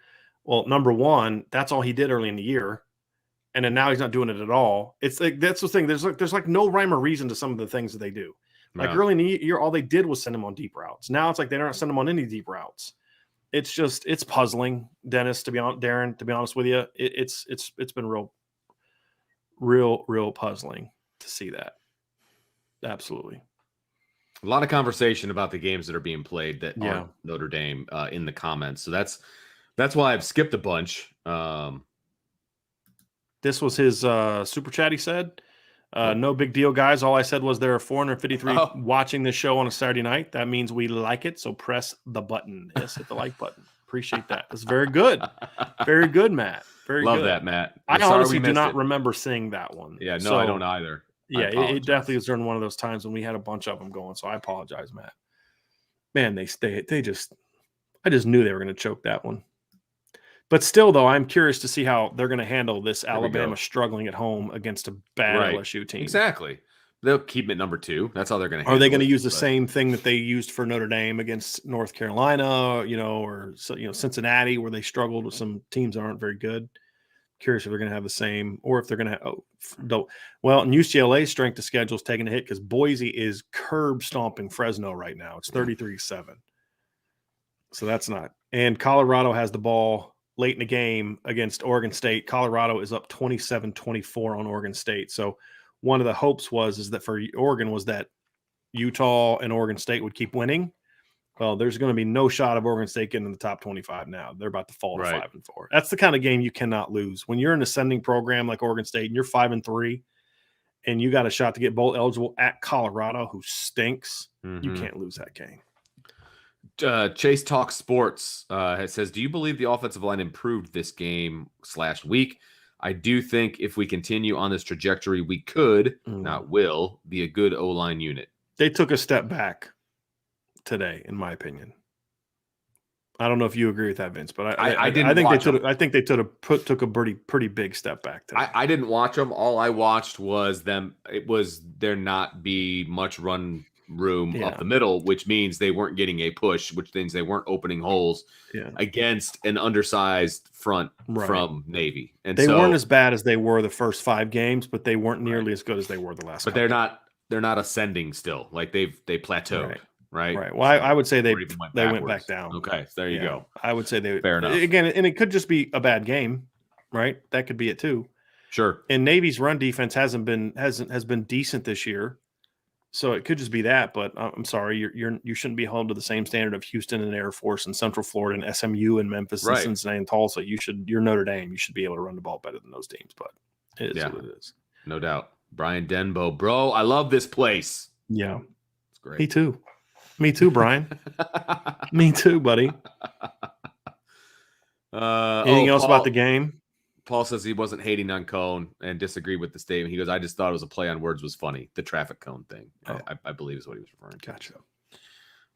Well, number one, that's all he did early in the year. And then now he's not doing it at all. It's like, that's the thing. There's like no rhyme or reason to some of the things that they do. Like early in the year, all they did was send him on deep routes. Now it's like they don't send him on any deep routes. It's puzzling, Dennis, Darren, to be honest with you. It's been real puzzling to see that. Absolutely. A lot of conversation about the games that are being played that aren't Notre Dame in the comments. So that's why I've skipped a bunch. This was his super chat, he said. No big deal, guys. All I said was there are 453 watching this show on a Saturday night. That means we like it, so press the button. Yes, hit the like button. Appreciate that. That's very good. Very good, Matt. Very Love good. That, Matt. I honestly do not remember seeing that one. Yeah, no, I don't either. Yeah, it definitely was during one of those times when we had a bunch of them going, so I apologize, Matt. Man, I just knew they were going to choke that one. But still, though, I'm curious to see how they're going to handle this Alabama struggling at home against a bad LSU team. Exactly. They'll keep them at number 2. That's how they're going to handle it. Are they going to use the same thing that they used for Notre Dame against North Carolina, or Cincinnati, where they struggled with some teams that aren't very good? Curious if they're going to have the same, or if they're going to well, and UCLA's strength of schedule is taking a hit because Boise is curb stomping Fresno right now. It's 33-7. So that's not. And Colorado has the ball late in the game against Oregon State. Colorado is up 27-24 on Oregon State. So one of the hopes is that for Oregon was that Utah and Oregon State would keep winning. Well, there's going to be no shot of Oregon State getting in the top 25 now. They're about to fall to 5-4. That's the kind of game you cannot lose. When you're an ascending program like Oregon State and you're 5-3 and you got a shot to get bowl eligible at Colorado, who stinks, you can't lose that game. Chase Talk Sports says, do you believe the offensive line improved this game/week? I do think if we continue on this trajectory, we could, not will, be a good O-line unit. They took a step back today, in my opinion. I don't know if you agree with that, Vince, but I think they took a pretty big step back today. I didn't watch them. All I watched was them. It was there not be much run room up the middle, which means they weren't getting a push, which means they weren't opening holes against an undersized front from Navy. And they weren't as bad as they were the first 5 games, but they weren't nearly as good as they were the last. But they're not ascending still. Like they plateaued. Right. Well, I would say they went back down. Okay, so there you go. I would say they fair enough. Again, and it could just be a bad game, right? That could be it too. Sure. And Navy's run defense has been decent this year, so it could just be that. But I'm sorry, you shouldn't be held to the same standard of Houston and Air Force and Central Florida and SMU and Memphis and Cincinnati and Tulsa. You're Notre Dame. You should be able to run the ball better than those teams. But it is what it is. No doubt. Brian Denbo, bro, I love this place. Yeah, it's great. Me too, Brian. Me too, buddy. Anything else about the game? Paul says he wasn't hating on Cone and disagreed with the statement. He goes, I just thought it was a play on words was funny. The traffic cone thing, I believe is what he was referring to. Gotcha.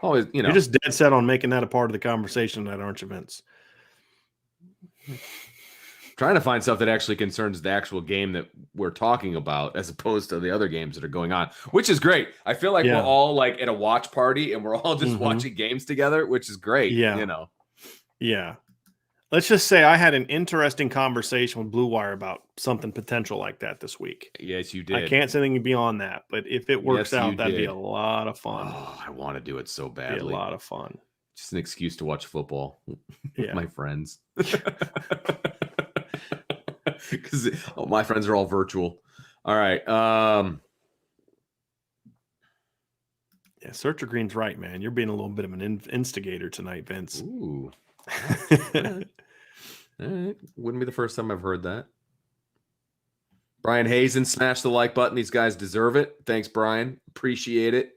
Always, you're just dead set on making that a part of the conversation at aren't you, Vince? Trying to find stuff that actually concerns the actual game that we're talking about as opposed to the other games that are going on, which is great. I feel like we're all like at a watch party and we're all just watching games together, which is great. Yeah. Yeah. Let's just say I had an interesting conversation with Blue Wire about something potential like that this week. Yes, you did. I can't say anything beyond that, but if it works out, that'd be a lot of fun. Oh, I want to do it so badly. It'd be a lot of fun. Just an excuse to watch football with my friends. Because my friends are all virtual. All right. Searcher Green's right, man. You're being a little bit of an instigator tonight, Vince. Ooh. All right. Wouldn't be the first time I've heard that. Brian Hazen, smash the like button. These guys deserve it. Thanks, Brian. Appreciate it.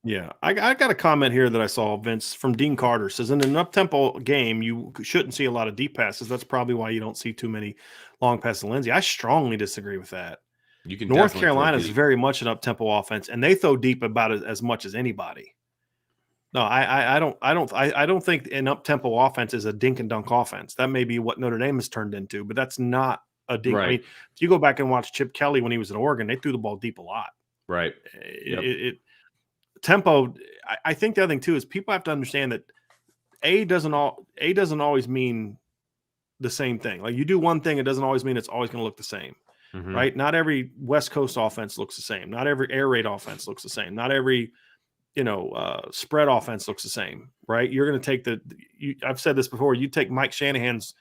Yeah, I got a comment here that I saw, Vince, from Dean Carter. Says, in an up-tempo game, you shouldn't see a lot of deep passes. That's probably why you don't see too many long passes to Lindsey. I strongly disagree with that. North Carolina is very much an up-tempo offense, and they throw deep about as much as anybody. No, I don't think an up-tempo offense is a dink and dunk offense. That may be what Notre Dame has turned into, but that's not a dink. Right. I mean, if you go back and watch Chip Kelly when he was at Oregon, they threw the ball deep a lot. Right. Tempo. I think the other thing too is people have to understand that A doesn't always mean the same thing. Like you do one thing, it doesn't always mean it's always going to look the same, right? Not every West Coast offense looks the same. Not every air raid offense looks the same. Not every spread offense looks the same, right? You're going to take I've said this before. You take Mike Shanahan's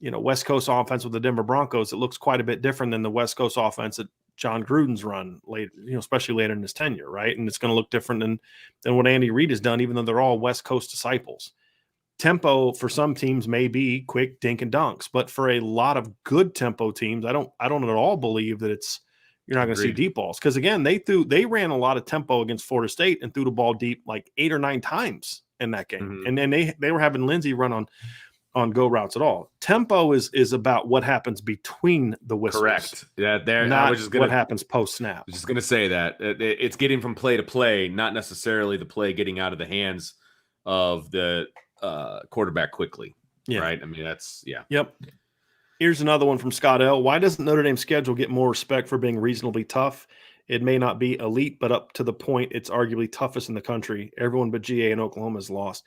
West Coast offense with the Denver Broncos. It looks quite a bit different than the West Coast offense that John Gruden's run late, especially later in his tenure, right? And it's going to look different than what Andy Reid has done, even though they're all West Coast disciples. Tempo for some teams may be quick dink and dunks, but for a lot of good tempo teams, I don't at all believe that you're not going to see deep balls. Because again, they ran a lot of tempo against Florida State and threw the ball deep like 8 or 9 times in that game. And then they were having Lindsey run on go routes at all. Tempo is about what happens between the whistles. Correct. Yeah, not what happens post snap. I was just going to say that it's getting from play to play, not necessarily the play getting out of the hands of the quarterback quickly. Yeah. Right. I mean, Yep. Here's another one from Scott L. Why doesn't Notre Dame's schedule get more respect for being reasonably tough? It may not be elite, but up to the point it's arguably toughest in the country. Everyone but GA and Oklahoma has lost.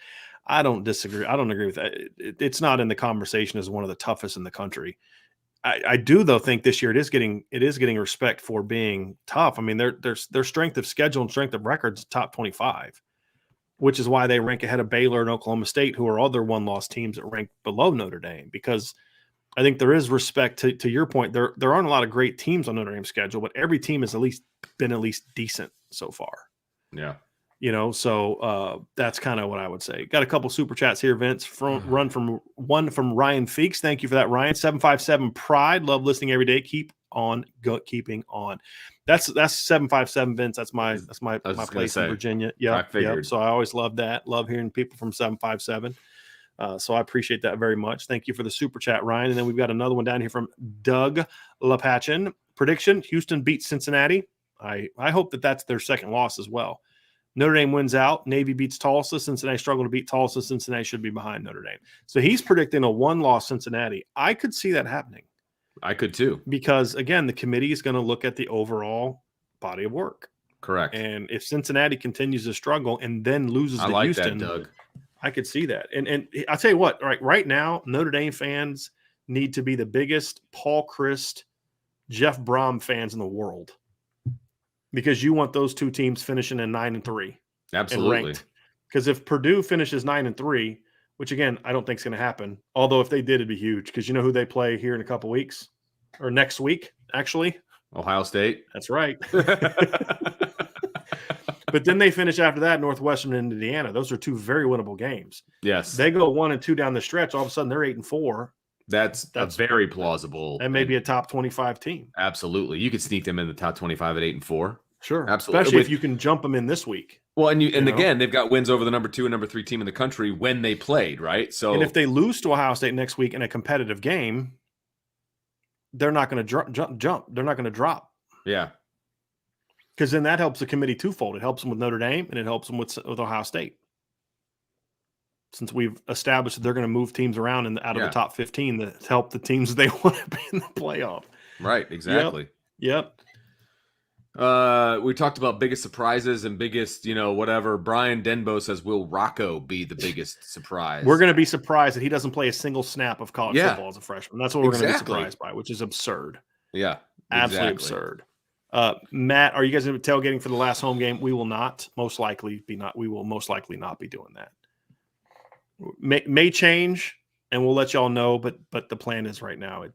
I don't disagree. I don't agree with that. It's not in the conversation as one of the toughest in the country. I do though think this year it is getting respect for being tough. I mean, their strength of schedule and strength of records top 25, which is why they rank ahead of Baylor and Oklahoma State, who are other one-loss teams that rank below Notre Dame. Because I think there is respect to your point. There aren't a lot of great teams on Notre Dame's schedule, but every team has been at least decent so far. Yeah. So that's kind of what I would say. Got a couple super chats here, Vince. One from Ryan Feeks. Thank you for that, Ryan. 757 Pride. Love listening every day. Keep on keeping on. That's 757, Vince. That's my place in Virginia. Yeah. So I always love that. Love hearing people from 757. So I appreciate that very much. Thank you for the super chat, Ryan. And then we've got another one down here from Doug Lapachin. Prediction: Houston beats Cincinnati. I hope that's their second loss as well. Notre Dame wins out. Navy beats Tulsa. Cincinnati struggle to beat Tulsa. Cincinnati should be behind Notre Dame. So he's predicting a one-loss Cincinnati. I could see that happening. I could too. Because, again, the committee is going to look at the overall body of work. Correct. And if Cincinnati continues to struggle and then loses to Houston, that, Doug. I could see that. And I'll tell you what, right now, Notre Dame fans need to be the biggest Paul Christ, Jeff Brom fans in the world. Because you want those two teams finishing in 9-3. Absolutely. Because if Purdue finishes 9-3, which again, I don't think is going to happen. Although if they did, it'd be huge. Because you know who they play here in a couple weeks? Or next week, actually? Ohio State. That's right. But then they finish after that, Northwestern and Indiana. Those are two very winnable games. Yes. They go 1-2 down the stretch. All of a sudden, they're 8-4. That's a very plausible. And maybe a top 25 team. Absolutely. You could sneak them in the top 25 at 8-4. Sure. Absolutely. Especially if you can jump them in this week. Well, and again, they've got wins over the number 2 and number 3 team in the country when they played, right? So, and if they lose to Ohio State next week in a competitive game, they're not going to jump. They're not going to drop. Yeah. Because then that helps the committee twofold. It helps them with Notre Dame and it helps them with Ohio State. Since we've established that they're going to move teams around out of the top 15 to help the teams they want to be in the playoff. Right. Exactly. Yep. We talked about biggest surprises and biggest, whatever. Brian Denbo says, will Rocco be the biggest surprise? We're going to be surprised that he doesn't play a single snap of college football as a freshman. That's what we're going to be surprised by, which is absurd. Yeah. Absolutely absurd. Matt, are you guys tailgating for the last home game? We will not most likely not be doing that. May change and we'll let y'all know, but the plan is right now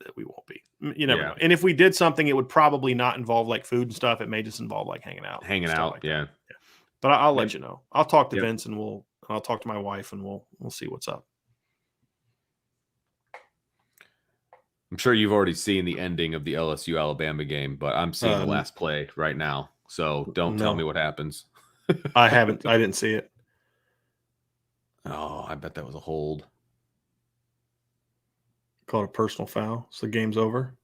that we won't be. You never know. And if we did something, it would probably not involve like food and stuff. It may just involve like hanging out. Like yeah. But I'll let you know. I'll talk to Vince and I'll talk to my wife and we'll see what's up. I'm sure you've already seen the ending of the LSU Alabama game, but I'm seeing the last play right now. So don't tell me what happens. I didn't see it. Oh, I bet that was a hold. Called a personal foul. So the game's over.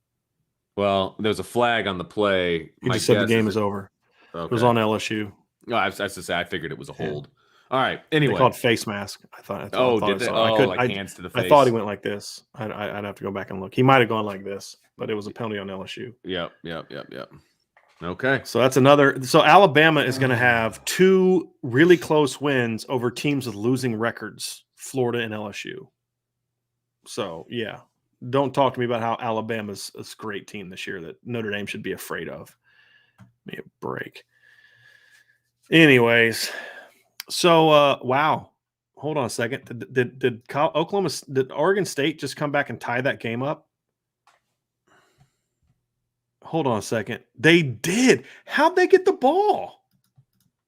Well, there's a flag on the play. You just said the game is over. Okay. It was on LSU. No, I was to say I figured it was a hold. All right. Anyway, they called face mask. I thought. Did they? Like hands to the face. I thought he went like this. I'd have to go back and look. He might have gone like this, but it was a penalty on LSU. Yep. Okay. So that's another. So Alabama is going to have two really close wins over teams with losing records, Florida and LSU. So yeah, don't talk to me about how Alabama's a great team this year that Notre Dame should be afraid of. Give me a break. Anyways. So, wow. Hold on a second. Did Oregon State just come back and tie that game up? Hold on a second. They did. How'd they get the ball?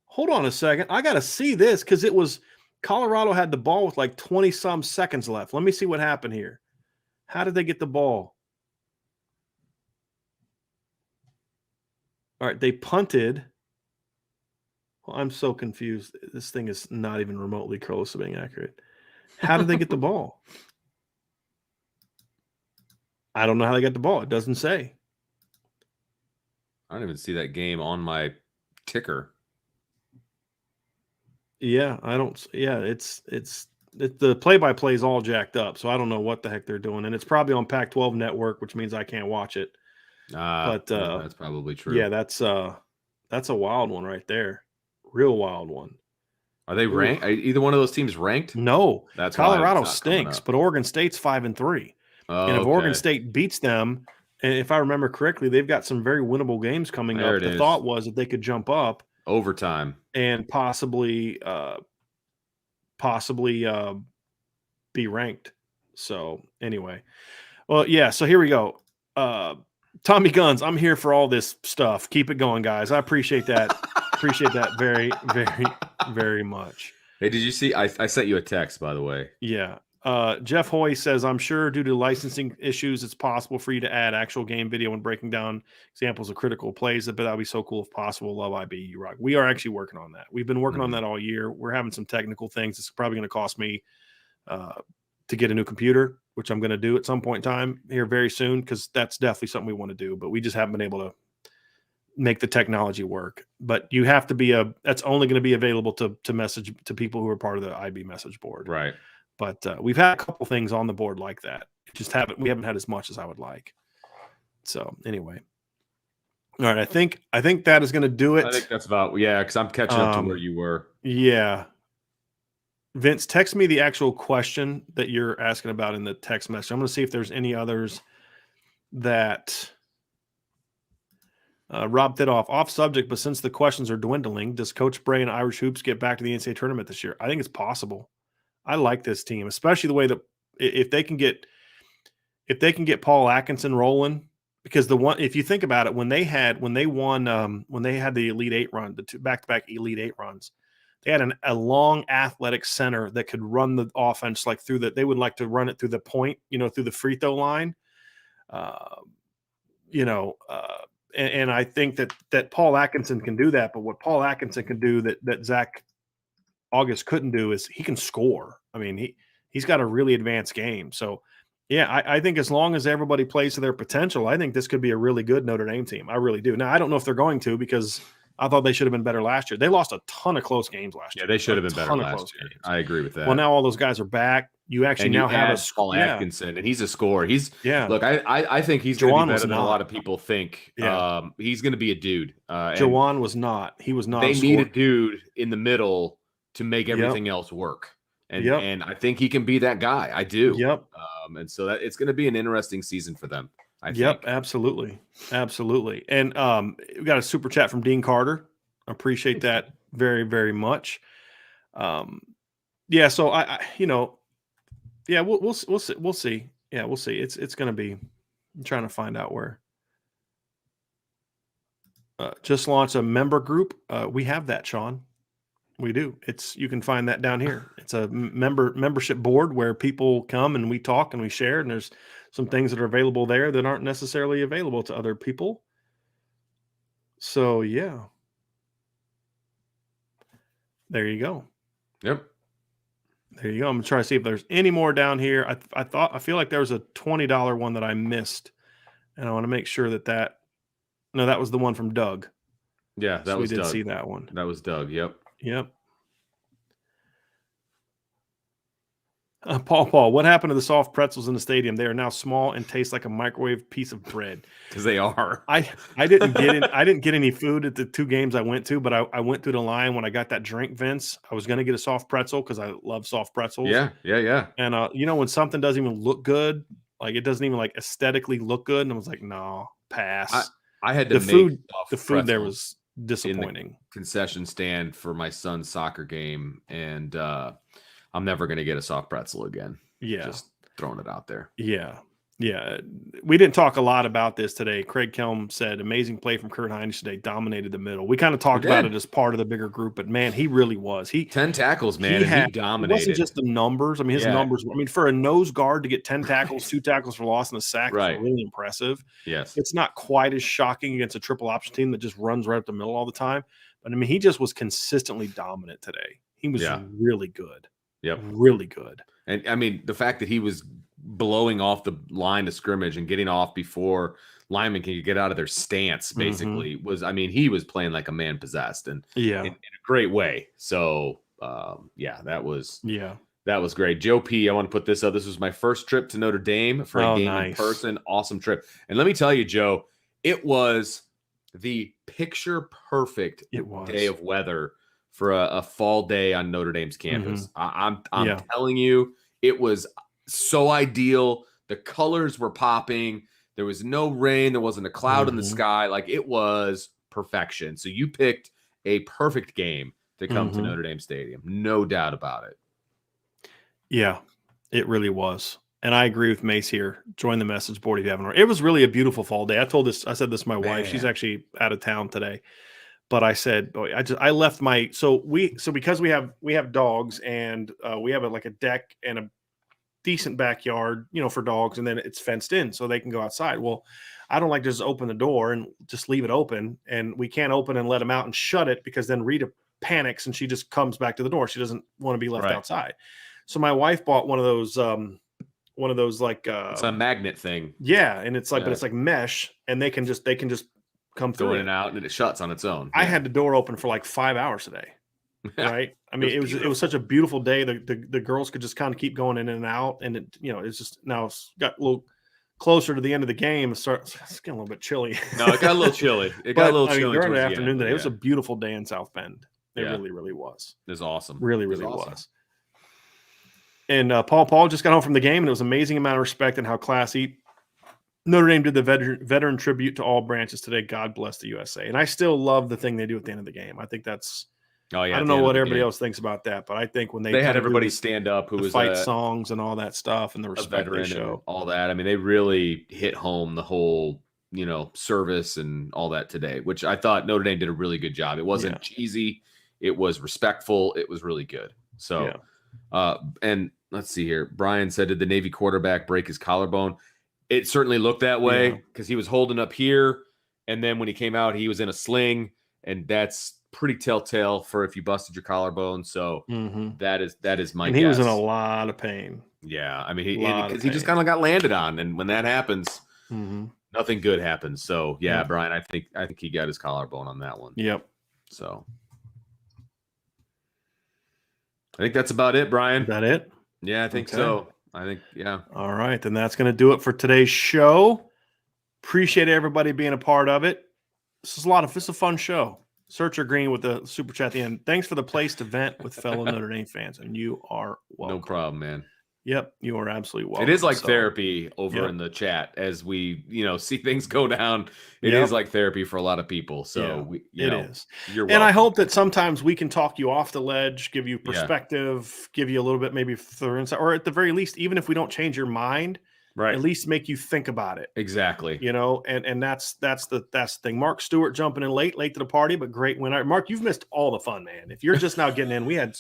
Hold on a second. I got to see this because it was Colorado had the ball with like 20-some seconds left. Let me see what happened here. How did they get the ball? All right, they punted. Well, I'm so confused. This thing is not even remotely close to being accurate. How did they get the ball? I don't know how they got the ball. It doesn't say. I don't even see that game on my ticker. Yeah, I don't. Yeah, it's the play-by-play is all jacked up, so I don't know what the heck they're doing, and it's probably on Pac-12 network, which means I can't watch it. But that's probably true. Yeah, that's a wild one right there. Real wild one. Are they ranked? Either one of those teams ranked? No. That's Colorado stinks, but Oregon State's 5-3. Oh, and if Oregon State beats them, and if I remember correctly, they've got some very winnable games coming up. The thought was that they could jump up overtime and possibly be ranked. So anyway, well, yeah. So here we go. Tommy Guns, I'm here for all this stuff. Keep it going, guys. I appreciate that. Appreciate that very, very, very much. Hey, did you see? I sent you a text, by the way. Yeah. Jeff Hoy says, I'm sure due to licensing issues, it's possible for you to add actual game video when breaking down examples of critical plays, but that would be so cool if possible. Love IB, rock. We are actually working on that. We've been working on that all year. We're having some technical things. It's probably going to cost me to get a new computer, which I'm going to do at some point in time here very soon, because that's definitely something we want to do, but we just haven't been able to make the technology work. But you have to that's only going to be available to message to people who are part of the IB message board. Right. But we've had a couple things on the board like that. We haven't had as much as I would like. So anyway. All right. I think that is going to do it. I think that's about, because I'm catching up to where you were. Yeah. Vince, text me the actual question that you're asking about in the text message. I'm going to see if there's any others that Rob did off subject, but since the questions are dwindling, does Coach Bray and Irish Hoops get back to the NCAA tournament this year? I think it's possible. I like this team, especially the way that if they can get Paul Atkinson rolling, because if you think about it, when they had the Elite Eight run, the two back-to-back Elite Eight runs, they had a long athletic center that could run the offense they would like to run it through the point, through the free throw line, and I think that Paul Atkinson can do that. But what Paul Atkinson can do that Zach August couldn't do is he can score. I mean, he's got a really advanced game. So, yeah, I think as long as everybody plays to their potential, I think this could be a really good Notre Dame team. I really do. Now, I don't know if they're going to, because I thought they should have been better last year. They lost a ton of close games last year. Yeah, they should have been better last year. I agree with that. Well, now all those guys are back. You actually now have Paul Atkinson, and he's a scorer. Look, I think he's going to be better than a lot of people think. Yeah. He's going to be a dude. Jawan was not. He was not. They need a dude in the middle to make everything else work. And I think he can be that guy. I do. Yep. And so that it's going to be an interesting season for them. I think. Absolutely. Absolutely. And we got a super chat from Dean Carter. I appreciate that very, very much. So we'll see. We'll see. Yeah, we'll see. It's going to be, I'm trying to find out where. Just launched a member group. We have that, Sean. We do. You can find that down here. It's a membership board where people come and we talk and we share, and there's some things that are available there that aren't necessarily available to other people. So yeah. There you go. Yep. There you go. I'm gonna try to see if there's any more down here. I feel like there was a $20 one that I missed, and I want to make sure that was the one from Doug. Yeah, that was Doug. We did see that one. That was Doug. Yep. Paul, what happened to the soft pretzels in the stadium? They are now small and taste like a microwave piece of bread. Because they are. I didn't get any food at the two games I went to, but I went through the line when I got that drink, Vince. I was going to get a soft pretzel because I love soft pretzels. Yeah. And when something doesn't even look good, like it doesn't even like aesthetically look good, and I was like, no, pass. I had to the food there was disappointing. In the concession stand for my son's soccer game, and I'm never going to get a soft pretzel again. Yeah. Just throwing it out there. Yeah. We didn't talk a lot about this today. Craig Kelm said, amazing play from Kurt Heinrich today, dominated the middle. We kind of talked about it as part of the bigger group, but man, he really was. 10 tackles, man. He dominated. It wasn't just the numbers. I mean, his numbers, for a nose guard to get 10 tackles, 2 tackles for loss and a sack is really impressive. Yes. It's not quite as shocking against a triple option team that just runs right up the middle all the time. But I mean, he just was consistently dominant today. He was really good. Yep. Really good. And I mean, the fact that he was blowing off the line of scrimmage and getting off before linemen can get out of their stance basically he was playing like a man possessed and in a great way. So that was great. Joe P, I want to put this up. This was my first trip to Notre Dame for a game in person. Awesome trip. And let me tell you, Joe, it was the picture perfect day of weather for a fall day on Notre Dame's campus. I'm telling you, it was so ideal. The colors were popping. There was no rain. There wasn't a cloud in the sky. Like, it was perfection. So you picked a perfect game to come to Notre Dame Stadium. No doubt about it. Yeah, it really was. And I agree with Mace here. Join the message board if you haven't. It was really a beautiful fall day. I said this to my wife. She's actually out of town today. But I said, boy, I left my because we have dogs, and we have a deck and a decent backyard, for dogs, and then it's fenced in so they can go outside. Well, I don't like to just open the door and just leave it open, and we can't open and let them out and shut it, because then Rita panics and she just comes back to the door. She doesn't want to be left outside. So my wife bought one of those it's a magnet thing. Yeah, and it's but it's like mesh, and they can just come through go in and out, and it shuts on its own. I had the door open for like 5 hours today. Right. I mean, it was such a beautiful day. The girls could just kind of keep going in and out, and it's just, now it's got a little closer to the end of the game. It's getting a little bit chilly. No, it got a little chilly. During the afternoon today, it was a beautiful day in South Bend. It really, really was. It was awesome. Really, really was. And Paul just got home from the game, and it was an amazing amount of respect and how classy Notre Dame did the veteran tribute to all branches today. God bless the USA. And I still love the thing they do at the end of the game. I think that's. Oh yeah, I don't know what everybody else thinks about that, but I think when they had everybody stand up who was fight songs and all that stuff, and the respect they show, and all that. I mean, they really hit home the whole service and all that today, which I thought Notre Dame did a really good job. It wasn't cheesy, it was respectful, it was really good. So, and let's see here. Brian said, did the Navy quarterback break his collarbone? It certainly looked that way, because he was holding up here, and then when he came out, he was in a sling, and that's pretty telltale for if you busted your collarbone. So that is my guess. He was in a lot of pain. Yeah, I mean, he just kind of got landed on, and when that happens, nothing good happens. So yeah, Brian, I think he got his collarbone on that one. Yep. So I think that's about it, Brian. Is that it? Yeah, I think so. All right, then that's going to do it for today's show. Appreciate everybody being a part of it. This is a fun show. Searcher Green with the super chat at the end. Thanks for the place to vent with fellow Notre Dame fans, and you are welcome. No problem, man. Yep, you are absolutely welcome. It is like therapy over in the chat as we, see things go down. It is like therapy for a lot of people. So it is. You're welcome. And I hope that sometimes we can talk you off the ledge, give you perspective, give you a little bit maybe further insight, or at the very least, even if we don't change your mind, at least make you think about it. Exactly. And that's the thing. Mark Stewart jumping in late to the party, but great win. Mark, you've missed all the fun, man. If you're just now getting in, we had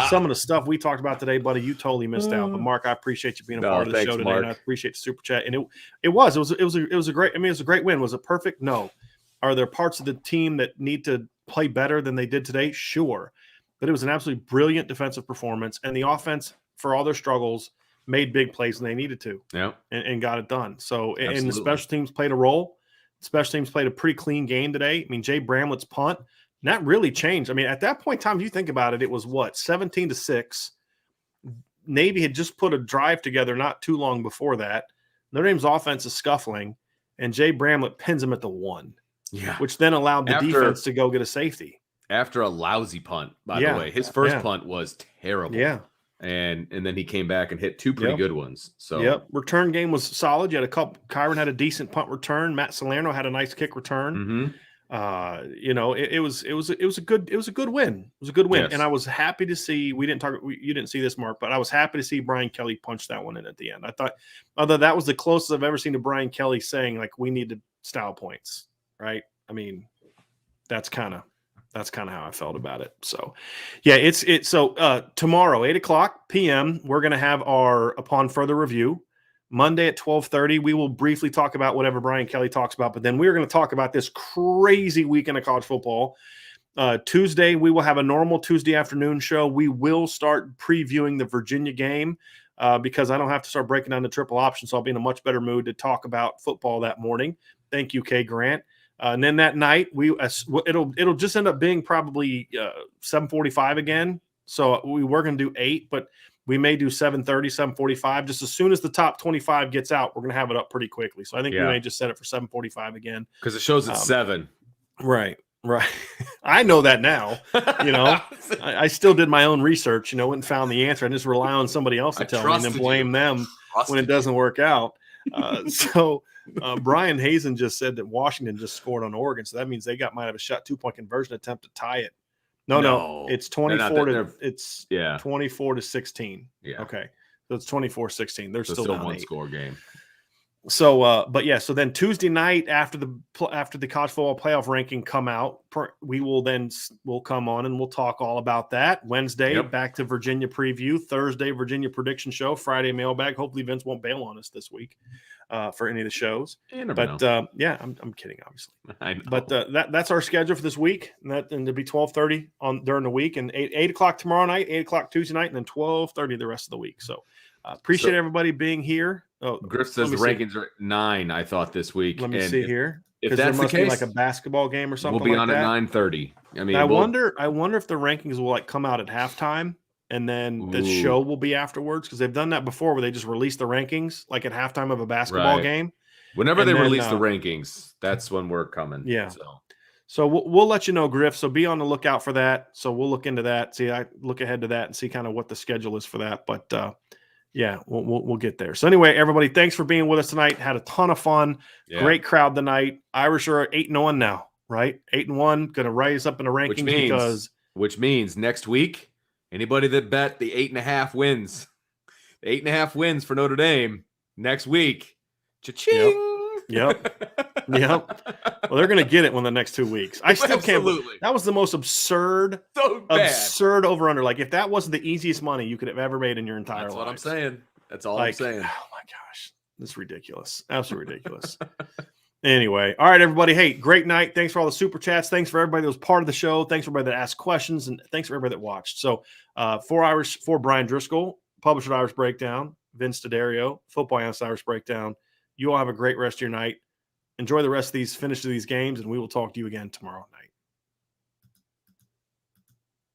some of the stuff we talked about today, buddy. You totally missed out. But Mark, I appreciate you being a part of the show today, Mark. And I appreciate the super chat. And it was a great. I mean, it was a great win. Was it perfect? No. Are there parts of the team that need to play better than they did today? Sure, but it was an absolutely brilliant defensive performance, and the offense, for all their struggles, made big plays when they needed to, and got it done. So, and the special teams played a role. Special teams played a pretty clean game today. I mean, Jay Bramlett's punt, and that really changed. I mean, at that point in time, if you think about it, it was 17-6. Navy had just put a drive together not too long before that. Notre Dame's offense is scuffling, and Jay Bramlett pins him at the 1, which then allowed the defense to go get a safety. After a lousy punt, by the way. His first punt was terrible. Yeah. And then he came back and hit two pretty good ones. So return game was solid. You had a couple. Kyron had a decent punt return. Matt Salerno had a nice kick return. It was a good win. It was a good win, and I was happy to see. You didn't see this, Mark, but I was happy to see Brian Kelly punch that one in at the end. I thought, although that was the closest I've ever seen to Brian Kelly saying like we need to style points, right? I mean, that's kind of how I felt about it. So, tomorrow, 8:00 p.m., we're going to have our Upon Further Review. Monday at 12:30, we will briefly talk about whatever Brian Kelly talks about, but then we're going to talk about this crazy weekend of college football. Tuesday, we will have a normal Tuesday afternoon show. We will start previewing the Virginia game because I don't have to start breaking down the triple option, so I'll be in a much better mood to talk about football that morning. Thank you, Kay Grant. And then that night, it'll just end up being probably 7:45 again. So we were going to do 8, but we may do 7:30, 7:45. Just as soon as the top 25 gets out, we're going to have it up pretty quickly. So I think we may just set it for 7:45 again. Because it shows at 7. Right. Right. I know that now. I still did my own research, went and found the answer. I just rely on somebody else to tell me and then blame them when it doesn't work out. So Brian Hazen just said that Washington just scored on Oregon. So that means they might have a shot 2-point conversion attempt to tie it. No, it's 24 to 16. Yeah. Okay. So it's 24-16. They're still down 8. Score game. So, so then Tuesday night after the college football playoff ranking come out, we'll come on and we'll talk all about that. Wednesday, back to Virginia preview. Thursday, Virginia prediction show. Friday, mailbag. Hopefully Vince won't bail on us this week for any of the shows. I'm kidding, obviously. I know. But that's our schedule for this week. And it'll be 12:30 during the week, and 8 o'clock tomorrow night, 8 o'clock Tuesday night, and then 12:30 the rest of the week. So appreciate everybody being here. Oh, Griff says the rankings are at 9, I thought, this week. Let me see here. If that's there must the case, be like a basketball game or something, we'll be like on that. at 9:30. I mean, I wonder if the rankings will come out at halftime and then the show will be afterwards, because they've done that before where they just release the rankings like at halftime of a basketball game. Whenever they release the rankings, that's when we're coming. Yeah. So we'll let you know, Griff. So be on the lookout for that. So we'll look into that. I look ahead to that and see kind of what the schedule is for that. But we'll get there. So anyway, everybody, thanks for being with us tonight. Had a ton of fun. Yeah. Great crowd tonight. Irish are 8-1 now, right? 8-1, going to rise up in the rankings which means next week, anybody that bet the 8.5 wins, the 8.5 wins for Notre Dame next week, cha-ching. Yep. Well, they're going to get it in the next 2 weeks. I still can't believe that was the most absurd over-under. Like, if that wasn't the easiest money you could have ever made in your entire life. That's what I'm saying. That's all I'm saying. Oh, my gosh. This is ridiculous. Absolutely ridiculous. Anyway. All right, everybody. Hey, great night. Thanks for all the super chats. Thanks for everybody that was part of the show. Thanks for everybody that asked questions. And thanks for everybody that watched. So, for Brian Driscoll, publisher of Irish Breakdown, Vince D'Addario, football analyst Irish Breakdown. You all have a great rest of your night. Enjoy the rest of these games, and we will talk to you again tomorrow night.